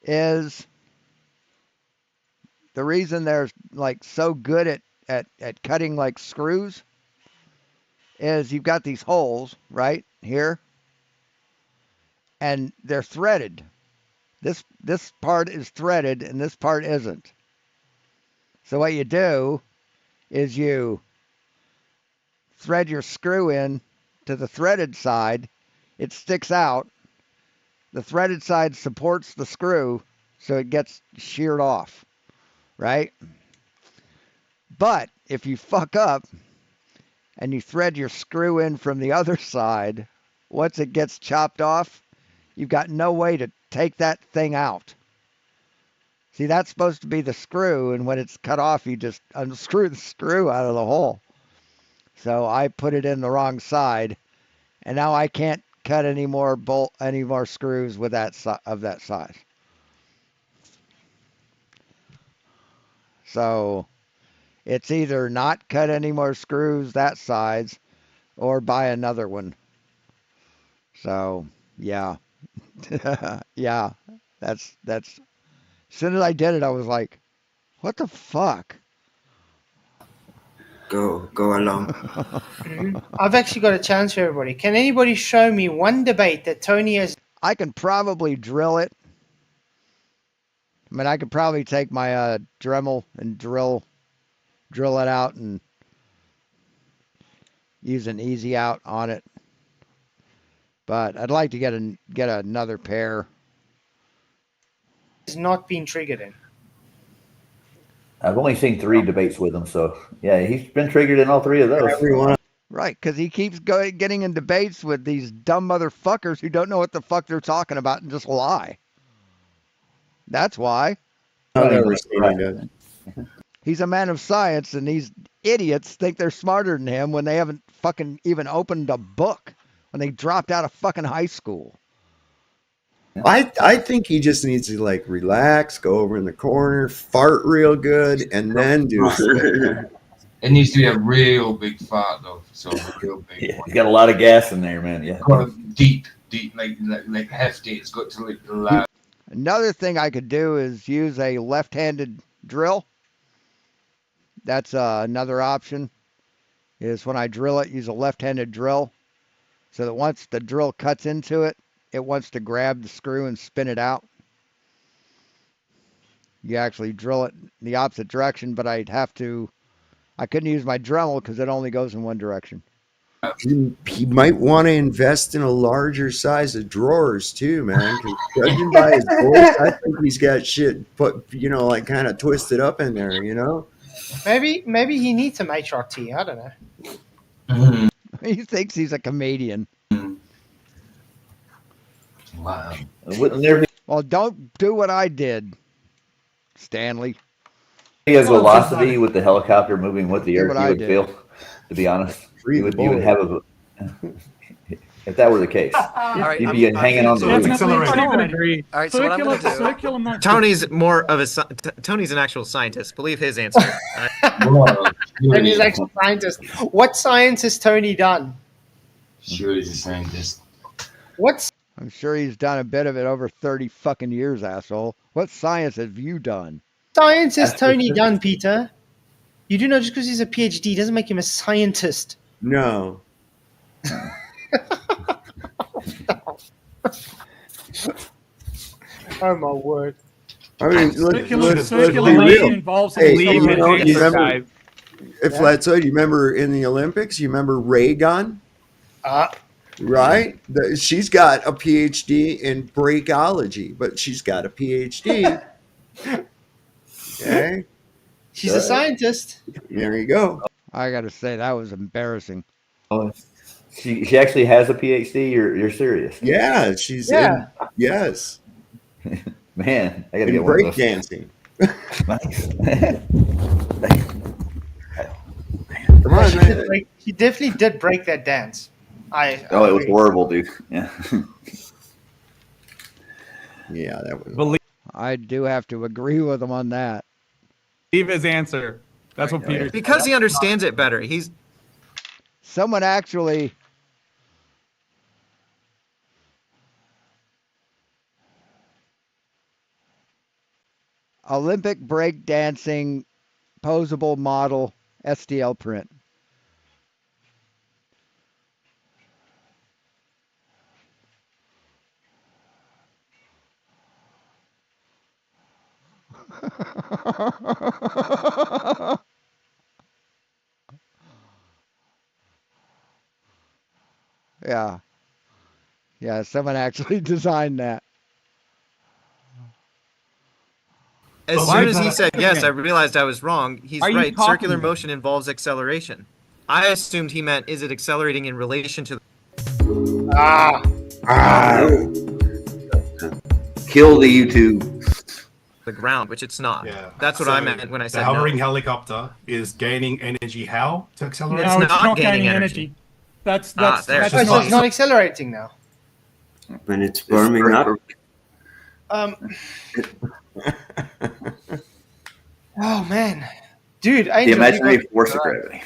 is the reason they're like so good at cutting like screws is you've got these holes right here and they're threaded. This part is threaded and this part isn't. So what you do is you thread your screw in to the threaded side. It sticks out. The threaded side supports the screw, so it gets sheared off, right? But if you fuck up and you thread your screw in from the other side, once it gets chopped off, you've got no way to take that thing out. See, that's supposed to be the screw, and when it's cut off, you just unscrew the screw out of the hole. So I put it in the wrong side, and now I can't cut any more screws with that of that size. So it's either not cut any more screws that size or buy another one. So yeah. Yeah. That's as soon as I did it I was like, what the fuck? Go along. I've actually got a chance for everybody. Can anybody show me one debate that Tony has? I can probably drill it. I mean, I could probably take my Dremel and drill it out and use an easy out on it. But I'd like to get another pair. Has not been triggered in. I've only seen 3 debates with him, so yeah, he's been triggered in all 3 of those. Right, because he keeps getting in debates with these dumb motherfuckers who don't know what the fuck they're talking about and just lie. That's why. He's a man of science, and these idiots think they're smarter than him when they haven't fucking even opened a book, when they dropped out of fucking high school. I think he just needs to like relax, go over in the corner, fart real good, and then do it. It needs to be a real big fart though. So real big. Yeah, he's got a lot of gas in there, man. Yeah. Deep, like hefty. It's got to like loud. Another thing I could do is use a left-handed drill. That's another option. Is when I drill it, use a left-handed drill, so that once the drill cuts into it, it wants to grab the screw and spin it out. You actually drill it in the opposite direction, but I couldn't use my Dremel because it only goes in one direction. He might want to invest in a larger size of drawers too, man. Because judging by his voice, I think he's got shit put, like kind of twisted up in there, Maybe he needs some HRT. I don't know. Mm-hmm. He thinks he's a comedian. Wow. Well, don't do what I did, Stanley. He has velocity with the helicopter moving with the earth. what You I would did. feel, to be honest, you would have a. If that were the case, right, you'd be hanging on the roof. Definitely All right, so what I'm going to do. Circular motion. Tony's more of a Tony's an actual scientist. Believe his answer. Tony's actual scientist. What science has Tony done? Sure, he's a scientist. I'm sure he's done a bit of it over 30 fucking years, asshole. What science have you done? Science has Tony done, Peter? You do know just because he's a PhD doesn't make him a scientist. No. Oh my word! I mean, Circular let's be motion real. involves Hey, a you remember exercise. FLATZOID, you remember in the Olympics, you remember Ray Gun? Right? She's got a PhD in breakology, but she's got a PhD. Okay. She's a scientist. There you go. I got to say, that was embarrassing. She actually has a PhD. You're serious? Yeah, she's Yeah. yes. Man, I gotta In get one of those. breakdancing. Nice. Come on, man. He definitely did break that dance. I Oh, it was agree. horrible, dude. Yeah. Yeah, that was. Believe I do have to agree with him on that. his answer. That's what Peter said. Because he understands it better. He's Someone actually Olympic breakdancing posable model STL print. Yeah. Yeah, someone actually designed that. as Well, soon wait, as he said yes, I again. realized I was wrong. He's Are you right. talking Circular about? motion involves acceleration. I assumed he meant is it accelerating in relation to Kill the YouTube. the ground, which it's not. Yeah. That's what So I meant when I the said hovering no. helicopter is gaining energy how to accelerate? It's No, it's not not gaining gaining energy. energy. That's there. that's It's Oh, just so it's like- not accelerating now. When it's warming up, Oh man, dude, The Angel, imaginary you got force of gravity.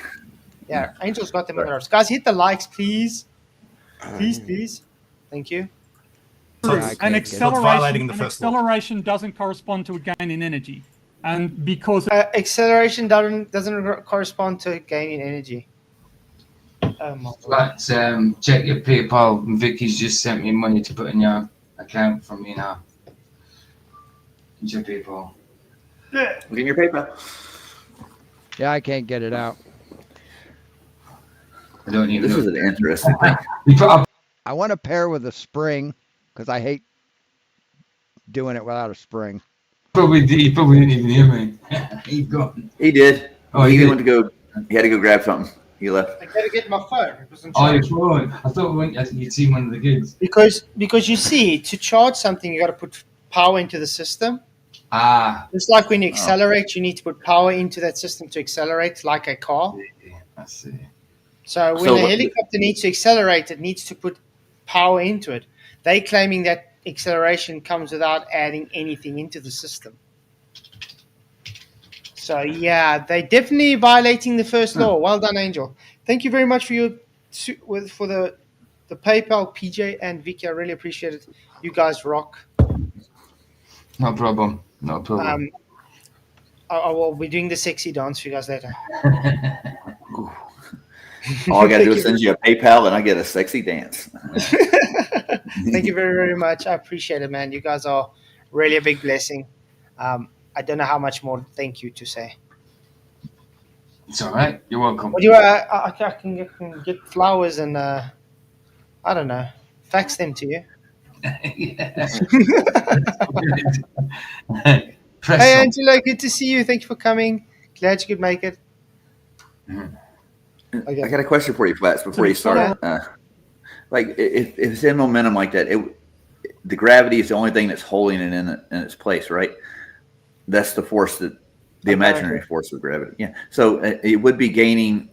Yeah, Angel's got them in the ropes. Guys, hit the likes, please. Please. Thank you. Yeah, I An can't get it. So it's violating the an first law. acceleration doesn't correspond to a gain in energy, and because Acceleration doesn't correspond to gaining energy. Oh my God. Let's check your PayPal. Vicky's just sent me money to put in your account for me now. It's your PayPal. Look in your paper. Yeah, I can't get it out. I don't even This know. is an interesting thing. You put up. I want to pair with a spring because I hate doing it without a spring. He probably didn't even hear me. He's gone. He did. Oh, he he did. went to go. He had to go grab something. He left. I gotta get my phone. It wasn't Oh, your charged. phone. I thought you'd seen one of the kids. Because you see, to charge something, you got to put power into the system. Ah, It's like when you accelerate, you need to put power into that system to accelerate, like a car. I see. So when a helicopter needs to accelerate, it needs to put power into it. They claiming that acceleration comes without adding anything into the system. So yeah, they definitely violating the first law. Well done, Angel. Thank you very much for your for the PayPal, PJ and Vicky. I really appreciate it. You guys rock. No problem. No problem. I will be doing the sexy dance for you guys later. All I got to do is send you a PayPal and I get a sexy dance. Thank you very, very much. I appreciate it, man. You guys are really a big blessing. I don't know how much more thank you to say. It's all right. You're welcome. What do you? I can get flowers and I don't know, fax them to you. Hey, Angela, good to see you. Thank you for coming. Glad you could make it. Okay. I got a question for you, Flats, before you start. Like, if it's in momentum like that, the gravity is the only thing that's holding it in its place, right? That's the force the imaginary force of gravity. Yeah. So it would be gaining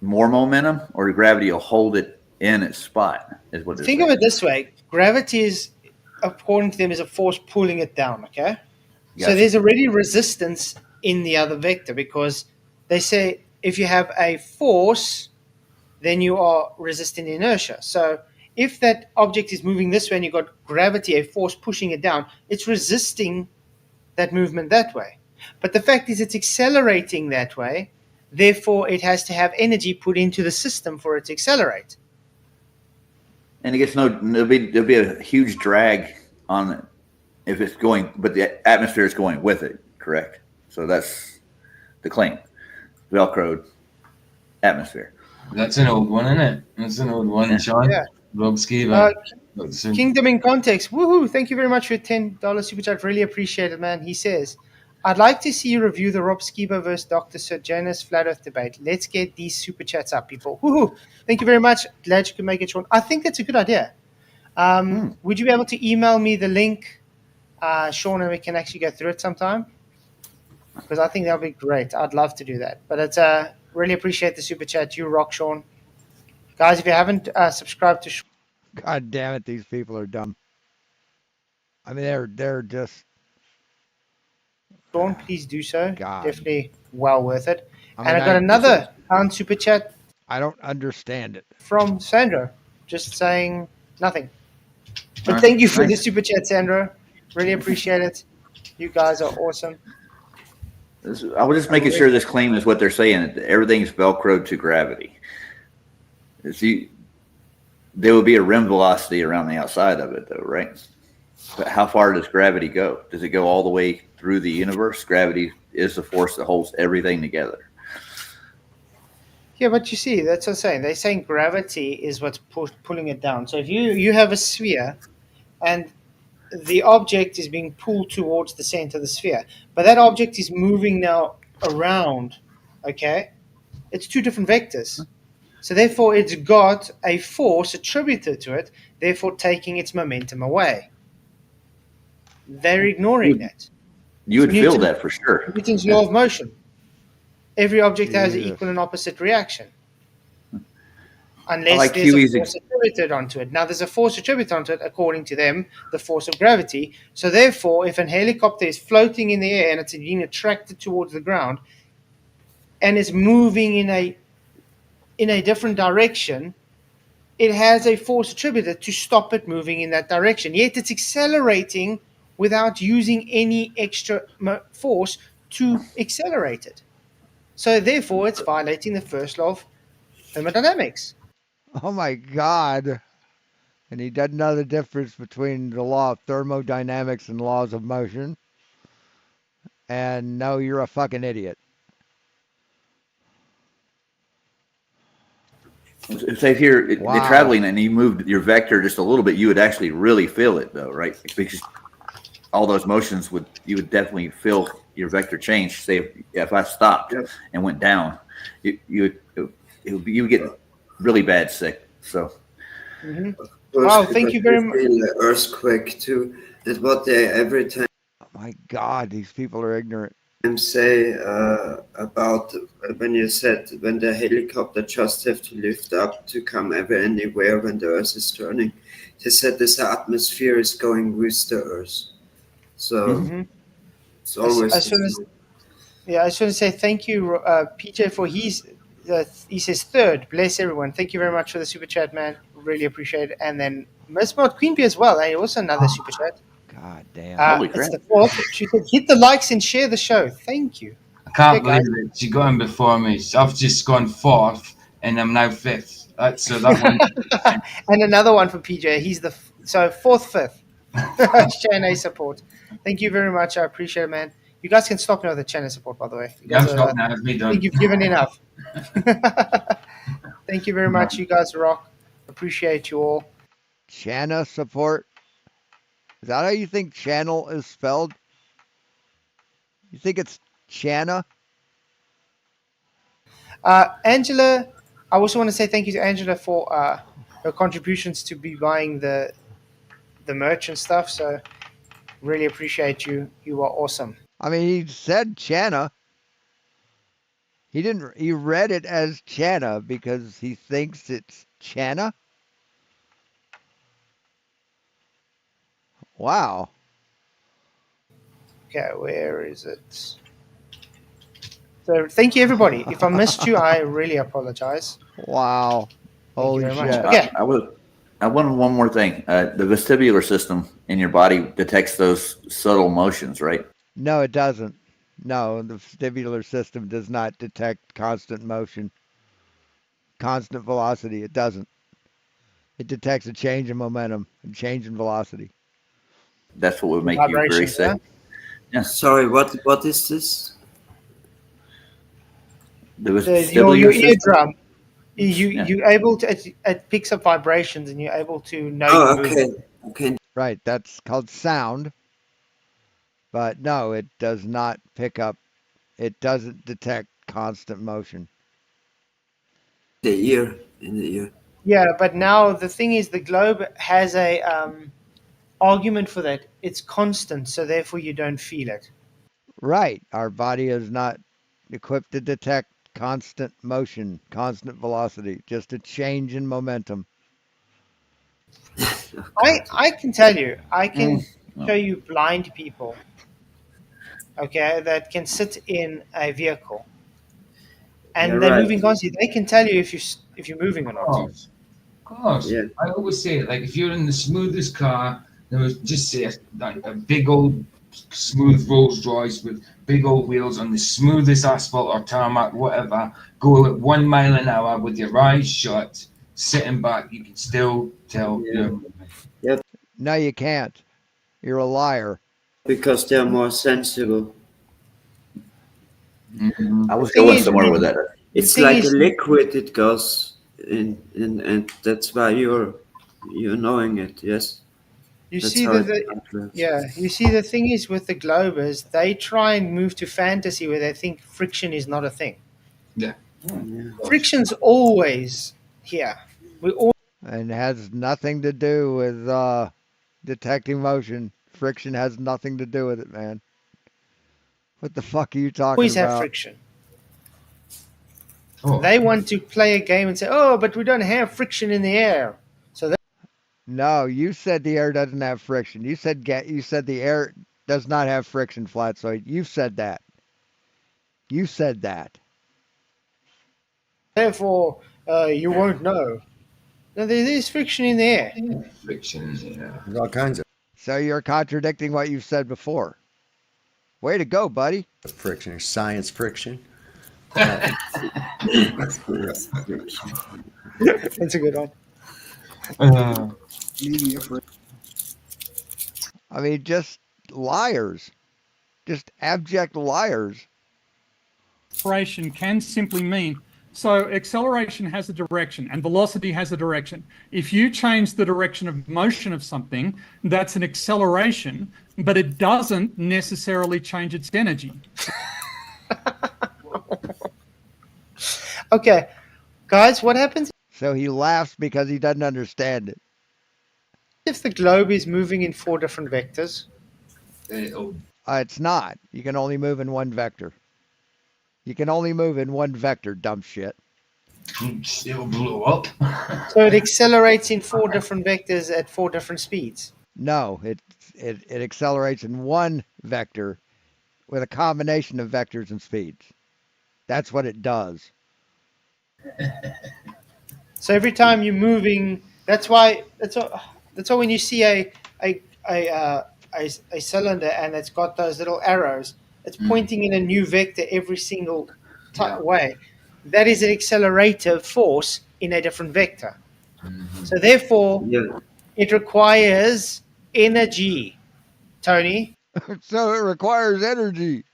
more momentum, or gravity will hold it in its spot. Is what. Think of it this way: gravity is, according to them, is a force pulling it down. Okay. Gotcha. So there's already resistance in the other vector, because they say if you have a force, then you are resisting inertia. So if that object is moving this way and you've got gravity, a force pushing it down, it's resisting that movement that way. But the fact is it's accelerating that way, therefore it has to have energy put into the system for it to accelerate. And it gets there'll be a huge drag on it if it's going, but the atmosphere is going with it, correct? So that's the claim. Velcroed atmosphere. That's an old one, isn't it? That's an old one, Sean. Yeah. Rob Skiva. Kingdom in Context. Woohoo! Thank you very much for your $10 super chat. Really appreciate it, man. He says, I'd like to see you review the Rob Skiba versus Dr. Sir Janus Flat Earth debate. Let's get these super chats up, people. Woohoo! Thank you very much. Glad you could make it, Sean. I think that's a good idea. Would you be able to email me the link Sean, and we can actually go through it sometime, because I think that would be great. I'd love to do that. But it's really appreciate the super chat. You rock, Sean. Guys, if you haven't subscribed to Sean, God damn it, these people are dumb. I mean, they're just. please do so. God. Definitely well worth it. I And mean, I got another pound super chat I don't understand it. from Sandro, just saying nothing. But Alright, thank you for the thanks. super chat, Sandro. Really appreciate it. You guys are awesome. I was just making sure this claim is what they're saying. Everything's velcroed to gravity. There will be a rim velocity around the outside of it, though, right? But how far does gravity go? Does it go all the way through the universe? Gravity is the force that holds everything together. Yeah, but you see, that's what I'm saying. They're saying gravity is what's pulling it down. So if you have a sphere and the object is being pulled towards the center of the sphere, but that object is moving now around, okay? It's two different vectors. So therefore, it's got a force attributed to it, therefore taking its momentum away. They're ignoring that. You would feel Newton- that for sure. Newton's law of motion. Every object has an Jesus. equal and opposite reaction. Unless like there's a Huey's force attributed onto it. Now, there's a force attributed onto it, according to them, the force of gravity. So therefore, if a helicopter is floating in the air and it's being attracted towards the ground and is moving in a different direction, it has a force attributed to stop it moving in that direction. Yet it's accelerating without using any extra force to accelerate it. So therefore, it's violating the first law of thermodynamics. Oh my God. And he doesn't know the difference between the law of thermodynamics and laws of motion. And no, you're a fucking idiot. Say if you're Wow. traveling and you moved your vector just a little bit, you would actually really feel it, though, right? Because all those motions you would definitely feel your vector change. Say if I stopped and went down, you would get really bad sick. So. Mm-hmm. Wow, thank you very much. Earthquake too. That's what they every time. Oh my God, these people are ignorant. Say about when you said when the helicopter just have to lift up to come anywhere when the Earth is turning. They said this atmosphere is going with the Earth, so it's always. I just want to say thank you, PJ, for he says third. Bless everyone. Thank you very much for the super chat, man. Really appreciate it. And then Miss Mott Queen Bee as well. And also another super chat. God damn. Holy It's crap. the fourth. She said, hit the likes and share the show. Thank you. I can't Okay, guys. believe it. She got in before me. So I've just gone fourth, and I'm now fifth. So that one. And another one for PJ. He's fourth, fifth. China support. Thank you very much. I appreciate it, man. You guys can stop now with the channel support, by the way. You Yeah, I'm guys stopped now. It's me I done. think you've given enough. Thank you very much. You guys rock. Appreciate you all. Chana support. Is that how you think channel is spelled? You think it's Chana? Angela, I also want to say thank you to Angela for her contributions to be buying the merch and stuff. So really appreciate you. You are awesome. I mean, he said Chana. He read it as Chana because he thinks it's Chana. Wow. Okay, where is it? So thank you, everybody. If I missed you, I really apologize. Wow. Holy very shit. much. Okay. I wanted one more thing. The vestibular system in your body detects those subtle motions, right? No, it doesn't. No, the vestibular system does not detect constant motion, constant velocity. It doesn't. It detects a change in momentum, a change in velocity. That's what would make you very sick. Yeah. Sorry, what is this? There was Your eardrum. You able to it picks up vibrations and you're able to know. Oh, okay. Right, that's called sound. But no, it does not pick up. It doesn't detect constant motion. In the ear. Yeah, but now the thing is, the globe has a argument for that. It's constant, so therefore you don't feel it. Right. Our body is not equipped to detect constant motion, constant velocity, just a change in momentum. I can tell you, I can show you blind people, okay, that can sit in a vehicle and You're they're right. moving constantly. They can tell you if you're moving or not. Of course. Yeah. I always say, like, if you're in the smoothest car, there was just say like a big old smooth Rolls Royce with big old wheels on the smoothest asphalt or tarmac, whatever, go at 1 mile an hour with your eyes shut, sitting back, you can still tell you're moving. Yeah, No, you can't. You're a liar. because they're more sensible. I was Thing going is, somewhere with that. It's thing like is- a liquid. It goes in, and that's why you're knowing it. Yes. You That's see how that it the operates. yeah, you see the thing is with the Globers, they try and move to fantasy where they think friction is not a thing. Yeah. Friction's always here. We all And has nothing to do with detecting motion. Friction has nothing to do with it, man. What the fuck are you talking always have about? friction. Oh. They want to play a game and say, "Oh, but we don't have friction in the air." So that No, you said the air doesn't have friction. You said the air does not have friction, FLATZOID. You said that. You said that. therefore you won't know. No, there is friction in the air. Friction, yeah. There's all kinds So you're contradicting what you've said before. Way to go, buddy. of friction. There's science friction. That's a good one. I mean, just liars. Just abject liars. Acceleration can simply mean, so acceleration has a direction and velocity has a direction. If you change the direction of motion of something, that's an acceleration, but it doesn't necessarily change its energy. Okay, guys, what happens So he laughs because he doesn't understand it. if the globe is moving in 4 different vectors? It's not. You can only move in one vector. You can only move in one vector, dumb shit. It'll blow up. So it accelerates in 4 different vectors at 4 different speeds. No, it accelerates in one vector with a combination of vectors and speeds. That's what it does. So every time you're moving, that's why when you see a cylinder and it's got those little arrows, it's pointing in a new vector every single way. That is an accelerative force in a different vector. So therefore, it requires energy. Tony? So it requires energy.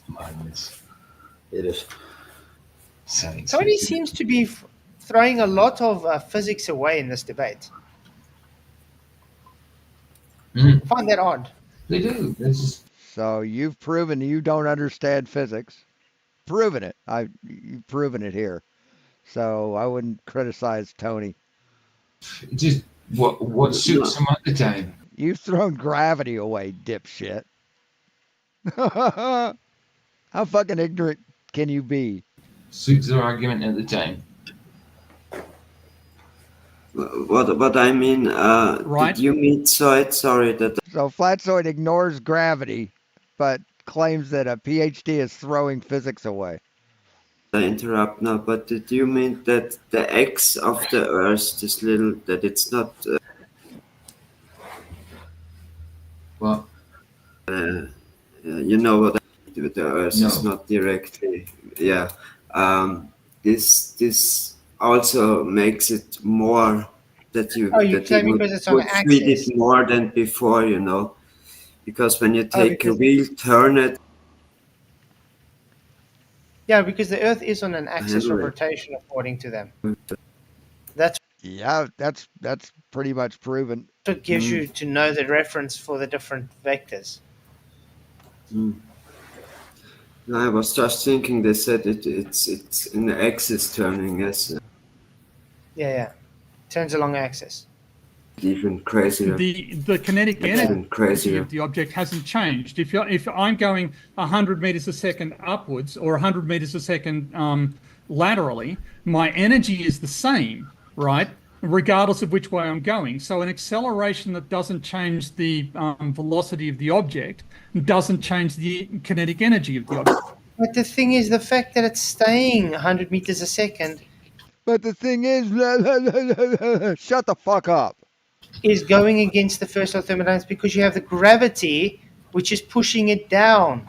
Madness. It is. Science. Tony seems to be throwing a lot of physics away in this debate. I find that odd. They do. So you've proven you don't understand physics. Proven it. You've proven it here. So I wouldn't criticize Tony. Just what suits him at the time. You've thrown gravity away, dipshit. How fucking ignorant can you be? Suits their argument at the time. What I mean, did you mean Zoid? Sorry that. So FLATZOID ignores gravity, but claims that a PhD is throwing physics away. I interrupt now, but did you mean that the X of the Earth, this little, that it's not? What? You know what? The Earth is No. not directly. Yeah. This also makes it more that you claim would, because it's on would treat axis. it more than before, you know, because when you take a wheel, turn it. Yeah, because the Earth is on an axis of Anyway. rotation, according to them. That's That's pretty much proven. what gives you to know the reference for the different vectors. No, I was just thinking. They said it's in the axis turning. Yes, Yeah. Turns along axis. even crazier. The kinetic Even energy crazier. of the object hasn't changed. If I'm going 100 meters a second upwards or 100 meters a second laterally, my energy is the same, right? Regardless of which way I'm going. So an acceleration that doesn't change the velocity of the object doesn't change the kinetic energy of the object. But the thing is, the fact that it's staying 100 meters a second. But the thing is, shut the fuck up. Is going against the first law of thermodynamics because you have the gravity which is pushing it down.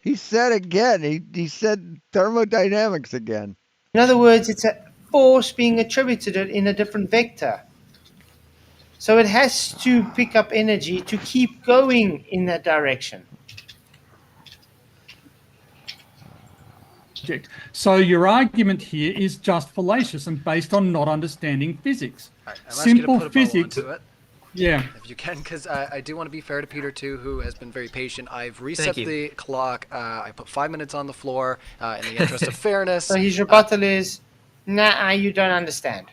He said again. He said thermodynamics again. In other words, it's a force being attributed in a different vector. So it has to pick up energy to keep going in that direction. So your argument here is just fallacious and based on not understanding physics. Right, I'll ask you Simple to put a bow physics. onto it. Yeah. If you can, because I do want to be fair to Peter too, who has been very patient. I've reset the clock. I put 5 minutes on the floor in the interest of fairness. So his rebuttal is, nah, you don't understand.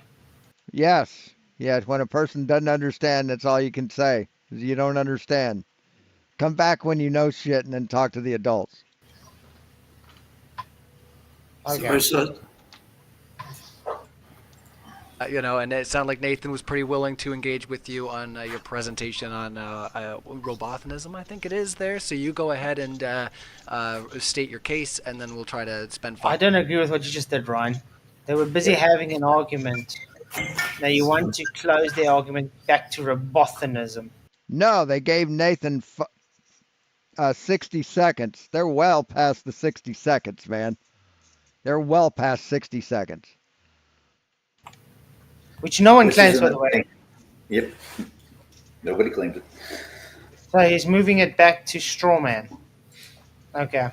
Yes. Yes. When a person doesn't understand, that's all you can say. Is you don't understand. Come back when you know shit and then talk to the adults. Okay. And it sounded like Nathan was pretty willing to engage with you on your presentation on robotinism, I think it is there. So you go ahead and state your case, and then we'll try to spend 5 I don't agree with what you just did, Ryan. They were busy having an argument. Now you want to close the argument back to robotinism. No, they gave Nathan 60 seconds. They're well past the 60 seconds, man. They're well past 60 seconds. Which no one claims, by the way. Yep. Nobody claims it. So he's moving it back to Strawman. Okay.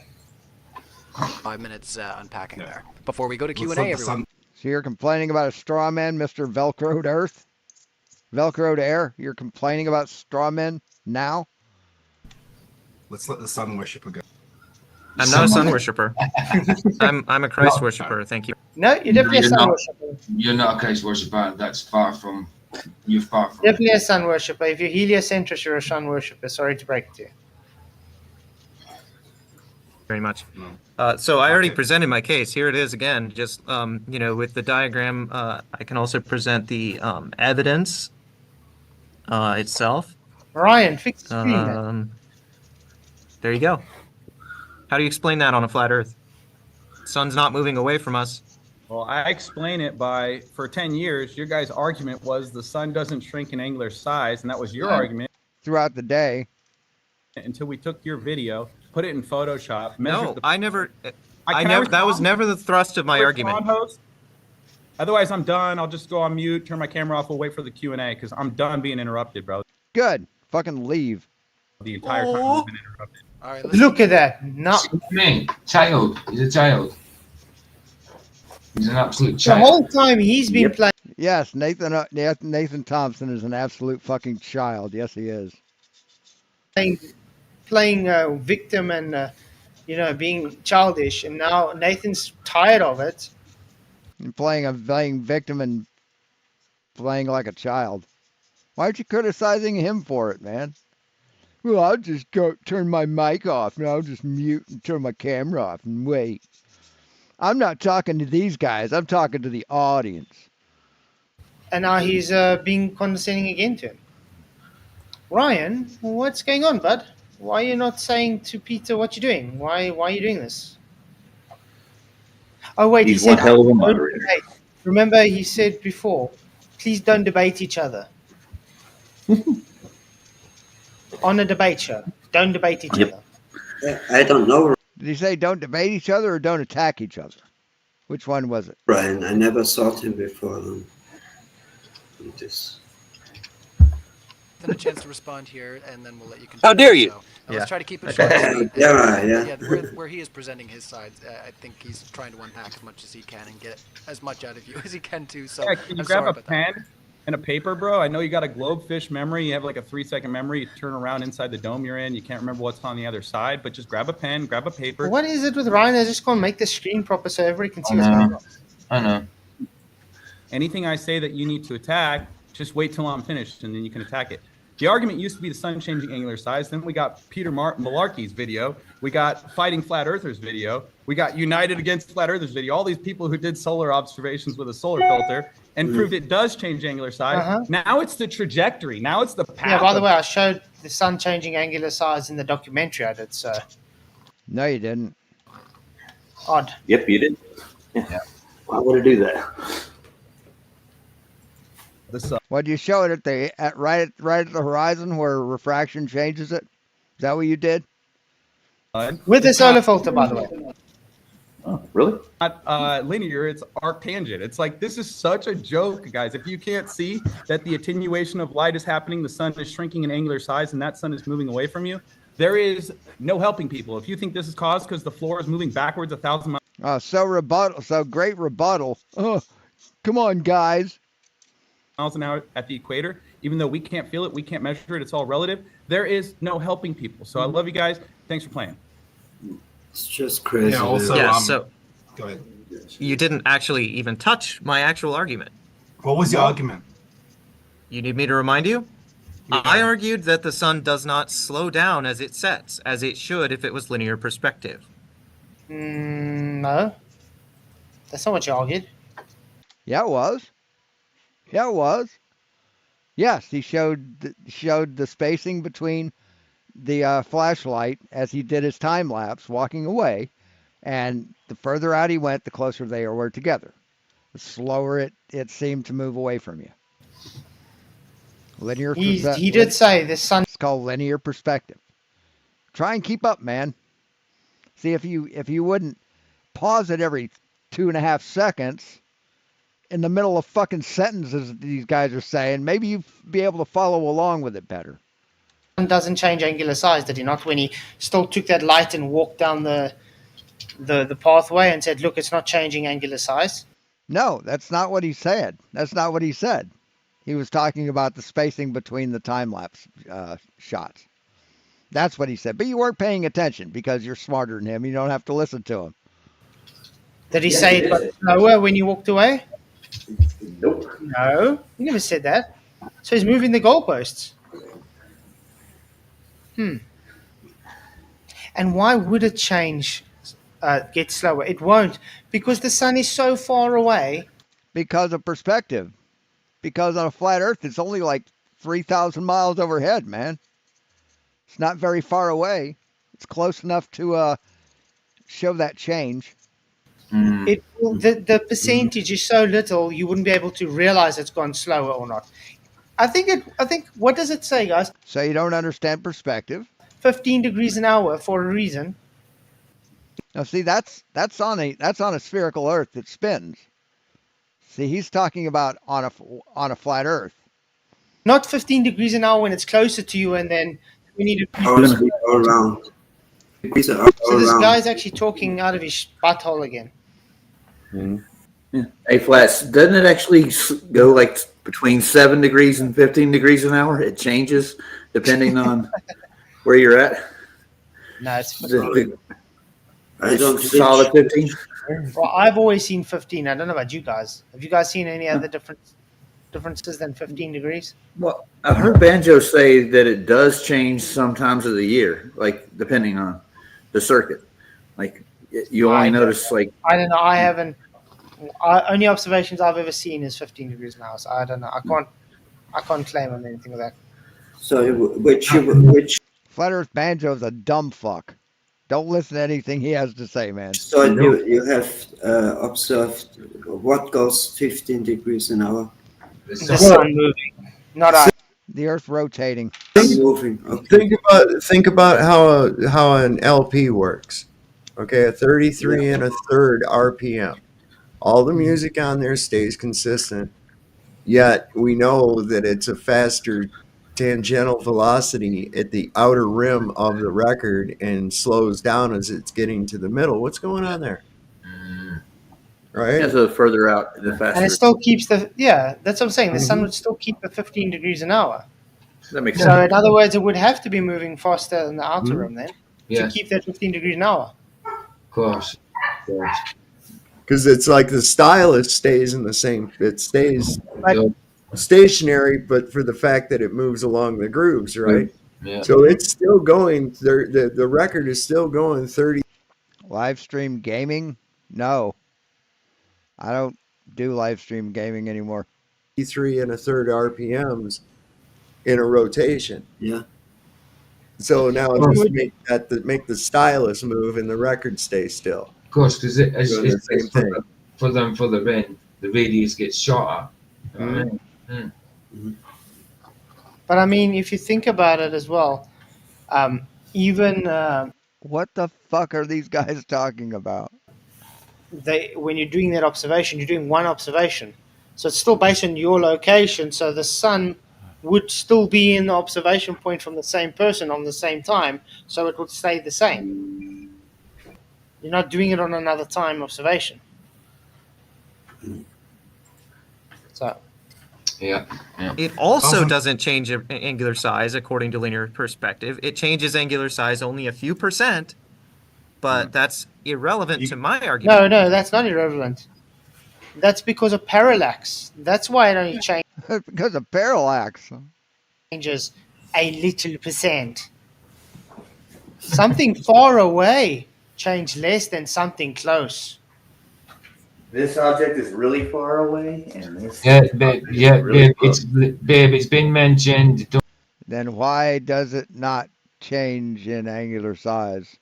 5 minutes unpacking there. Before we go to Q&A, everyone. So you're complaining about a straw man, Mr. Velcroed Earth? Velcroed Air? You're complaining about straw men now? Let's let the sun worshipper go. I'm not a sun worshipper. I'm a Christ worshipper. Thank you. No, you're definitely a sun worshipper. You're not a Christ worshipper. That's far from. You're far from. Definitely a sun worshipper. If you're heliocentric, you're a sun worshipper. Sorry to break it to you. Very much. So I already presented my case. Here it is again. Just with the diagram, I can also present the evidence itself. Ryan, fix the screen. There you go. How do you explain that on a flat Earth? Sun's not moving away from us. Well, I explain it by, for 10 years, your guys' argument was the sun doesn't shrink in angular size, and that was your argument. Throughout the day. Until we took your video, put it in Photoshop. No, I never. That was never the thrust of my argument. Host? Otherwise, I'm done. I'll just go on mute, turn my camera off. We'll wait for the Q&A because I'm done being interrupted, bro. Good. Fucking leave. The entire time I've been interrupted. All right, look at that. No. Child. He's a child. He's an absolute The child. whole time he's been playing. Yes, Nathan Thompson is an absolute fucking child. Yes, he is. Playing victim and being childish, and now Nathan's tired of it. And playing victim and playing like a child. Why aren't you criticizing him for it, man? Well, I'll just go turn my mic off and I'll just mute and turn my camera off and wait. I'm not talking to these guys. I'm talking to the audience. And now he's being condescending again to him. Ryan, what's going on, bud? Why are you not saying to Peter what you're doing? Why are you doing this? Oh, wait, He's he said, one hell of a moderator. remember he said before, please don't debate each other. On a debate show, don't debate each other. I don't know, Did he say don't debate each other or don't attack each other? Which one was it? Brian. I never saw him before. This. Then a chance to respond here, and then we'll let you continue. How dare you? So, let's try to keep it Okay. short. and sweet. Yeah. Where he is presenting his side, I think he's trying to unpack as much as he can and get as much out of you as he can too. So Yeah, can you I'm grab sorry a about pen? that. and a paper, bro. I know you got a globefish memory. You have like a 3-second memory. You turn around inside the dome you're in. You can't remember what's on the other side, but just grab a pen, grab a paper. What is it with Ryan? I just can't make the screen proper so everybody can see what's going on. I know. Anything I say that you need to attack, just wait till I'm finished, and then you can attack it. The argument used to be the sun changing angular size. Then we got Peter Malarkey's video. We got Fighting Flat Earthers video. We got United Against Flat Earthers video. All these people who did solar observations with a solar filter and proved it does change angular size. Now it's the trajectory. Now it's the path. Yeah, by the way, I showed the sun changing angular size in the documentary I did, so. No, you didn't. Odd. Yep, you did. Yeah. Why would I do that? What you show it right at the horizon where refraction changes it? Is that what you did? With the solar filter, by the way. Oh, really? Not linear, it's arctangent. It's like, this is such a joke, guys. If you can't see that the attenuation of light is happening, the sun is shrinking in angular size, and that sun is moving away from you, there is no helping people. If you think this is caused because the floor is moving backwards 1,000 miles. So great rebuttal. Oh, come on, guys. Miles an hour at the equator, even though we can't feel it, we can't measure it, it's all relative. There is no helping people. So I love you guys. Thanks for playing. It's just crazy. Yeah, also, so go ahead. You didn't actually even touch my actual argument. What was your argument? You need me to remind you? I argued that the sun does not slow down as it sets, as it should if it was linear perspective. No. That's not what you argued. Yeah, it was. Yeah, it was. Yes, he showed the spacing between the flashlight as he did his time lapse walking away, and the further out he went, the closer they were together. The slower it seemed to move away from you. Linear. He did say the sun. It's called linear perspective. Try and keep up, man. See if you wouldn't pause it every 2.5 seconds in the middle of fucking sentences these guys are saying, maybe you'd be able to follow along with it better. Doesn't change angular size, did he not? When he still took that light and walked down the pathway and said, "Look, it's not changing angular size." No, that's not what he said. That's not what he said. He was talking about the spacing between the time lapse shots. That's what he said. But you weren't paying attention because you're smarter than him. You don't have to listen to him. Did he say it got slower when you walked away? Nope. No, he never said that. So he's moving the goalposts. And why would it change, get slower? It won't, because the sun is so far away. Because of perspective. Because on a flat Earth, it's only like 3,000 miles overhead, man. It's not very far away. It's close enough to show that change. The percentage is so little, you wouldn't be able to realize it's gone slower or not. I think what does it say, guys? So you don't understand perspective. 15 degrees an hour for a reason. Now see, that's on a spherical Earth that spins. See, he's talking about on a flat Earth. Not 15 degrees an hour when it's closer to you, and then we need to all around. So this guy's actually talking out of his butthole again. Yeah. Hey, Flats, doesn't it actually go like between 7 degrees and 15 degrees an hour? It changes depending on where you're at. No, it's I don't solid 15. Well, I've always seen 15. I don't know about you guys. Have you guys seen any other differences than 15 degrees? Well, I've heard Banjo say that it does change sometimes of the year, like depending on the circuit. Like you only notice like I don't know. I haven't. Only observations I've ever seen is 15 degrees now. So I don't know. I can't claim on anything of that. So which Flat Earth Banjo's a dumb fuck. Don't listen to anything he has to say, man. So you have observed what goes 15 degrees an hour? The sun moving, not us. The Earth rotating. Moving. Okay. Think about how an LP works. Okay, a 33 1/3 RPM. All the music on there stays consistent, yet we know that it's a faster tangential velocity at the outer rim of the record and slows down as it's getting to the middle. What's going on there? right? Yeah, so the further out, the faster. And it still keeps the, that's what I'm saying. The sun Mhm. would still keep the 15 degrees an hour. That makes So sense. in other words, it would have to be moving faster in the outer Mhm. rim then Yeah, to keep that 15 degrees an hour. of course. Because it's like the stylus stays in the same. It stays But stationary, but for the fact that it moves along the grooves, right? Yeah. So it's still going. The record is still going 30. Live stream gaming? No, I don't do live stream gaming anymore. 3 1/3 RPMs in a rotation. Yeah. So now Oh. just make the stylus move and the record stay still. Of course, because it's Doing the same thing. for the bin, the radius gets shorter. You know what I mean? But I mean, if you think about it as well, even What the fuck are these guys talking about? when you're doing that observation, you're doing one observation. So it's still based on your location. So the sun would still be in the observation point from the same person on the same time. So it would stay the same. You're not doing it on another time observation. So Yeah. It also doesn't change angular size according to linear perspective. It changes angular size only a few %, but that's irrelevant to my argument. no, that's not irrelevant. That's because of parallax. That's why it only Because of parallax. changes a little %. Something far away change less than something close. This object is really far away, and this. Babe, it's been mentioned. Then why does it not change in angular size?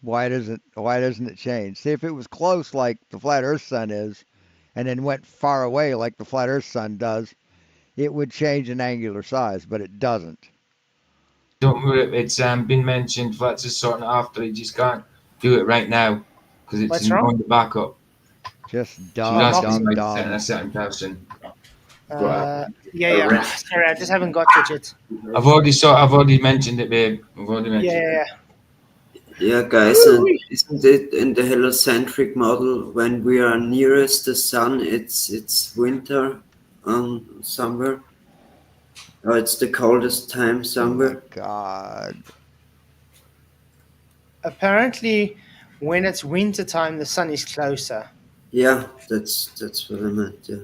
Why doesn't it change? See, if it was close like the flat Earth sun is, and then went far away like the flat Earth sun does, it would change in angular size, but it doesn't. Don't worry, it's been mentioned. Flats is sorting it after. He just can't do it right now because it's What's wrong? on the backup. Just So that's dumb. a certain person. Yeah. Sorry, I just haven't got to it yet. I've already mentioned it, babe. I've already mentioned Yeah. Yeah, guys, and isn't it in the heliocentric model when we are nearest the sun, it's winter somewhere, or it's the coldest time somewhere? God. Apparently, when it's winter time, the sun is closer. Yeah, that's what I meant. Yeah.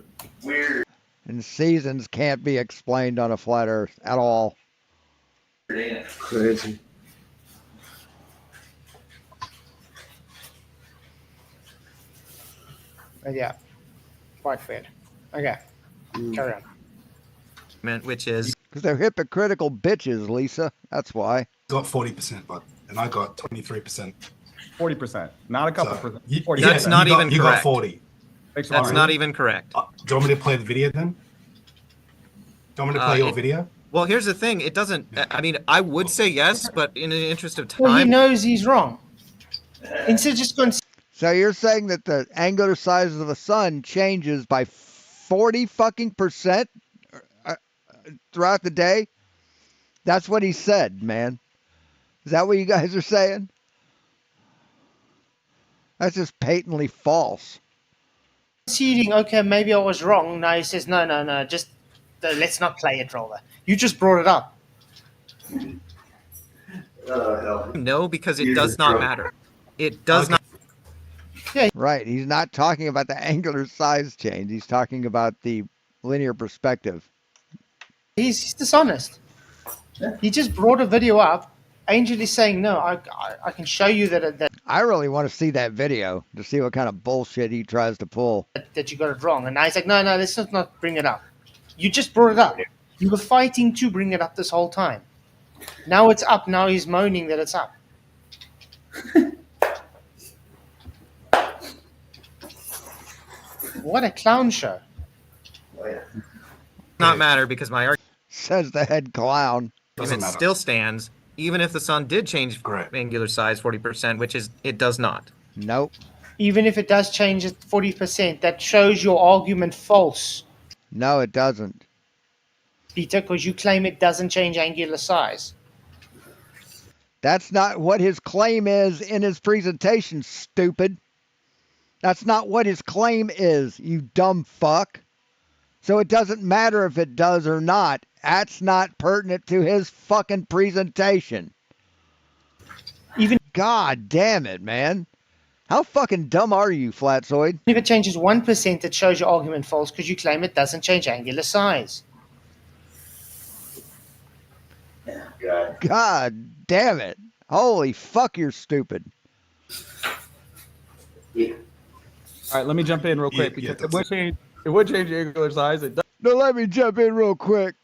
Weird. And seasons can't be explained on a flat Earth at all. Crazy. But yeah, quite weird. Okay, carry on. Which is Because they're hypocritical bitches, Lisa. That's why. Got 40%, but and I got 23%. 40%, not a couple percent. 40%. That's not even You got correct. 40. Makes a That's lot. not even correct. Do you want me to play the video then? Do you want me to play your video? Well, here's the thing. It doesn't. I mean, I would say yes, but in the interest of Well, he time, knows he's wrong. Instead of just going, So you're saying that the angular size of the sun changes by 40 fucking percent throughout the day? That's what he said, man. Is that what you guys are saying? That's just patently false. conceding, okay, maybe I was wrong. Now he says, no, just let's not play it, rather. You just brought it up. no, because it does not matter. It does not. Right. He's not talking about the angular size change. He's talking about the linear perspective. He's dishonest. He just brought a video up. Angel is saying, no, I can show you that I really want to see that video to see what kind of bullshit he tries to pull. that you got it wrong. And now he's like, no, let's not bring it up. You just brought it up. You were fighting to bring it up this whole time. Now it's up. Now he's moaning that it's up. What a clown show. Not matter because my argument Says the head clown. still stands, even if the sun did change angular size 40%, which is it does not. Nope. Even if it does change at 40%, that shows your argument false, No, it doesn't. Peter, because you claim it doesn't change angular size. That's not what his claim is in his presentation, stupid. That's not what his claim is, you dumb fuck. So it doesn't matter if it does or not. That's not pertinent to his fucking presentation. Even God damn it, man. How fucking dumb are you, FLATZOID? if it changes 1%, it shows your argument false because you claim it doesn't change angular size. God damn it. Holy fuck, you're stupid. All right, let me jump in real quick because it would change the angular size. It does. No, let me jump in real quick.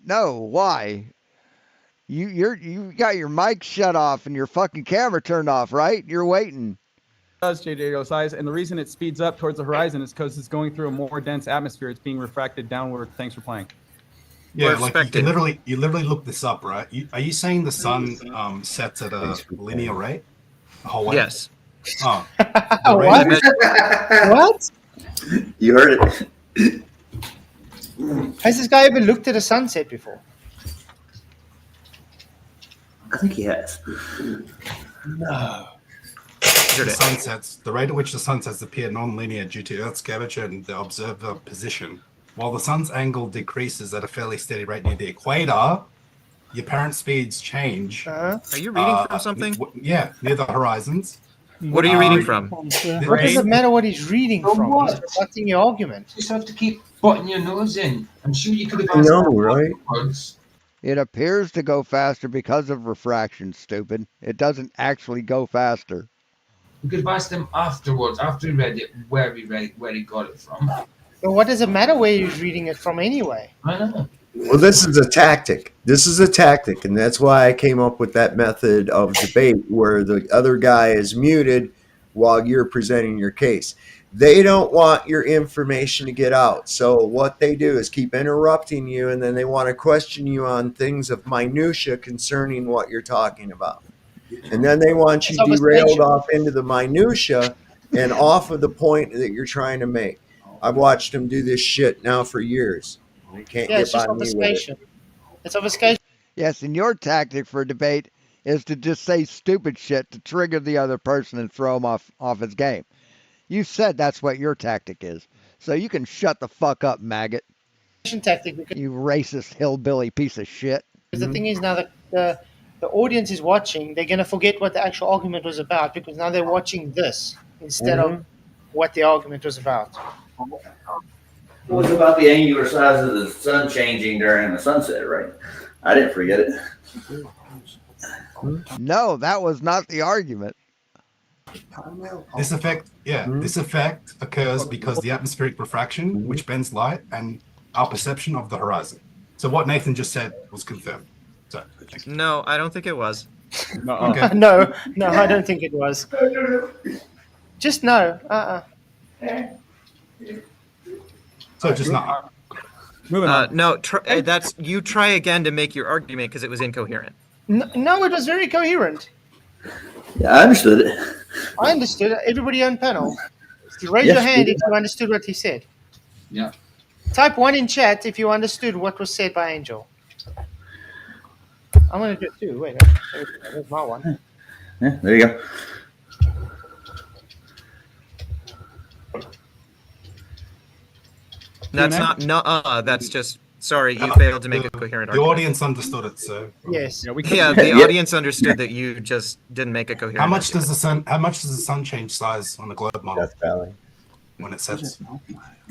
No, why? You got your mic shut off and your fucking camera turned off, right? You're waiting. Does change angular size, and the reason it speeds up towards the horizon is because it's going through a more dense atmosphere. It's being refracted downward. Thanks for playing. Yeah, like you literally look this up, right? Are you saying the sun sets at a linear rate? The whole way? Yes. Oh. What? What? You heard it. Has this guy ever looked at a sunset before? I think he has. No. The rate at which the sunsets appear non-linear due to Earth's curvature and the observer position. While the sun's angle decreases at a fairly steady rate near the equator, the apparent speeds change. Are you reading from something? Yeah, near the horizons. What are you reading from? What does it matter what he's reading from? He's rebutting your argument. You just have to keep putting your nose in. I'm sure you could have I asked know, that right? afterwards. It appears to go faster because of refraction, stupid. It doesn't actually go faster. You could have asked him afterwards, after he read it, where he got it from. But what does it matter where he's reading it from anyway? I know. Well, this is a tactic. This is a tactic, and that's why I came up with that method of debate where the other guy is muted while you're presenting your case. They don't want your information to get out. So what they do is keep interrupting you, and then they want to question you on things of minutia concerning what you're talking about. And then they want you derailed off into the minutia and off of the point that you're trying to make. I've watched them do this shit now for years. You can't Yeah, get it's just by me with it. obfuscation. It's obfuscation. Yes, and your tactic for debate is to just say stupid shit to trigger the other person and throw him off his game. You said that's what your tactic is. So you can shut the fuck up, maggot. Tactic because you racist hillbilly piece of shit. the thing is now that the audience is watching, they're going to forget what the actual argument was about because now they're watching this instead of what the argument was about. It was about the angular size of the sun changing during the sunset, right? I didn't forget it. No, that was not the argument. This effect occurs because the atmospheric refraction, which bends light, and our perception of the horizon. So what Nathan just said was confirmed. So No, I don't think it was. Okay. No, I don't think it was. Just no. So just not. No, that's you try again to make your argument because it was incoherent. No, it was very coherent. Yeah, I understood it. I understood it. Everybody on panel. You raise your hand if you understood what he said. Yeah. Type 1 in chat if you understood what was said by Angel. I'm going to do it too. Wait, there's my one. Yeah, there you go. That's not that's just sorry, you failed to make a coherent The argument. audience understood it, so yes. The audience understood that you just didn't make a coherent How much argument. does the sun change size on the globe model? Death Valley. When it sets?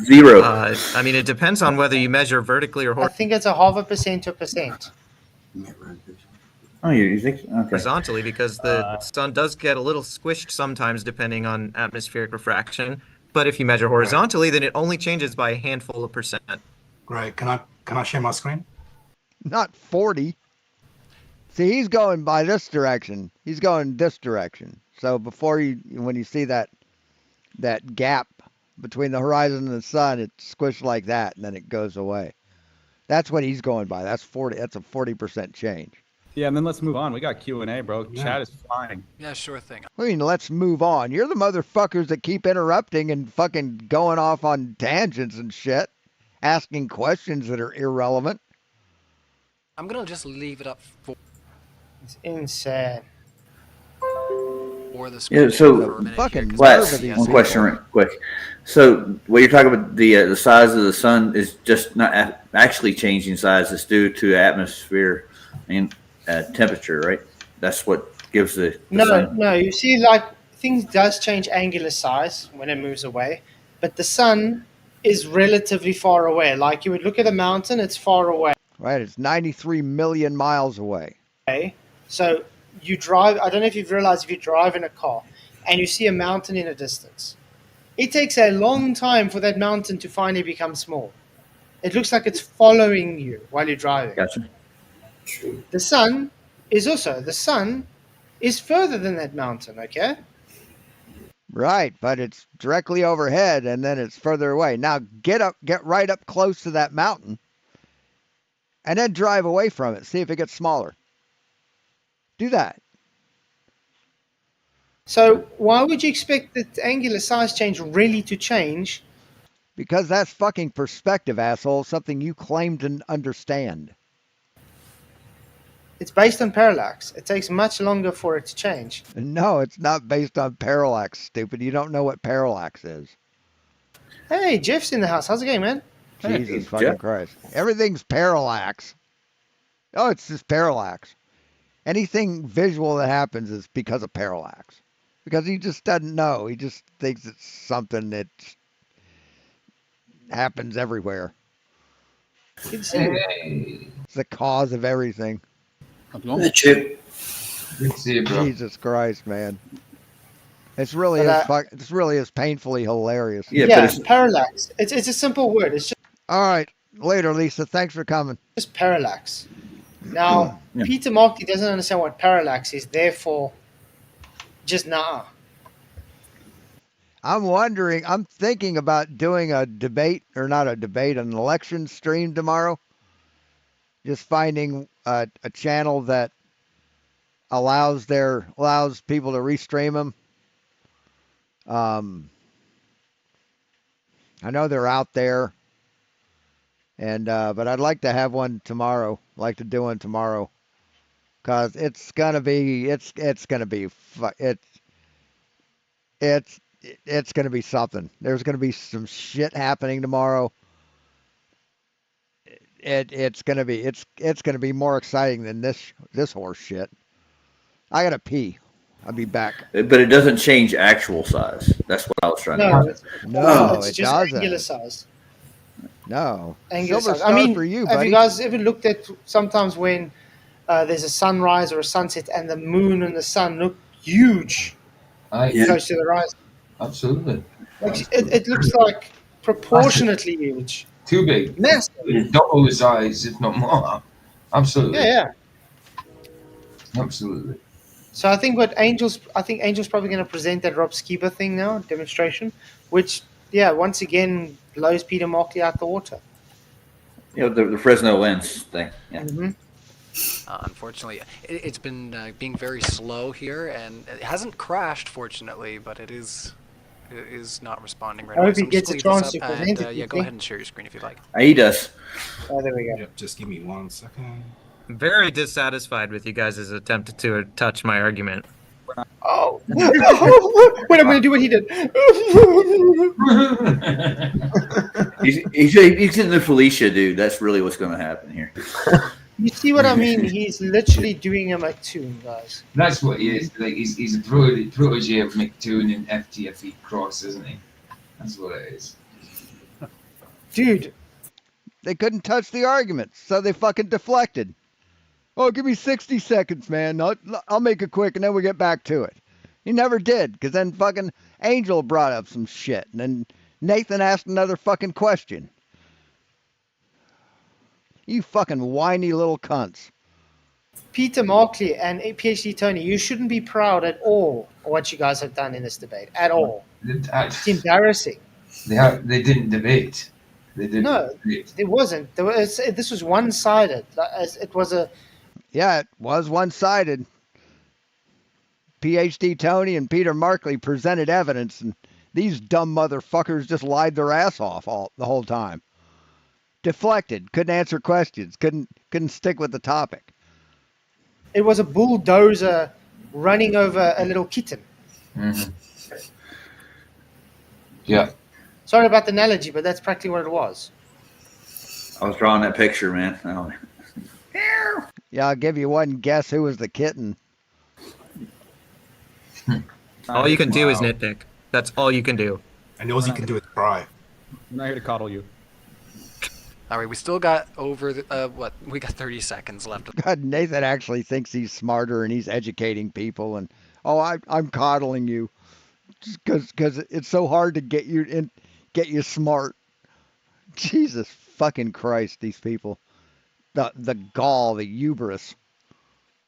0. I mean, it depends on whether you measure vertically or I think it's a 0.5% to a percent. Oh, you think? Okay. horizontally because the sun does get a little squished sometimes depending on atmospheric refraction. But if you measure horizontally, then it only changes by a handful of percent. Great. Can I share my screen? Not 40. See, he's going by this direction. He's going this direction. So when you see that gap between the horizon and the sun, it's squished like that, and then it goes away. That's what he's going by. That's 40. That's a 40% change. Yeah, and then let's move on. We got Q&A, bro. Chat is flying. Yeah, sure thing. I mean, let's move on. You're the motherfuckers that keep interrupting and fucking going off on tangents and shit, asking questions that are irrelevant. I'm gonna just leave it up for. It's insane. or the Yeah, screen so for a minute fucking here, 'cause nerve Flats, of these one people. question real quick. So what you're talking about, the size of the sun is just not actually changing size. It's due to atmosphere and temperature, right? That's what gives the No, sun. no. You see, like things does change angular size when it moves away, but the sun is relatively far away. Like you would look at a mountain, it's far away. Right, it's 93 million miles away. So you drive. I don't know if you've realized if you drive in a car and you see a mountain in a distance, it takes a long time for that mountain to finally become small. It looks like it's following you while you're driving. Gotcha. The sun is further than that mountain. Okay. Right, but it's directly overhead and then it's further away. Now get right up close to that mountain and then drive away from it. See if it gets smaller. Do that. So why would you expect that angular size change really to change? Because that's fucking perspective, asshole. Something you claim to understand. It's based on parallax. It takes much longer for it to change. No, it's not based on parallax, stupid. You don't know what parallax is. Hey, Jeff's in the house. How's it going, man? Jesus fucking Christ. Everything's parallax. Oh, it's just parallax. Anything visual that happens is because of parallax. Because he just doesn't know. He just thinks it's something that happens everywhere. Good to see you. It's the cause of everything. Good to see you, bro. Jesus Christ, man. It's really is painfully hilarious. Yeah, but it's parallax. It's a simple word. It's just all right. Later, Lisa. Thanks for coming. Just parallax. Now, Peter Markley doesn't understand what parallax is. Therefore, just nah. I'm thinking about doing a debate, or not a debate, an election stream tomorrow. Just finding a channel that allows people to restream them. I know they're out there, and but I'd like to have one tomorrow. Like to do one tomorrow, cause it's gonna be something. There's gonna be some shit happening tomorrow. It's gonna be more exciting than this horse shit. I gotta pee. I'll be back. But it doesn't change actual size. That's what I was trying to say. No, it's it just doesn't. angular size. No. Angular Silver size. star I mean, for you, have buddy. you guys ever looked at sometimes when there's a sunrise or a sunset and the moon and the sun look huge close to the rise? Absolutely. Like, it looks like proportionately huge. Too big. Massive. Double the size, if not more. Absolutely. Yeah. Absolutely. So I think Angel's probably going to present that Rob Skiba thing now, demonstration, which once again blows Peter Markley out the water. You know, the Fresno lens thing. Yeah. Mm-hmm. Unfortunately, it's been being very slow here, and it hasn't crashed, fortunately, but it is not responding right I now. hope So he I'm gets just a gonna leave chance this to up, present and, it, yeah, you go think? ahead and share your screen if you'd like. He does. Oh, there we go. Yep, just give me 1 second. Very dissatisfied with you guys' attempt to touch my argument. Oh, wait! I'm going to do what he did. he's in the Felicia, dude. That's really what's going to happen here. You see what I mean? He's literally doing him like Toon, guys. That's what he is. Like he's a protege of McToon and FTFE Cross, isn't he? That's what it is. Dude. They couldn't touch the argument, so they fucking deflected. Oh, give me 60 seconds, man. I'll make it quick, and then we get back to it. He never did, because then fucking Angel brought up some shit, and then Nathan asked another fucking question. You fucking whiny little cunts. Peter Markley and PhD Tony, you shouldn't be proud at all of what you guys have done in this debate. At all. It's embarrassing. They didn't debate. They didn't. No, it wasn't. This was one-sided. It was a... Yeah, it was one-sided. PhD Tony and Peter Markley presented evidence, and these dumb motherfuckers just lied their ass off the whole time. Deflected, couldn't answer questions, couldn't stick with the topic. It was a bulldozer running over a little kitten. Yeah. Sorry about the analogy, but that's practically what it was. I was drawing that picture, man. Yeah, I'll give you one guess who was the kitten. All you can do is nitpick. That's all you can do. And all you can do is cry. I'm not here to coddle you. All right, we still got over what? We got 30 seconds left. God, Nathan actually thinks he's smarter and he's educating people. And I'm coddling you, because it's so hard to get you smart. Jesus fucking Christ, these people, the gall, the hubris.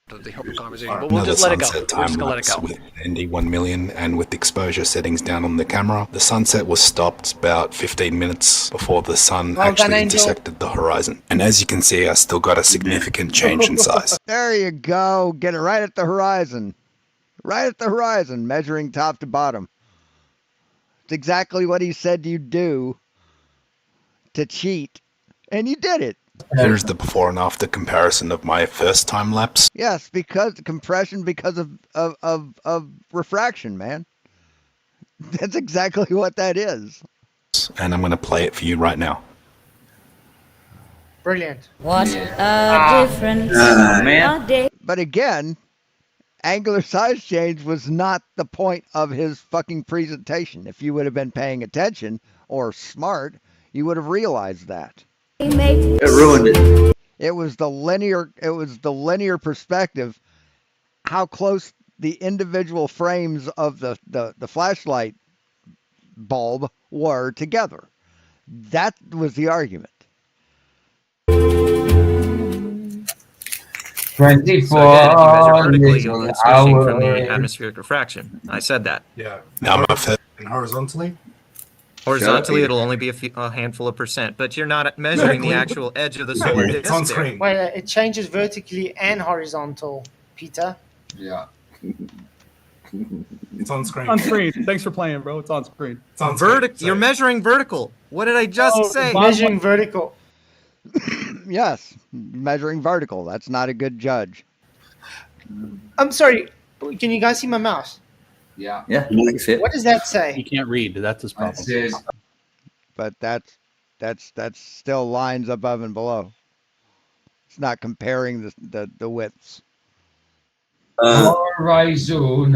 The open conversation, but we'll just let it go. We're just gonna let it go. With ND 1 million and with exposure settings down on the camera, the sunset was stopped about 15 minutes before the sun actually intersected the horizon. And as you can see, I still got a significant change in size. There you go. Get it right at the horizon. Right at the horizon, measuring top to bottom. It's exactly what he said you'd do to cheat, and you did it. Here's the before and after comparison of my first time lapse. Yes, because compression, because of refraction, man. That's exactly what that is. And I'm going to play it for you right now. Brilliant. What a difference a day. But again, angular size change was not the point of his fucking presentation. If you would have been paying attention or smart, you would have realized that. It ruined it. It was the linear perspective, how close the individual frames of the flashlight bulb were together. That was the argument. 24 So again, if you measure vertically, you'll get switching from the atmospheric refraction. I said that. Yeah. Now my first. And horizontally? Horizontally, it'll only be a handful of percent, but you're not measuring the actual edge of the solar disk. It's on screen. Wait, it changes vertically and horizontal, Peter. Yeah. It's on screen. On screen. Thanks for playing, bro. It's on screen. It's on screen. You're measuring vertical. What did I just say? Measuring vertical. Yes, measuring vertical. That's not a good judge. I'm sorry. Can you guys see my mouse? Yeah. Yeah, I can see it. What does that say? He can't read. That's his problem. But that's still lines above and below. It's not comparing the widths. Horizontal.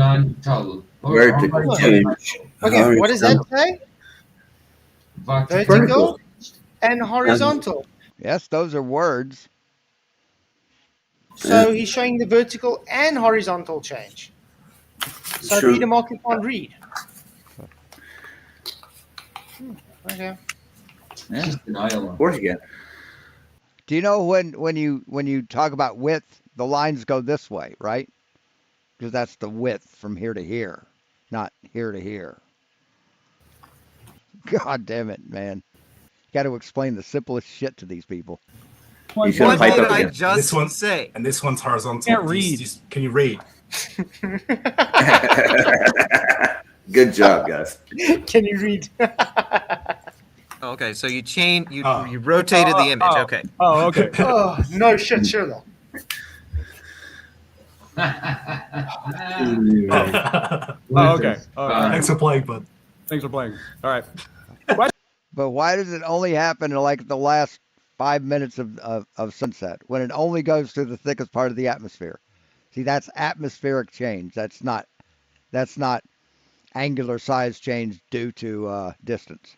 Vertical change. Okay, what does that say? Vertical and horizontal. Yes, those are words. So he's showing the vertical and horizontal change. So True. Peter Market can't read. Okay. Yeah. Of course you can. Do you know when you talk about width, the lines go this way, right? Because that's the width from here to here, not here to here. God damn it, man. Got to explain the simplest shit to these people. What did I just say? And this one's horizontal. Can't read. Can you read? Good job, guys. Can you read? Okay, so you you rotated the image. Okay. Oh, okay. Oh, no shit, Sherlock. Oh, okay. Thanks for playing, bud. Thanks for playing. All right. But why does it only happen in like the last 5 minutes of sunset, when it only goes through the thickest part of the atmosphere? See, that's atmospheric change. That's not angular size change due to distance.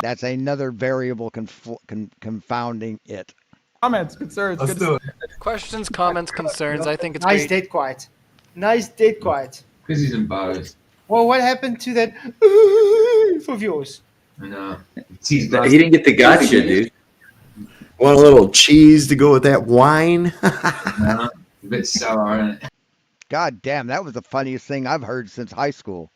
That's another variable confounding it. Comments, concerns. Let's do it. Questions, comments, concerns. I think it's Nice great. dead quiet. Nice dead quiet. Because he's embarrassed. Well, what happened to that of yours? I know. He didn't get the gotcha, dude. Want a little cheese to go with that wine? A bit sour, isn't it? God damn, that was the funniest thing I've heard since high school.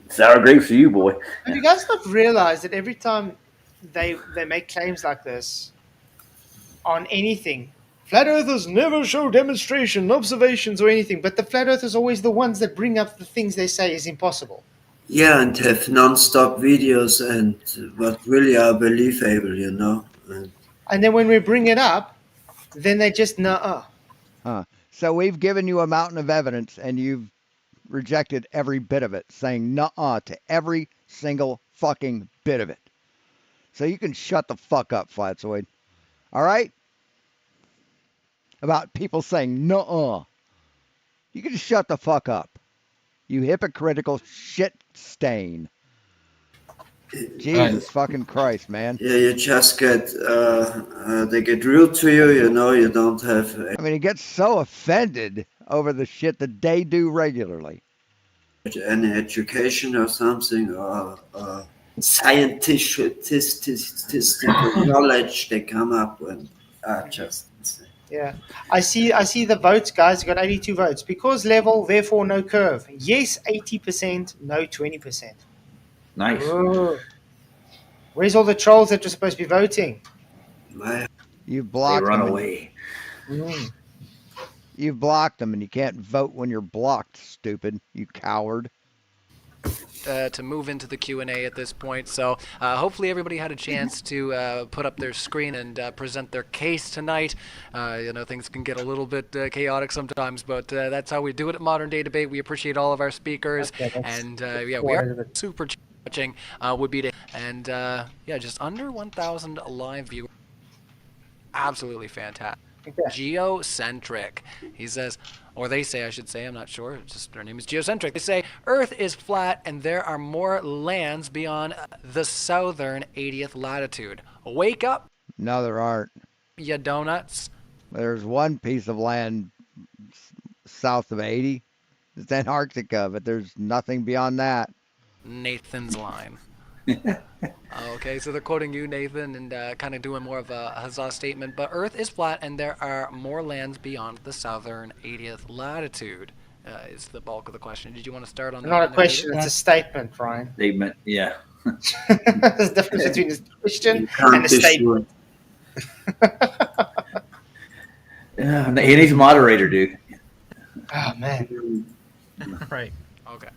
Sour grapes for you, boy. Have you guys not realized that every time they make claims like this on anything, flat earthers never show demonstration, observations, or anything, but the flat earthers are always the ones that bring up the things they say is impossible. Yeah, and have non-stop videos and what really are believable, you know. And then when we bring it up, then they just nuh-uh. Huh. So we've given you a mountain of evidence, and you've rejected every bit of it, saying nuh-uh to every single fucking bit of it. So you can shut the fuck up, FLATZOID. All right? About people saying nuh-uh. You can just shut the fuck up. You hypocritical shit stain. Jesus fucking Christ, man. Yeah, you just get, they get rude to you, you know, you don't have I mean, he gets so offended over the shit that they do regularly. any education or something, or scientific statistical knowledge they come up with. Just insane. Yeah, I see the votes, guys. Got 82 votes. Because level, therefore no curve. Yes, 80%. No, 20%. Nice. Ooh. Where's all the trolls that were supposed to be voting? You blocked They run them. away. You've blocked them, and you can't vote when you're blocked, stupid. You coward. To move into the Q&A at this point. So hopefully everybody had a chance to put up their screen and present their case tonight. You know, things can get a little bit chaotic sometimes, but that's how we do it at Modern Day Debate. We appreciate all of our speakers, and yeah, we are super watching would be to, and yeah, just under 1,000 live viewers. Absolutely fantastic. Geocentric. He says, or they say, I should say, I'm not sure, it's just their name is Geocentric. They say, Earth is flat and there are more lands beyond the southern 80th latitude. Wake up, No, there aren't. ya donuts. There's one piece of land south of 80. It's Antarctica, but there's nothing beyond that. Nathan's line. Okay, so they're quoting you, Nathan, and kind of doing more of a huzzah statement. But Earth is flat, and there are more lands beyond the southern 80th latitude. Is the bulk of the question. Did you want to start on that? Not a question, it's a statement, Ryan. Statement, yeah. There's a difference between a question and a statement. Yeah, he needs a moderator, dude. Oh, man. Right. Okay.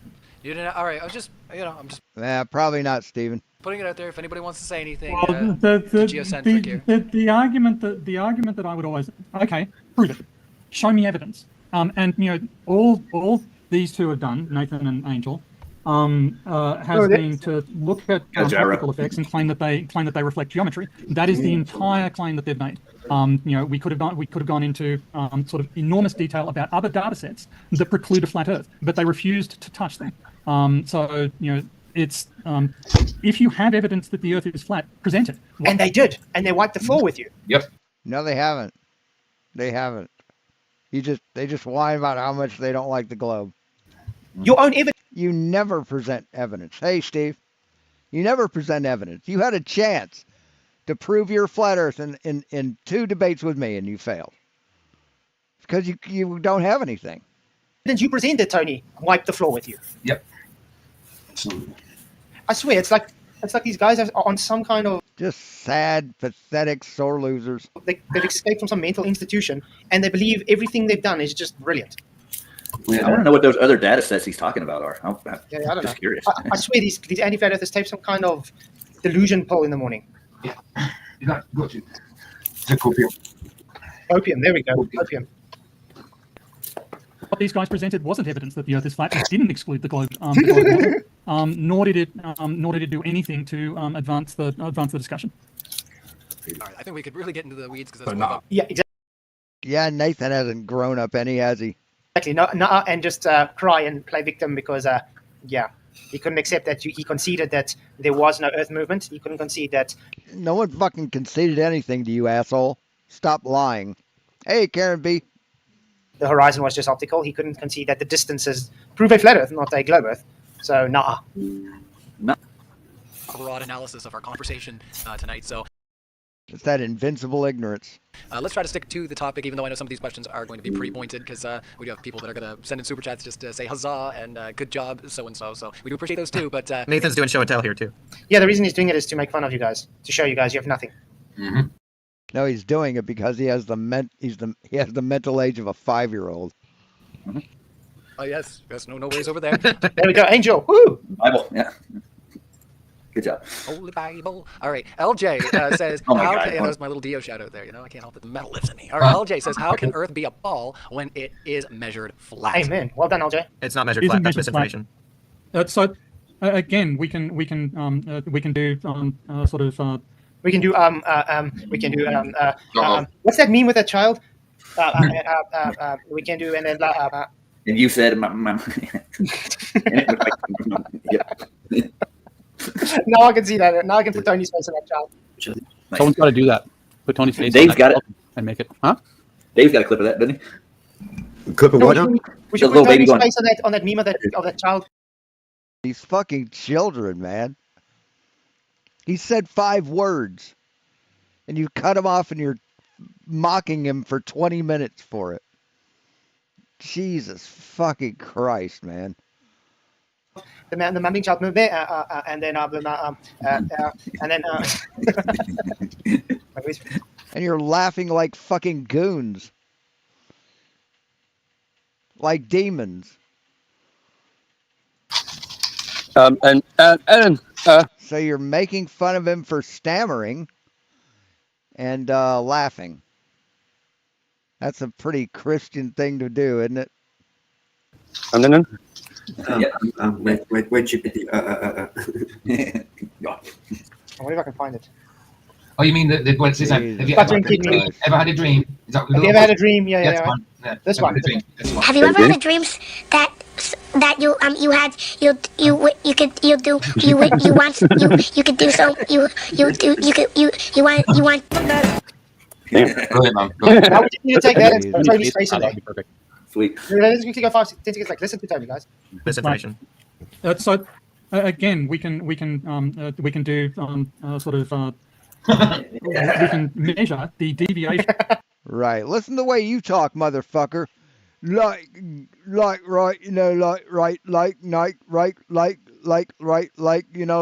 You didn't. All right. I was just, you know, I'm just Yeah, probably not, Stephen. putting it out there. If anybody wants to say anything, Well, Geocentric here. the argument that I would always, okay, prove it, show me evidence, and you know all these two have done, Nathan and Angel, has been to look at optical effects and claim that they reflect geometry. That is the entire claim that they've made. You know, we could have gone into sort of enormous detail about other data sets that preclude a flat Earth, but they refused to touch them. So you know, it's if you have evidence that the Earth is flat, present it. And they did, and they wiped the floor with you. Yep. No, they haven't. They haven't. They just whine about how much they don't like the globe. Your own evidence. You never present evidence. Hey, Steve, you never present evidence. You had a chance to prove you're flat Earth in 2 debates with me, and you failed because you don't have anything. Evidence you presented, Tony, wiped the floor with you. Yep. Absolutely. I swear, it's like these guys are on some kind of just sad, pathetic, sore losers. They've escaped from some mental institution, and they believe everything they've done is just brilliant. I want to know what those other data sets he's talking about are. I'm Yeah, I don't just know. curious. I swear these anti-flat earthers take some kind of delusion pill in the morning. Yeah. You got go to take opium. Opium, there we go. Opium. What these guys presented wasn't evidence that the Earth is flat. It didn't exclude the globe, nor did it do anything to advance the discussion. All right, I think we could really get into the weeds because that's But not. Yeah, exactly. Yeah, Nathan hasn't grown up any, has he? No, and just cry and play victim because, yeah, he couldn't accept that he conceded that there was no Earth movement. He couldn't concede that. No one fucking conceded anything to you, asshole. Stop lying. Hey, Karen B. The horizon was just optical. He couldn't concede that the distances prove a flat Earth, not a globe Earth. So, nah. No. A broad analysis of our conversation tonight. So It's that invincible ignorance. let's try to stick to the topic, even though I know some of these questions are going to be pretty pointed, because we do have people that are going to send in super chats just to say huzzah and good job, so and so. So we do appreciate those too. But Nathan's doing show and tell here too. Yeah, the reason he's doing it is to make fun of you guys, to show you guys you have nothing. Mm-hmm. No, he's doing it because he has the mental age of a 5-year-old. oh yes, no worries over there. There we go, Angel. Woo! Bible, yeah. Good job. Holy Bible. All right. LJ says, Oh my how God. can, there's my little Dio shout out there. You know, I can't help it. The metal lives in me. All right. LJ says, how can Earth be a ball when it is measured flat? Amen. Well done, LJ. It's not measured Isn't flat. That's measured flat. misinformation. Again, we can do sort of. What's that meme with that child? We can do and then. And you said, Now I can see that. Now I can put Tony's face on that child. Someone's got to do that. Put Tony's face Dave's on got that and make it. Huh? Dave's got a clip of that, doesn't he? Clip of what? We should put Tony's face on that meme of that child. These fucking children, man. He said 5 words, and you cut him off, and you're mocking him for 20 minutes for it. Jesus fucking Christ, man. The mumbling child moved there, and then And you're laughing like fucking goons, like demons. So you're making fun of him for stammering and laughing. That's a pretty Christian thing to do, isn't it? Wait, GPT. I wonder if I can find it. Oh, you mean the what it says? Have you ever had a dream? Is that Have you ever had a dream? Yeah. This one. Have you ever had a dreams that you could do want. Now we just need to take that and put Tony's face in there. Sweet. Let's go 5, 10 seconds. Like, listen to Tony, guys. Misinformation. Again, we can do sort of. We can measure the deviation. Right. Listen to the way you talk, motherfucker. Right, you know, right, you know,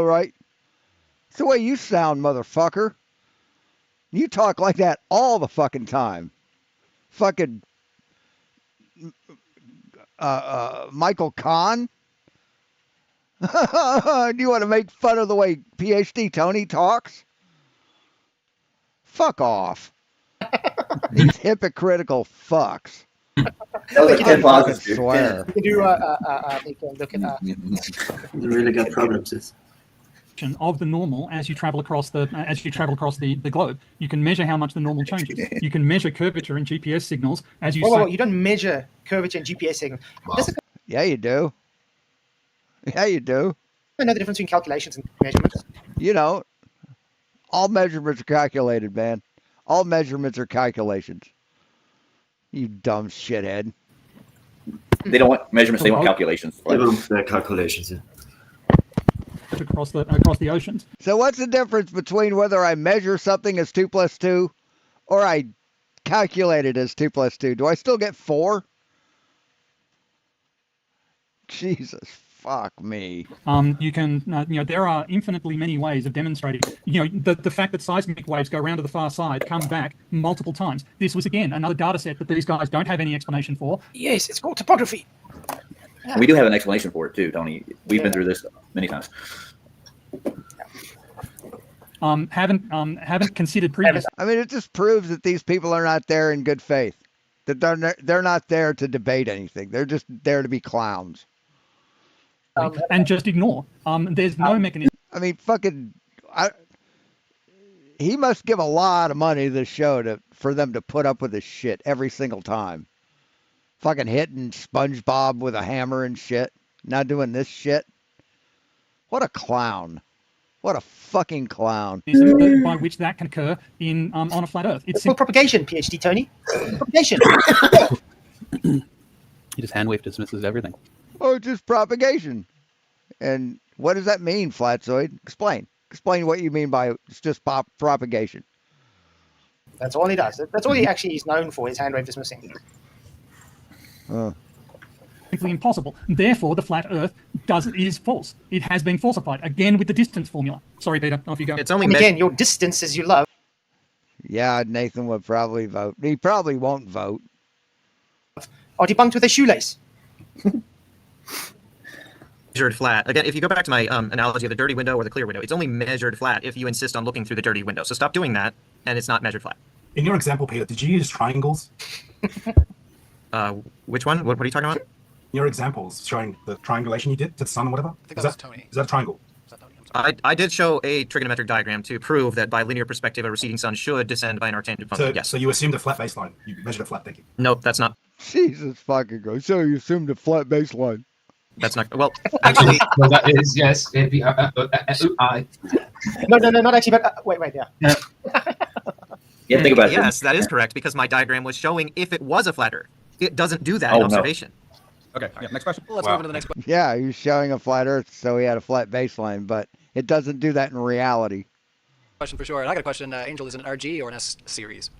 right. It's the way you sound, motherfucker. You talk like that all the fucking time. Fucking Michael Kahn. Do you want to make fun of the way PhD Tony talks? Fuck off. These hypocritical fucks. I swear. You can do, you can look at, You really got problems. Of the normal as you travel across the globe, you can measure how much the normal changes. You can measure curvature and GPS signals as you. Whoa, you don't measure curvature and GPS signals. Wow. Yeah, you do. Yeah, you do. I know the difference between calculations and measurements. You know, all measurements are calculated, man. All measurements are calculations. You dumb shithead. They don't want measurements; they want calculations. They want calculations. Yeah. Across the oceans. So what's the difference between whether I measure something as 2 + 2 or I calculate it as 2 + 2? Do I still get 4? Jesus, fuck me. You can, there are infinitely many ways of demonstrating. The fact that seismic waves go around to the far side, come back multiple times. This was again another data set that these guys don't have any explanation for. Yes, it's called topography. We do have an explanation for it too, Tony. We've been through this many times. Haven't considered previous. I mean, it just proves that these people are not there in good faith. That they're not there to debate anything. They're just there to be clowns. And just ignore. There's no mechanism. I mean, he must give a lot of money to the show for them to put up with this shit every single time. Fucking hitting SpongeBob with a hammer and shit. Now doing this shit. What a clown. What a fuking clown. By which that can occur on a flat Earth. It's called propagation, PhD Tony. Propagation. He just hand wave dismisses everything. Oh, it's just propagation. And what does that mean, FLATZOID? Explain. Explain what you mean by it's just propagation. That's all he does. That's all he actually is known for, is hand wave dismissing. Impossible. Therefore, the flat Earth is false. It has been falsified again with the distance formula. Sorry, Peter. Off you go. It's only again your distance is you love. Yeah, Nathan would probably vote. He probably won't vote. Or debunked with a shoelace. measured flat. Again, if you go back to my analogy of the dirty window or the clear window, it's only measured flat if you insist on looking through the dirty window. So stop doing that, and it's not measured flat. In your example, Peter, did you use triangles? Which one? What are you talking about? Your examples showing the triangulation you did to the sun or whatever? I think that was Tony. Is that a triangle? I did show a trigonometric diagram to prove that by linear perspective, a receding sun should descend by an arctangent function. Yes. So you assumed a flat baseline. You measured a flat, thank you. Nope, that's not. Jesus fucking Christ. So you assumed a flat baseline. That's not. Well, actually. Well, that is, yes. No, not actually, but wait, yeah. Yeah, think about it. Yes, that is correct, because my diagram was showing if it was a flat Earth. It doesn't do that in observation. Okay, next question. Well, let's move on to the next question. Yeah, he was showing a flat Earth, so he had a flat baseline, but it doesn't do that in reality. Question for sure. And I got a question. Angel, is it an RG or an S series?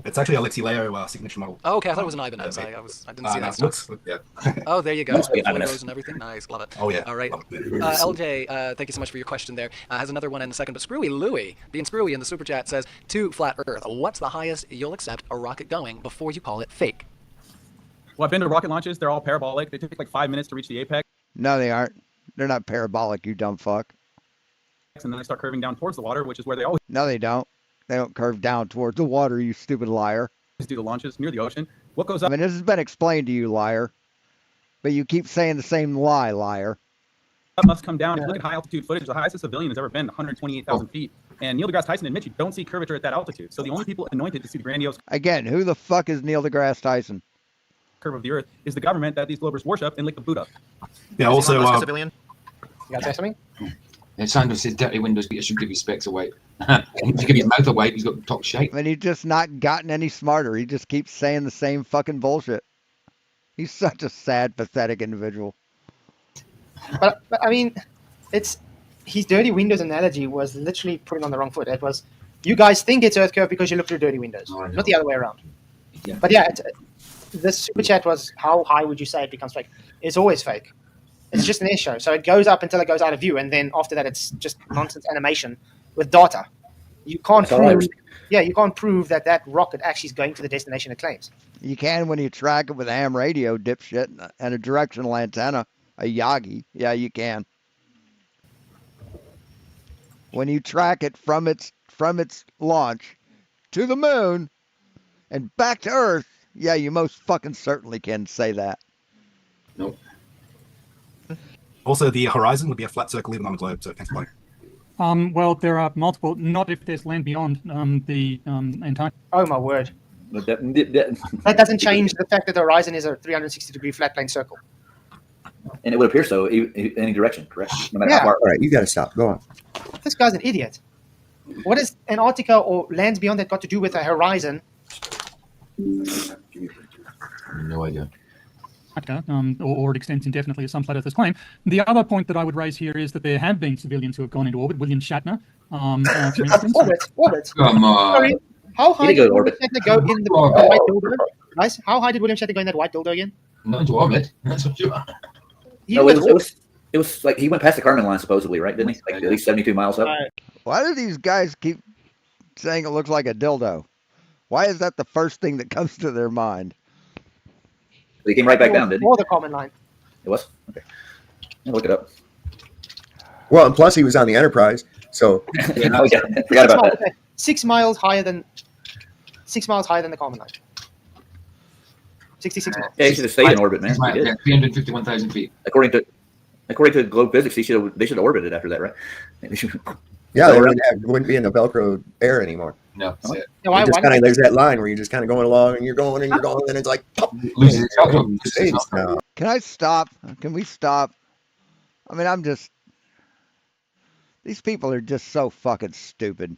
It's actually a Lexileo signature model. Oh, okay, I thought it was an Ibanez. I didn't see that. Looks, yeah. Oh, there you go. Flamingos and everything. Nice, love it. Oh yeah. All right. LJ, thank you so much for your question there. Has another one in a second, but Screwy Louie, being Screwy in the super chat, says, to flat Earth, what's the highest you'll accept a rocket going before you call it fake? Well, I've been to rocket launches. They're all parabolic. They take like 5 minutes to reach the apex. No, they aren't. They're not parabolic, you dumb fuck. And then they start curving down towards the water, which is where they always No, they don't. They don't curve down towards the water, you stupid liar. do the launches near the ocean. What goes up? I mean, this has been explained to you, liar. But you keep saying the same lie, liar. Up must come down. If you look at high altitude footage, the highest a civilian has ever been 128,000 feet. And Neil deGrasse Tyson admits you don't see curvature at that altitude. So the only people anointed to see the grandiose Again, who the fuck is Neil deGrasse Tyson? curve of the Earth is the government that these globers worship and lick the Buddha. Yeah, also, a civilian. You got to say something? And Sandro says dirty windows, Peter should give his specs away. And if you give his mouth away, he's got top shape. I mean, he's just not gotten any smarter. He just keeps saying the same fucking bullshit. He's such a sad, pathetic individual. But I mean, it's his dirty windows analogy was literally putting on the wrong foot. It was, you guys think it's Earth curve because you look through dirty windows, not the other way around. Yeah. But yeah, this super chat was, how high would you say it becomes fake? It's always fake. It's just an air show. So it goes up until it goes out of view, and then after that, it's just nonsense animation with data. You can't prove. Yeah, you can't prove that that rocket actually is going to the destination it claims. You can when you track it with a ham radio, dipshit, and a directional antenna, a Yagi. Yeah, you can. When you track it from its launch to the moon and back to Earth, yeah, you most fucking certainly can say that. Nope. Also, the horizon would be a flat circle even on the globe, so thanks for playing. Well, there are multiple, not if there's land beyond the Antarctica. Oh my word. But That doesn't change the fact that the horizon is a 360-degree flat plane circle. and it would appear so any direction, correct? No matter Yeah. how far. All right, you got to stop. Go on. This guy's an idiot. What has Antarctica or lands beyond that got to do with a horizon? No idea. Or it extends indefinitely, as some flat earthers claim. The other point that I would raise here is that there have been civilians who have gone into orbit. William Shatner, for instance. Orbit. Come on. Sorry, how high He did did go to William Shatner go in the white dildo? Guys, how high did William Shatner go in that white dildo again? Not into orbit. That's what you are. No, it was like he went past the Kármán line supposedly, right? Didn't he? Like at least 72 miles up. Why do these guys keep saying it looks like a dildo? Why is that the first thing that comes to their mind? He came right back down, didn't he? Or the Kármán line. It was? Okay. I'll look it up. Well, and plus he was on the Enterprise, so Yeah, oh, yeah. I forgot about that. 6 miles higher than the Kármán line. 66 miles. Yeah, he should have stayed in orbit, man. He did. 351,000 feet. According to globe physics, they should have orbited after that, right? yeah, they wouldn't be in the Velcro air anymore. No, that's it. No, why Just kind of there's that line where you're just kind of going along and you're going and you're going and it's like pop. Loses its outlook. No. Can I stop? Can we stop? I mean, these people are just so fucking stupid.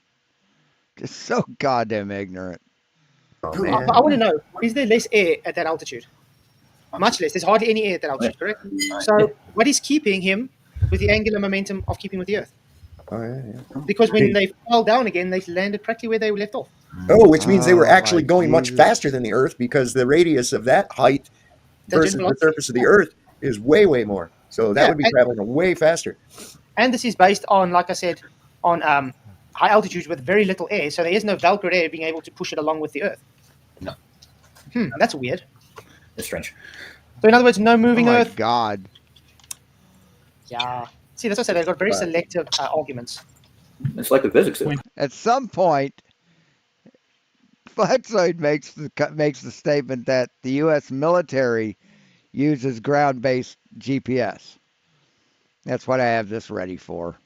Just so goddamn ignorant. Oh, man. I want to know, is there less air at that altitude? Much less. There's hardly any air at that altitude, correct? So what is keeping him with the angular momentum of keeping with the Earth? Oh, yeah. Because when they fell down again, they landed practically where they were left off. Oh, which means they were Oh, actually my going much Jesus. faster than the Earth because the radius of that height versus the surface of the Earth is way, way more. So that would be traveling way faster. And this is based on, like I said, on high altitudes with very little air. So there is no Velcro air being able to push it along with the Earth. No. That's weird. It's strange. So in other words, no moving Oh my Earth. God. Yeah. See, that's what I said. They've got very selective arguments. It's like the physics. At some point, FLATZOID makes the statement that the U.S. military uses ground-based GPS. That's what I have this ready for.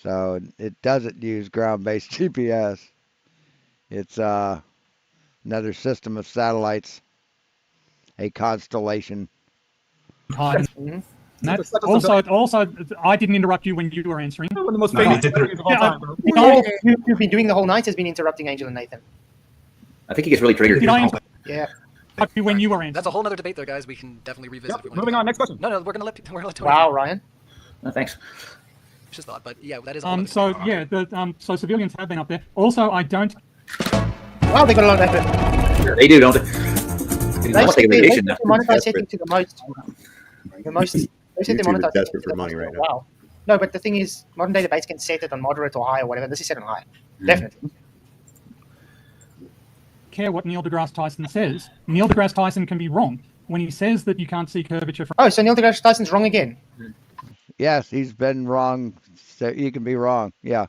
So it doesn't use ground-based GPS. It's another system of satellites, a constellation. Also, I didn't interrupt you when you were answering. One of the most famous interviews of all time, bro. You've been doing the whole night has been interrupting Angel and Nathan. I think he gets really triggered. Yeah. When you were answering. That's a whole other debate, there, guys. We can definitely revisit. If we want Moving on. Next question. No, we're gonna let Tony. Wow, Ryan. No, thanks. Just thought, but yeah, that is. So yeah, so civilians have been up there. Also, I don't. Wow, they got a lot of effort. They do, don't they? They monetize setting to the most. They set the monetize desperate for money right now. Wow. No, but the thing is, modern day debates can set it on moderate or high or whatever. This is set on high. Definitely. Care what Neil deGrasse Tyson says. Neil deGrasse Tyson can be wrong when he says that you can't see curvature from. Oh, so Neil deGrasse Tyson's wrong again? Yes, he's been wrong. So you can be wrong. Yeah.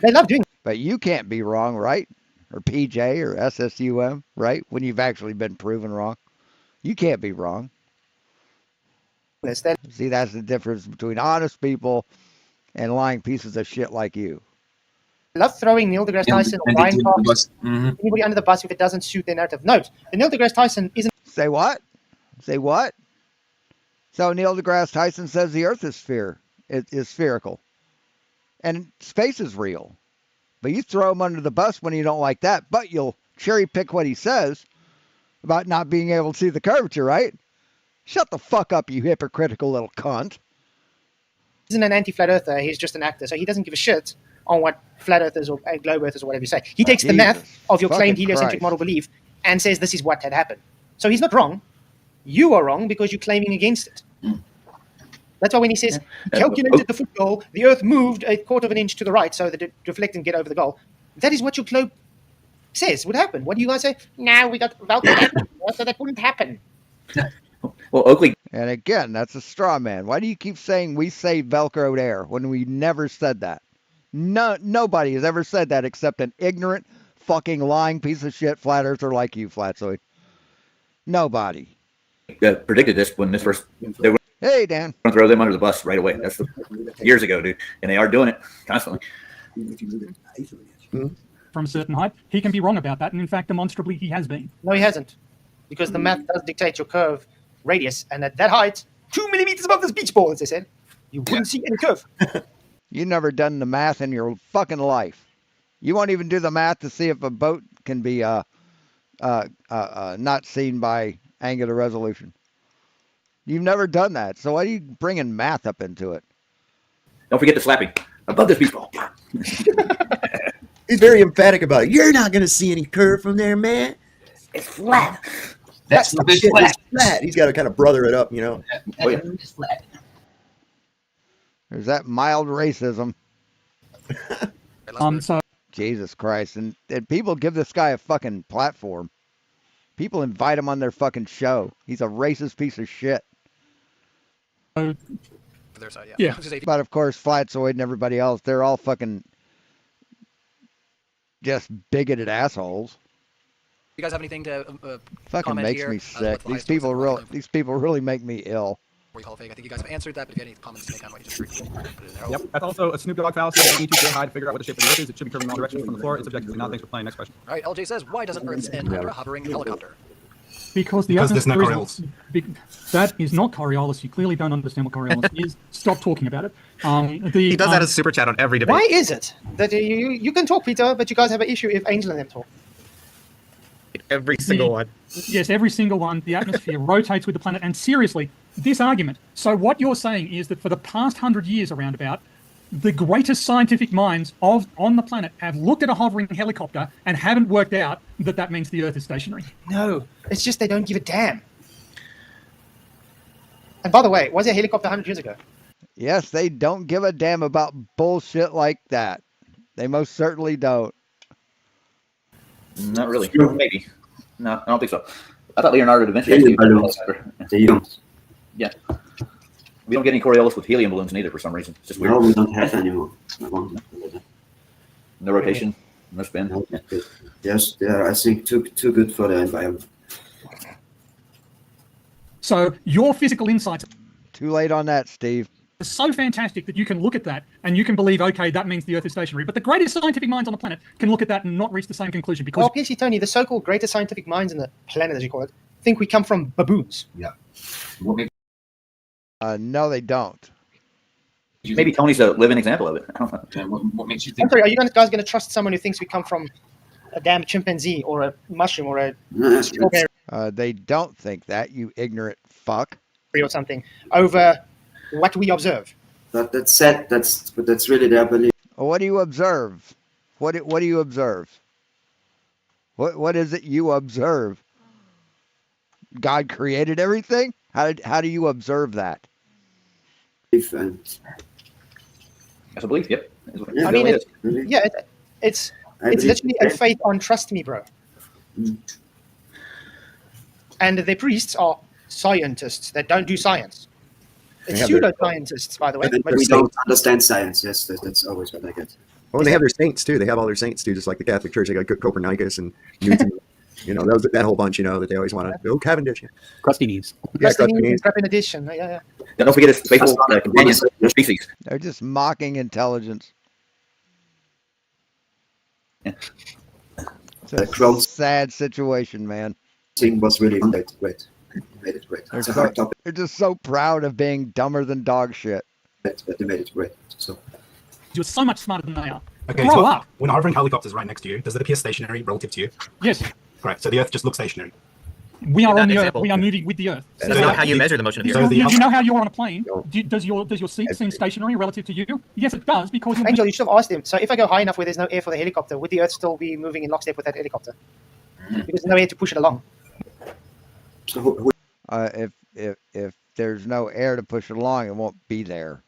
They love doing. But you can't be wrong, right? Or PJ or SSUM, right? When you've actually been proven wrong, you can't be wrong. See, that's the difference between honest people and lying pieces of shit like you. I love throwing Neil deGrasse Tyson or Ryan Cox, anybody under the bus if it doesn't suit their narrative. Note, the Neil deGrasse Tyson isn't. Say what? Say what? So Neil deGrasse Tyson says the Earth is spherical, and space is real. But you throw him under the bus when you don't like that, but you'll cherry pick what he says about not being able to see the curvature, right? Shut the fuck up, you hypocritical little cunt. Isn't an anti-flat earther. He's just an actor, so he doesn't give a shit on what flat earthers or globe earthers or whatever you say. He takes the math of your claimed heliocentric model belief and says this is what had happened. So he's not wrong. You are wrong because you're claiming against it. That's why when he says he calculated the foot goal, the Earth moved 1/4 of an inch to the right so that it deflect and get over the goal. That is what your globe says would happen. What do you guys say? No, we got Velcro, so that wouldn't happen. Well, Oakley. And again, that's a straw man. Why do you keep saying we say Velcroed air when we never said that? No, nobody has ever said that except an ignorant, fucking lying piece of shit flat earther like you, FLATZOID. Nobody. Predicted this when this first. They were hey, Dan. going to throw them under the bus right away. That's years ago, dude. And they are doing it constantly. From a certain height, he can be wrong about that, and in fact, demonstrably, he has been. No, he hasn't, because the math does dictate your curve radius, and at that height, 2 millimeters above this beach ball, as they said, you wouldn't see any curve. You've never done the math in your fucking life. You won't even do the math to see if a boat can be not seen by angular resolution. You've never done that, so why are you bringing math up into it? Don't forget the slapping above this beach ball. He's very emphatic about it. You're not going to see any curve from there, man. It's flat. That's the shit. It's flat. He's got to kind of brother it up, you know. Oh, yeah. It's flat. There's that mild racism. So Jesus Christ, and people give this guy a fucking platform. People invite him on their fucking show. He's a racist piece of shit. For their side, yeah. But of course, FLATZOID and everybody else, they're all fucking just bigoted assholes. You guys have anything to fucking comment makes here? me sick. These people really make me ill. I think you guys have answered that, but if you have any comments to make on what you just heard, put it in there. Yep, that's also a Snoop Dogg fallacy. You need to get high to figure out what the shape of the Earth is. It should be curving in all directions from the floor. It's objectively not. Thanks for playing. Next question. All right, LJ says, why doesn't Earth's end under a hovering helicopter? Because there's no Coriolis. That is not Coriolis. You clearly don't understand what Coriolis is. Stop talking about it. He does that as super chat on every debate. Why is it that you can talk, Peter, but you guys have an issue if Angel and them talk? Every single one. Yes, every single one. The atmosphere rotates with the planet. And seriously, this argument. So what you're saying is that for the past 100 years around about, the greatest scientific minds on the planet have looked at a hovering helicopter and haven't worked out that means the Earth is stationary. No, it's just they don't give a damn. And by the way, was there a helicopter 100 years ago? Yes, they don't give a damn about bullshit like that. They most certainly don't. Not really. Maybe. No, I don't think so. I thought Leonardo da Vinci. Helium balloons. They don't. Yeah. We don't get any Coriolis with helium balloons neither for some reason. It's just weird. No, we don't have anymore. No rotation, no spin. No, yes, they are, I think, too good for the environment. So your physical insights Too late on that, Steve. are so fantastic that you can look at that and you can believe, okay, that means the Earth is stationary. But the greatest scientific minds on the planet can look at that and not reach the same conclusion because Well, PC Tony, the so-called greatest scientific minds in the planet, as you call it, think we come from baboons. Yeah. No, they don't. Maybe Tony's a living example of it. I don't know. What makes you I'm think? sorry, are you guys going to trust someone who thinks we come from a damn chimpanzee or a mushroom or a strawberry They don't think that, you ignorant fuck. or something over what we observe? But that's sad. That's really their belief. Well, what do you observe? What do you observe? What is it you observe? God created everything? How do you observe that? And That's a belief, yep. Yeah, I mean, it really. it's believe literally a it. faith on trust me, bro. And the priests are scientists that don't do science. It's They have their- pseudo-scientists, by the way. And But we don't understand science. Yes, that's always what I get. Oh, and they have their saints too. They have all their saints too, just like the Catholic Church. They got Copernicus and Newton. That whole bunch. That they always want to. Oh, Cavendish. Crusty knees. Yeah, Crusty crusty knees. crap in addition. Yeah. Now, don't forget his faithful companion species. They're just mocking intelligence. Yeah. It's a crowds- sad situation, man. Thing was really great. Great. They made it great. They're, It's a so, hard topic, they're just so proud of being dumber than dog shit. but they made it great. So you're so much smarter than they are. Okay, Grow so up. when a hovering helicopter is right next to you, does it appear stationary relative to you? Yes, Correct. So the Earth just looks stationary. we are In on that the Earth. example. We are moving with the Earth. That's not how you measure the motion of the So Earth. the You know how you're on a plane? No. Does your seat seem stationary relative to you? Yes, it does because you're Angel, you should have asked him. So if I go high enough where there's no air for the helicopter, would the Earth still be moving in lockstep with that helicopter? Because there's no air to push it along. who If there's no air to push it along, it won't be there.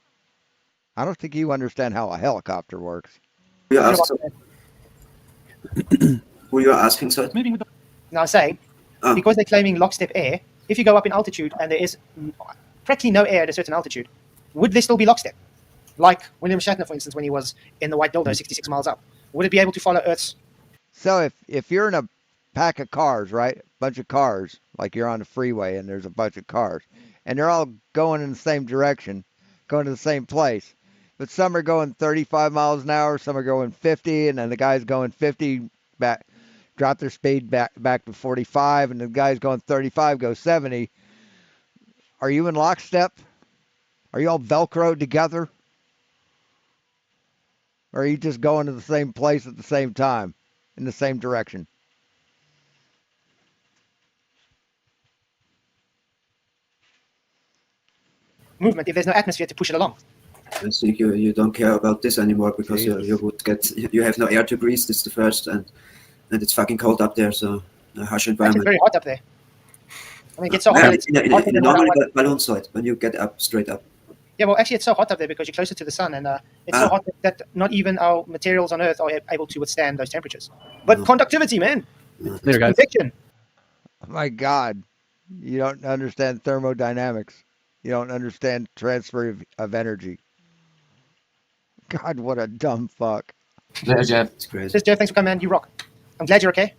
I don't think you understand how a helicopter works. you ask? Who you are asking? So moving with the. Now say, Ah. because they're claiming lockstep air, if you go up in altitude and there is practically no air at a certain altitude, would there still be lockstep? Like William Shatner, for instance, when he was in the White Dildo 66 miles up. Would it be able to follow Earth's... So if you're in a pack of cars, right, bunch of cars, like you're on the freeway and there's a bunch of cars, and they're all going in the same direction, going to the same place, but some are going 35 miles an hour, some are going 50, and then the guy's going 50 back, drop their speed back to 45, and the guy's going 35 goes 70. Are you in lockstep? Are you all Velcroed together? Or are you just going to the same place at the same time, in the same direction? movement if there's no atmosphere to push it along? I think you don't care about this anymore because you would get you have no air to breathe. This is the first, and it's fucking cold up there, so a harsh It's environment. very hot up there. I mean, it gets so hot. Yeah, It's in a hotter than normal what- balloon side when you get up straight up. Yeah, well, actually, it's so hot up there because you're closer to the sun, and it's so hot that not even our materials on Earth are able to withstand those temperatures. But conductivity, man. Later, guys. Convection. Oh my God, you don't understand thermodynamics. You don't understand transfer of energy. God, what a dumb fuck. There's Jeff. It's crazy. Says Jeff, thanks for coming, man. You rock. I'm glad you're okay.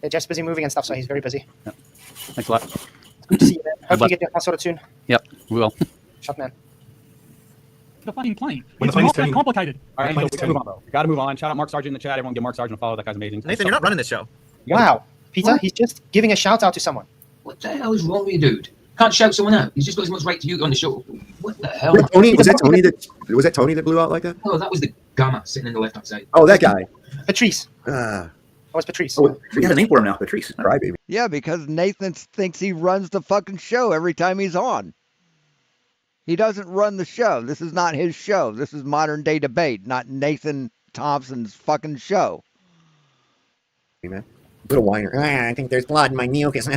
Yeah, Jeff's busy moving and stuff, so he's very busy. Thanks a lot. Good to see you, man. Hope you luck. get your house sorted soon. Yep, we will. Shut, man. The fucking plane. When the It's plane is not that turning- complicated. All right, Plane we is gotta move turning. on, though. We gotta move on. Shout out Mark Sargent in the chat. Everyone give Mark Sargent a follow. That guy's amazing. Nathan, you're not running this show. Wow. Peter, he's just giving a shout out to someone. What the hell is wrong with you, dude? Can't shout someone out. He's just got as much right to you on the show. What the hell? Tony, was that Tony that blew out like that? Oh, that was the gamma sitting in the left-hand side. Oh, that guy. Patrice. Ah, Oh, it's Patrice. We got a name for him now, Patrice. crybaby. Yeah, because Nathan thinks he runs the fucking show every time he's on. He doesn't run the show. This is not his show. This is Modern Day Debate, not Nathan Thompson's fucking show. Hey, man. Little whiner. I think there's blood in my mucus.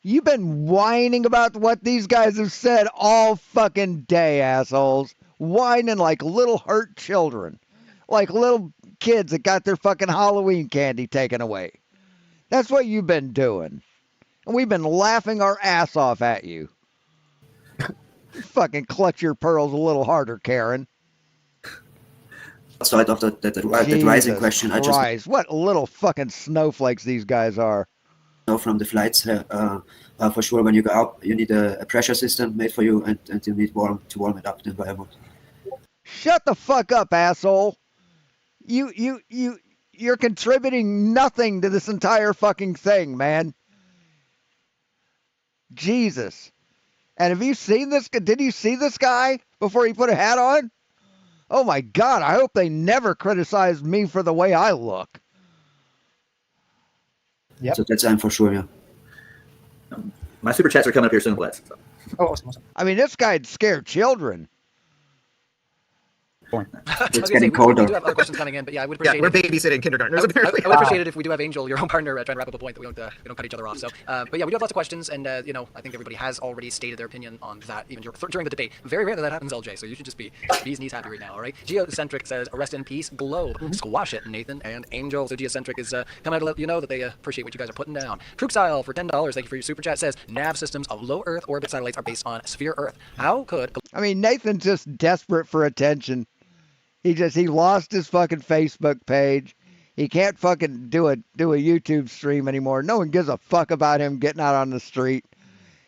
You've been whining about what these guys have said all fucking day, assholes. Whining like little hurt children. Like little kids that got their fucking Halloween candy taken away. That's what you've been doing. And we've been laughing our ass off at you. Fucking clutch your pearls a little harder, Karen. Outside of that rising question, Christ, I just what little fucking snowflakes these guys are. know from the flights, for sure, when you go out, you need a pressure system made for you, and you need to warm it up the environment. Shut the fuck up, asshole. You're contributing nothing to this entire fucking thing, man. Jesus. And have you seen this? Did you see this guy before he put a hat on? Oh my God, I hope they never criticize me for the way I look. Yep. So that's for sure, yeah. My super chats are coming up here soon, Blitz. So. Oh, awesome. I mean, this guy'd scare children. It's getting colder. We do have other questions coming in, but yeah, I would appreciate We're it. babysitting kindergartners, apparently. I would appreciate it if we do have Angel, your own partner, try and wrap up a point that we don't cut each other off. So, but yeah, we do have lots of questions, and I think everybody has already stated their opinion on that, even during the debate. Very rare that happens, LJ. So you should just be bees knees happy right now. All right. Geocentric says, "Rest in peace, Globe." Squash it, Nathan and Angel. So Geocentric is coming out to let you know that they appreciate what you guys are putting down. Truxile for $10. Thank you for your super chat. Says, "Nav systems of low Earth orbit satellites are based on sphere Earth. How could?" I mean, Nathan's just desperate for attention. He lost his fucking Facebook page. He can't fucking do a YouTube stream anymore. No one gives a fuck about him getting out on the street.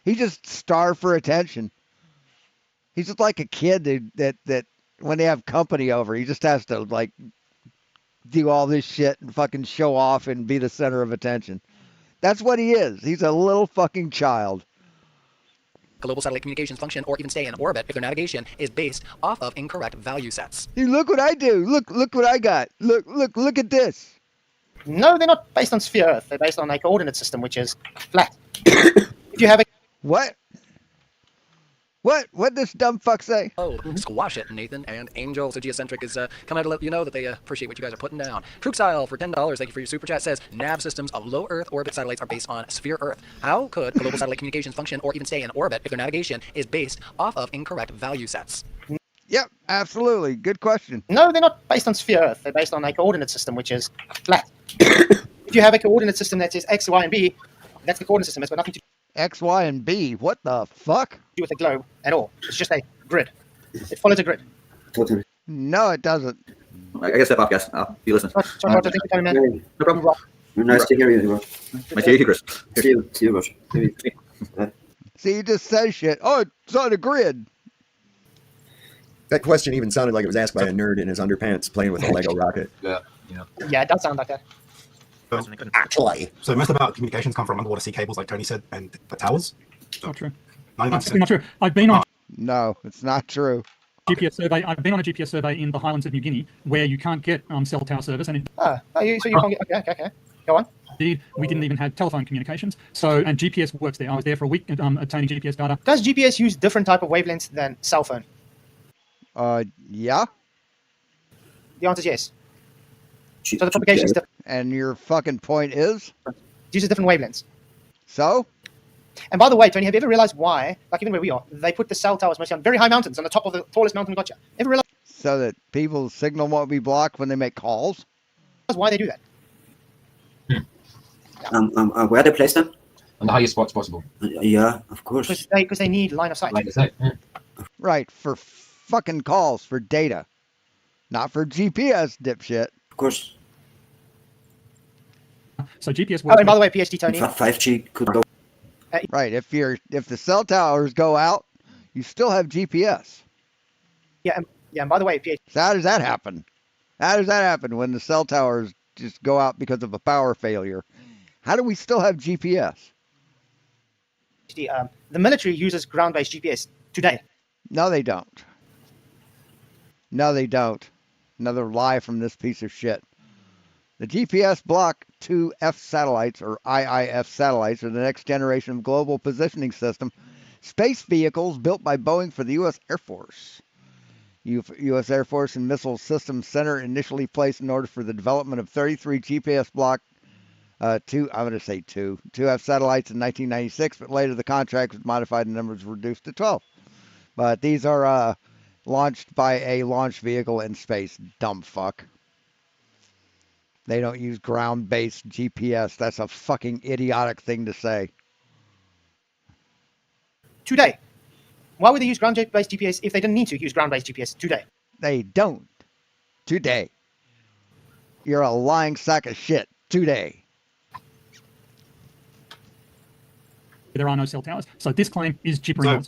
He just starved for attention. He's just like a kid that when they have company over, he just has to like do all this shit and fucking show off and be the center of attention. That's what he is. He's a little fucking child. Global satellite communications function or even stay in orbit if their navigation is based off of incorrect value sets. Hey, look what I do. Look what I got. Look at this. No, they're not based on sphere Earth. They're based on a coordinate system, which is flat. If you have a What this dumb fuck say? Oh, squash it, Nathan and Angel. So Geocentric is coming out to let you know that they appreciate what you guys are putting down. Truxile for $10. Thank you for your super chat. Says, "Nav systems of low Earth orbit satellites are based on sphere Earth. How could global satellite communications function or even stay in orbit if their navigation is based off of incorrect value sets?" Yep, absolutely. Good question. No, they're not based on sphere Earth. They're based on a coordinate system, which is flat. If you have a coordinate system that says X, Y, and B, that's the coordinate system. It's got nothing to X, Y, and B. What the fuck? do with the globe at all. It's just a grid. It follows a grid. Totally. No, it doesn't. I gotta step off, guys. I'll be listening. Sorry, Roger, thank you for coming, man. No problem. Nice to hear you, Roger. Nice to hear you, Chris. See you, Roger. See, he just says shit. Oh, it's on a grid. That question even sounded like it was asked by a nerd in his underpants playing with a Lego rocket. Yeah. Yeah, it does sound like that. Actually. So most of our communications come from underwater sea cables, like Tony said, and the towers. Not true. 99%. That's not true. I've been on No, it's not true. GPS survey. I've been on a GPS survey in the Highlands of New Guinea where you can't get cell tower service, and So you can't get... Okay. Go on. indeed we didn't even have telephone communications. So and GPS works there. I was there for a week obtaining GPS data. Does GPS use different type of wavelengths than cell phone? Yeah. The answer is yes. So the propagation is different. And your fucking point is? It uses different wavelengths. So? And by the way, Tony, have you ever realized why, like even where we are, they put the cell towers mostly on very high mountains, on the top of the tallest mountain we got you? Ever realize So that people's signal won't be blocked when they make calls? why they do that? Where they place them? On the highest spots possible. Yeah, of course. Because they need line of sight. Like I said. Right, for fucking calls, for data. Not for GPS, dipshit. Of course. So GPS Oh, and by the way, PhD Tony. 5G could go. Right, if the cell towers go out, you still have GPS. Yeah, and by the way, PhD. So how does that happen? How does that happen when the cell towers just go out because of a power failure? How do we still have GPS? The military uses ground-based GPS today. No, they don't. No, they don't. Another lie from this piece of shit. The GPS Block 2F satellites, or IIF satellites, are the next generation of global positioning system space vehicles built by Boeing for the U.S. Air Force. U.S. Air Force and Missile Systems Center initially placed in order for the development of 33 GPS Block 2F satellites in 1996, but later the contract was modified and numbers were reduced to 12. But these are launched by a launch vehicle in space, dumb fuck. They don't use ground-based GPS. That's a fucking idiotic thing to say. Today. Why would they use ground-based GPS if they didn't need to use ground-based GPS today? They don't. Today. You're a lying sack of shit. Today. There are no cell towers. So this claim is gibbering.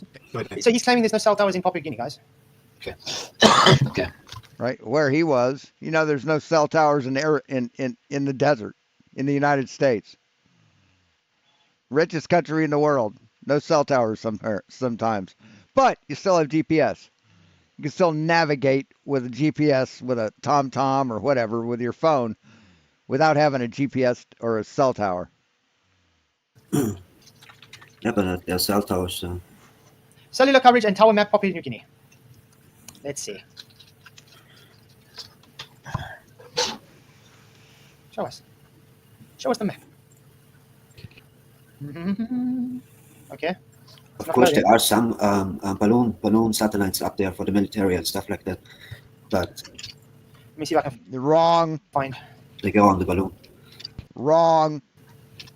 So he's claiming there's no cell towers in Papua New Guinea, guys. Okay. Okay. Right where he was, there's no cell towers in the desert in the United States. Richest country in the world, no cell towers sometimes, but you still have GPS. You can still navigate with a GPS, with a TomTom or whatever, with your phone, without having a GPS or a cell tower. Yeah, but there are cell towers. Cellular coverage and tower map Papua New Guinea. Let's see. Show us. Show us the map. Okay. Of course, there are some balloon satellites up there for the military and stuff like that. But let me see if I can. Wrong. Find. They go on the balloon. Wrong.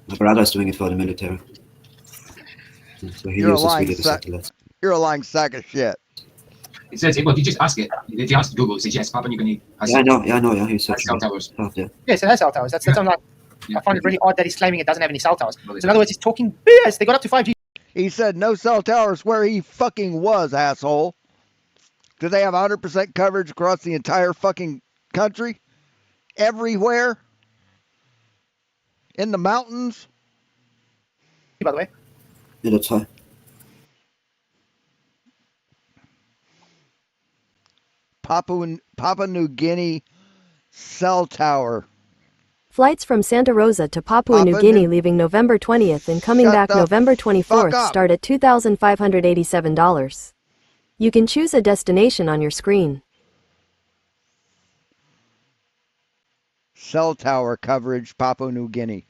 My brother's doing it for the military. So he uses really the satellites. You're a lying sack of shit. It says, well, did you just ask it? Did you ask Google? It says, yes, Papua New Guinea has Yeah, I know. He said cell towers. Yes, it has cell towers. That's I'm not. I find it really odd that he's claiming it doesn't have any cell towers. So in other words, he's talking BS. They got up to 5G. He said no cell towers where he fucking was, asshole. Do they have 100% coverage across the entire fucking country? Everywhere? In the mountains? By the way. Yeah, that's high. Papua New Guinea cell tower. Flights from Santa Rosa to Papua New Guinea leaving November 20th and coming back November 24th start at $2,587. You can choose a destination on your screen. Cell tower coverage, Papua New Guinea.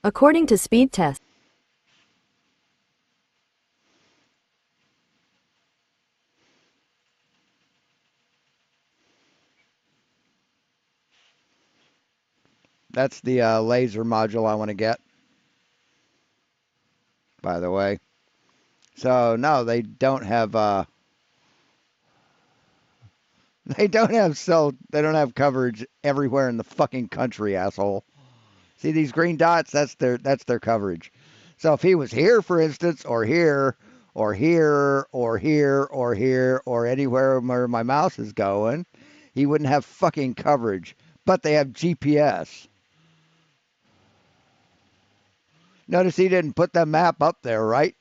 According to speed test. That's the laser module I want to get, by the way. So no, they don't have they don't have coverage everywhere in the fucking country, asshole. See these green dots? That's their coverage. So if he was here, for instance, or here, or here, or here, or here, or anywhere where my mouse is going, he wouldn't have fucking coverage. But they have GPS. Notice he didn't put the map up there, right?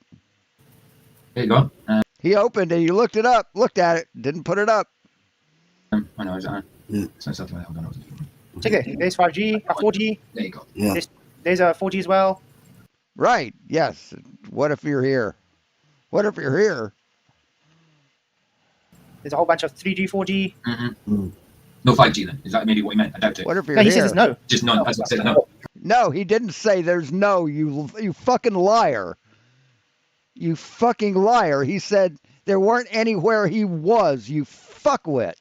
There you go. He opened it. He looked it up. Looked at it. Didn't put it up. I know. It's on. Check it. There's 5G, 4G. There you go. Yeah. There's a 4G as well. Right. Yes. What if you're here? What if you're here? There's a whole bunch of 3G, 4G. Mm-hmm. No 5G then. Is that maybe what he meant? I doubt it. What if you're no, here? He says no. Just none. That's what I said. No. No, he didn't say there's no. You fucking liar. You fucking liar. He said there weren't anywhere he was. You fuckwit.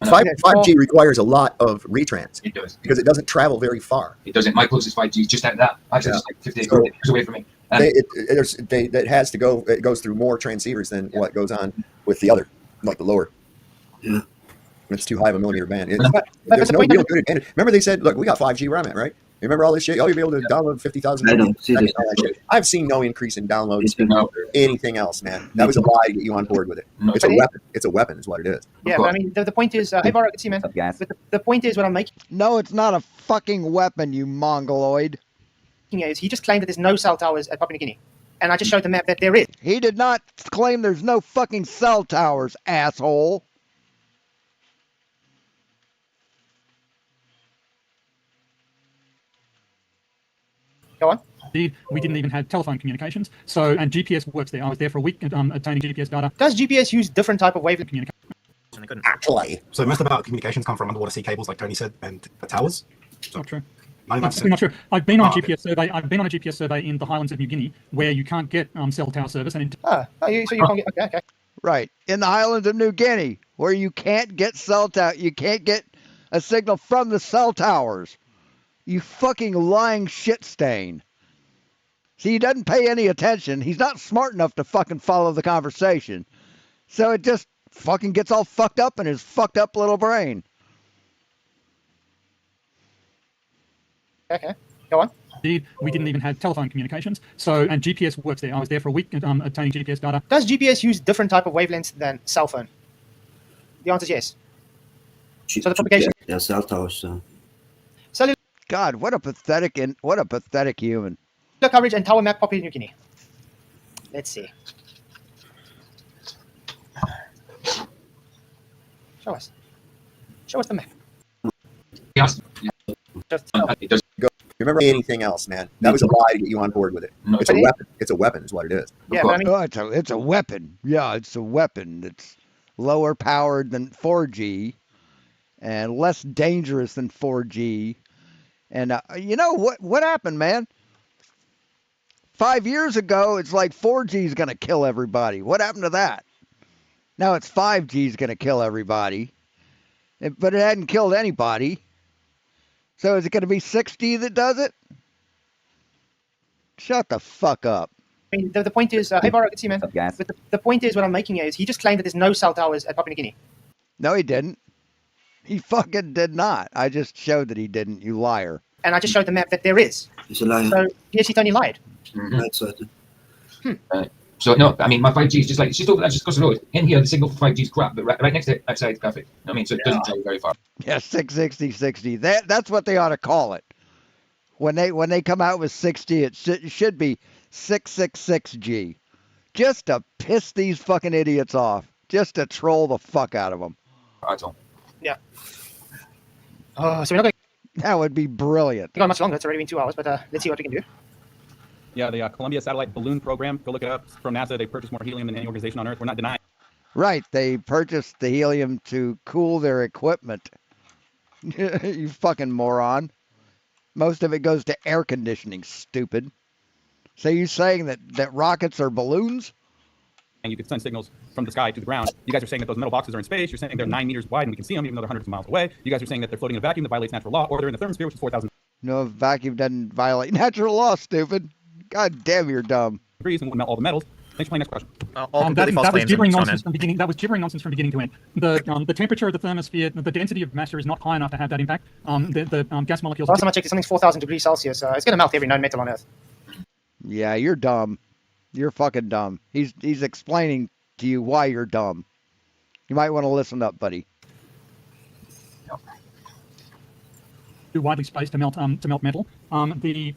5G requires a lot of retrans. It does. Because it doesn't travel very far. It doesn't. My closest 5G is just out of that. Actually, it's like 50 acres away from me. It has to go. It goes through more transceivers than what goes on with the other, like the lower. Yeah. It's too high of a millimeter band. There's no real good advantage. Remember they said, look, we got 5G where I'm at, right? Remember all this shit? Oh, you'll be able to download 50,000. I don't see this. I've seen no increase in downloads or anything else, man. That was a lie to get you on board with it. It's a weapon. It's a weapon is what it is. Yeah, but I mean, the point is, hey, Bar, I can see, man. But the point is what I'm making. No, it's not a fucking weapon, you mongoloid. Is he just claimed that there's no cell towers at Papua New Guinea. And I just showed the map that there is. He did not claim there's no fucking cell towers, asshole. Go on. We didn't even have telephone communications. So, and GPS works there. I was there for a week obtaining GPS data. Does GPS use different type of wavelength communication? Actually. So most of our communications come from underwater sea cables, like Tony said, and the towers. So not true. 99%. That's not true. I've been on a GPS survey. I've been on a GPS survey in the highlands of New Guinea where you can't get cell tower service. And so you can't get. Okay. Right. In the highlands of New Guinea where you can't get cell tower, you can't get a signal from the cell towers. You fucking lying shit stain. See, he doesn't pay any attention. He's not smart enough to fucking follow the conversation. So it just fucking gets all fucked up in his fucked up little brain. Okay, go on. Indeed, we didn't even have telephone communications. So, and GPS works there. I was there for a week obtaining GPS data. Does GPS use different type of wavelengths than cell phone? The answer is yes. So the propagation. Yeah, cell towers. Cellular God, what a pathetic human. coverage and tower map Papua New Guinea. Let's see. Show us. Show us the map. Yes. Go. Remember anything else, man? That was a lie to get you on board with it. No, it's a weapon. It's a weapon, is what it is. Yeah, but I mean, it's a weapon. Yeah, it's a weapon. It's lower powered than 4G and less dangerous than 4G. And you know what happened, man? 5 years ago, it's like 4G is going to kill everybody. What happened to that? Now it's 5G is going to kill everybody. But it hadn't killed anybody. So is it going to be 6G that does it? Shut the fuck up. I mean, the point is, hey, Bar, I can see, man. But the point is, what I'm making is, he just claimed that there's no cell towers at Papua New Guinea. No, he didn't. He fucking did not. I just showed that he didn't, you liar. And I just showed the map that there is. He's a liar. So, yes, he Tony lied. Mm-hmm. That's certain. So no, I mean my 5G is just like it's just over there, just across the road. In here, the signal for 5G is crap, but right next to it, outside it's perfect. I mean, so it doesn't travel very far. Yeah, 660, 60. That's what they ought to call it. When they come out with 60, it should be 666G. Just to piss these fucking idiots off. Just to troll the fuck out of them. Yeah. So we're not going That would be brilliant. to go much longer. It's already been 2 hours, but let's see what we can do. Yeah, the Columbia Satellite Balloon Program. Go look it up. It's from NASA. They purchased more helium than any organization on Earth. We're not denying. Right, they purchased the helium to cool their equipment. You fucking moron. Most of it goes to air conditioning, stupid. So you saying that rockets are balloons? And you can send signals from the sky to the ground. You guys are saying that those metal boxes are in space. You're saying they're 9 meters wide and we can see them even though they're hundreds of miles away. You guys are saying that they're floating in a vacuum that violates natural law, or they're in the thermosphere, which is 4,000 No, vacuum doesn't violate natural law, stupid. God damn, you're dumb. degrees and would melt all the metals. Thanks for playing. Next question. That was gibbering nonsense from beginning. That was gibbering nonsense from beginning to end. The temperature of the thermosphere, the density of matter is not high enough to have that impact. The gas molecules. Last time I checked, something's 4,000 degrees Celsius. It's going to melt every known metal on Earth. Yeah, you're dumb. You're fucking dumb. He's explaining to you why you're dumb. You might want to listen up, buddy. Too widely spaced to melt metal. The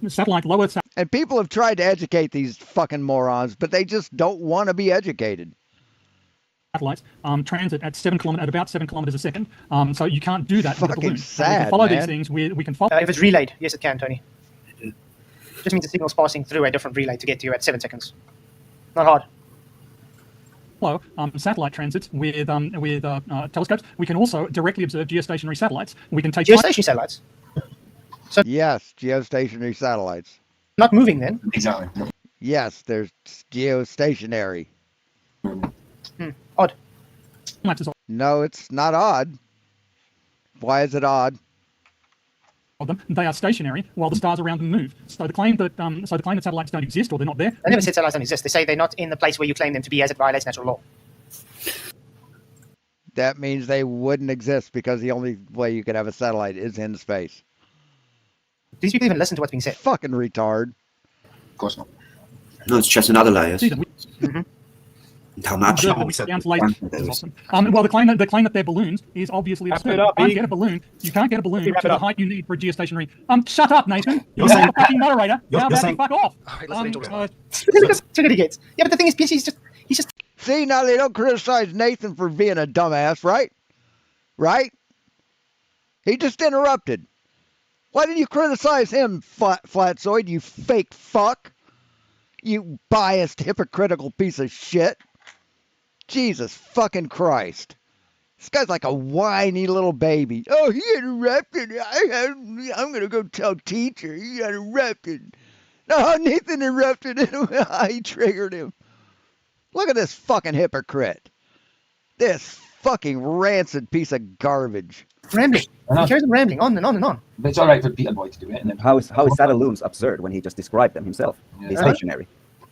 satellite lower. And people have tried to educate these fucking morons, but they just don't want to be educated. Satellites transit at about 7 kilometers a second. So you can't do that with a Fucking balloon. sad, we can follow man. these things. We can follow. If it's relayed, yes, it can, Tony. Just means the signal's passing through a different relay to get to you at 7 seconds. Not hard. Satellite transits with telescopes. We can also directly observe geostationary satellites. We can take Geostationary satellites. So yes, geostationary satellites. Not moving then. Exactly. Yes, there's geostationary. Odd. No, it's not odd. Why is it odd? They are stationary while the stars around them move. So the claim that satellites don't exist or they're not there. They never said satellites don't exist. They say they're not in the place where you claim them to be as it violates natural law. That means they wouldn't exist because the only way you could have a satellite is in space. These people even listen to what's being said. Fucking retard. Of course not. No, it's just another liar. Mm-hmm. How much? Well, the claim that they're balloons is obviously absurd. You can't get a balloon. You can't get a balloon to the height you need for a geostationary. Shut up, Nathan. You're the fucking moderator. How about you fuck off? Look at what he gets. Yeah, but the thing is, he's just. See, now they don't criticize Nathan for being a dumbass, right? Right? He just interrupted. Why did you criticize him, FLATZOID, you fake fuck? You biased, hypocritical piece of shit. Jesus fucking Christ. This guy's like a whiny little baby. Oh, he interrupted. I'm going to go tell teacher. He interrupted. No, Nathan interrupted him. He triggered him. Look at this fucking hypocrite. This fucking rancid piece of garbage. Rambling. He carries on rambling on and on and on. But it's all right for Peter Boy to do it. And then How is Saddaloons absurd when he just described them himself? He's stationary.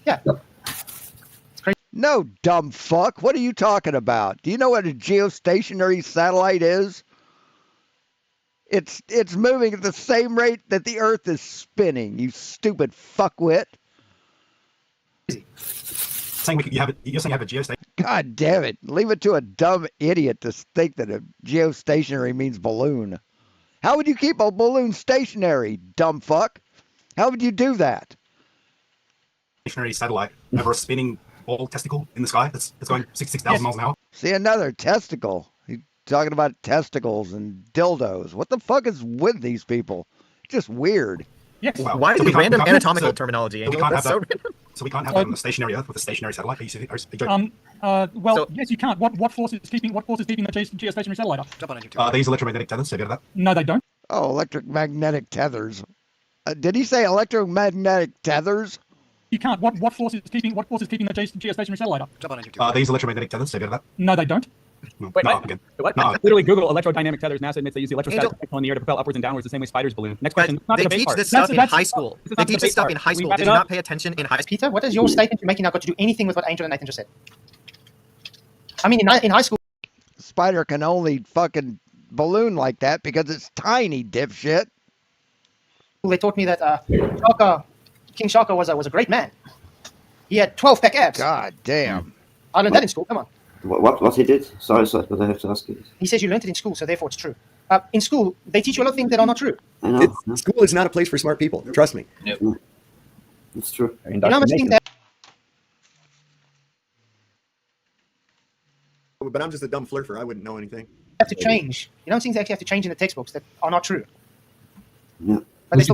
Yeah. No, dumb fuck. What are you talking about? Do you know what a geostationary satellite is? It's moving at the same rate that the Earth is spinning, you stupid fuckwit. You're saying you have a geostation? God damn it. Leave it to a dumb idiot to think that a geostationary means balloon. How would you keep a balloon stationary, dumb fuck? How would you do that? Stationary satellite over a spinning ball testicle in the sky. It's going 66,000 miles an hour. See, another testicle. He's talking about testicles and dildos. What the fuck is with these people? It's just weird. Yes. Well, Why so is we it can't- random we can't- anatomical so- terminology, so we Angel? can't That's have so that- random. So we can't have that on the stationary Earth with a stationary satellite. Are you joking? Well, yes, you can't. What force is keeping the geostationary satellite up? They use electromagnetic tethers. Have you heard of that? No, they don't. Oh, electromagnetic tethers. Did he say electromagnetic tethers? You can't. What force is keeping the geostationary satellite up? They use electromagnetic tethers. Have you heard of No, they don't. that? Wait, No, what? again. What? No. Literally Google electrodynamic tethers. NASA admits they use the electrostatic Angel- potential in the air to propel upwards and downwards the same way spiders balloon. Next But question. Not they the debate teach part. this stuff in That's- high school. This is They not the teach this debate stuff part. in high Can we school. wrap Did it you up? not pay attention in high school? Peter, what is your statement you're making now got to do anything with what Angel and Nathan just said? I mean, in high school. Spider can only fucking balloon like that because it's tiny, dipshit. They taught me that King Shaka was a great man. He had 12-pack abs. God damn. I learned that in school. Come on. What he did? Sorry, but I have to ask you. He says you learned it in school, so therefore it's true. In school, they teach you a lot of things that are not true. I know. School is not a place for smart people. Trust me. It's true. You know how much things that But I'm just a dumb flirter. I wouldn't know anything. have to change. You know how much things they actually have to change in the textbooks that are not true. Yeah. But Who's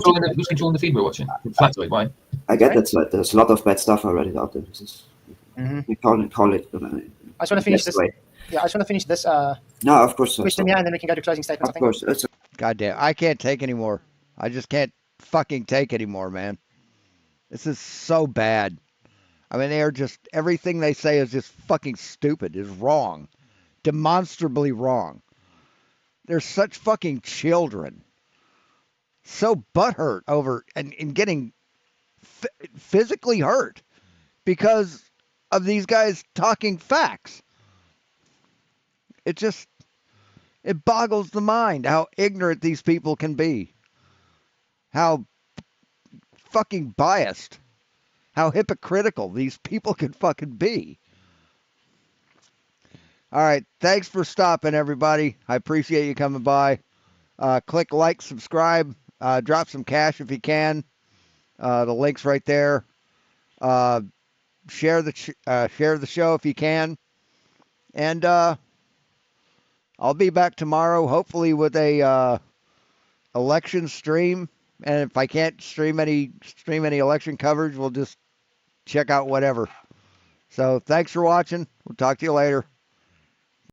controlling the feed we're watching? FLATZOID, why? I get that. Like, there's a lot of bad stuff already out there. This is, we call it. But, I just want to finish this. Yeah, I just want to finish this. No, of course. Question, yeah, and then we can go to closing statements. Of course. God damn. I can't take anymore. I just can't fucking take anymore, man. This is so bad. I mean, they're just, everything they say is just fucking stupid, is wrong. Demonstrably wrong. They're such fucking children. So butthurt over and getting physically hurt because of these guys talking facts. It boggles the mind how ignorant these people can be. How fucking biased. How hypocritical these people can fucking be. All right. Thanks for stopping, everybody. I appreciate you coming by. Click like, subscribe, drop some cash if you can. The link's right there. Share the show if you can. And I'll be back tomorrow, hopefully with a election stream. And if I can't stream any election coverage, we'll just check out whatever. So thanks for watching. We'll talk to you later.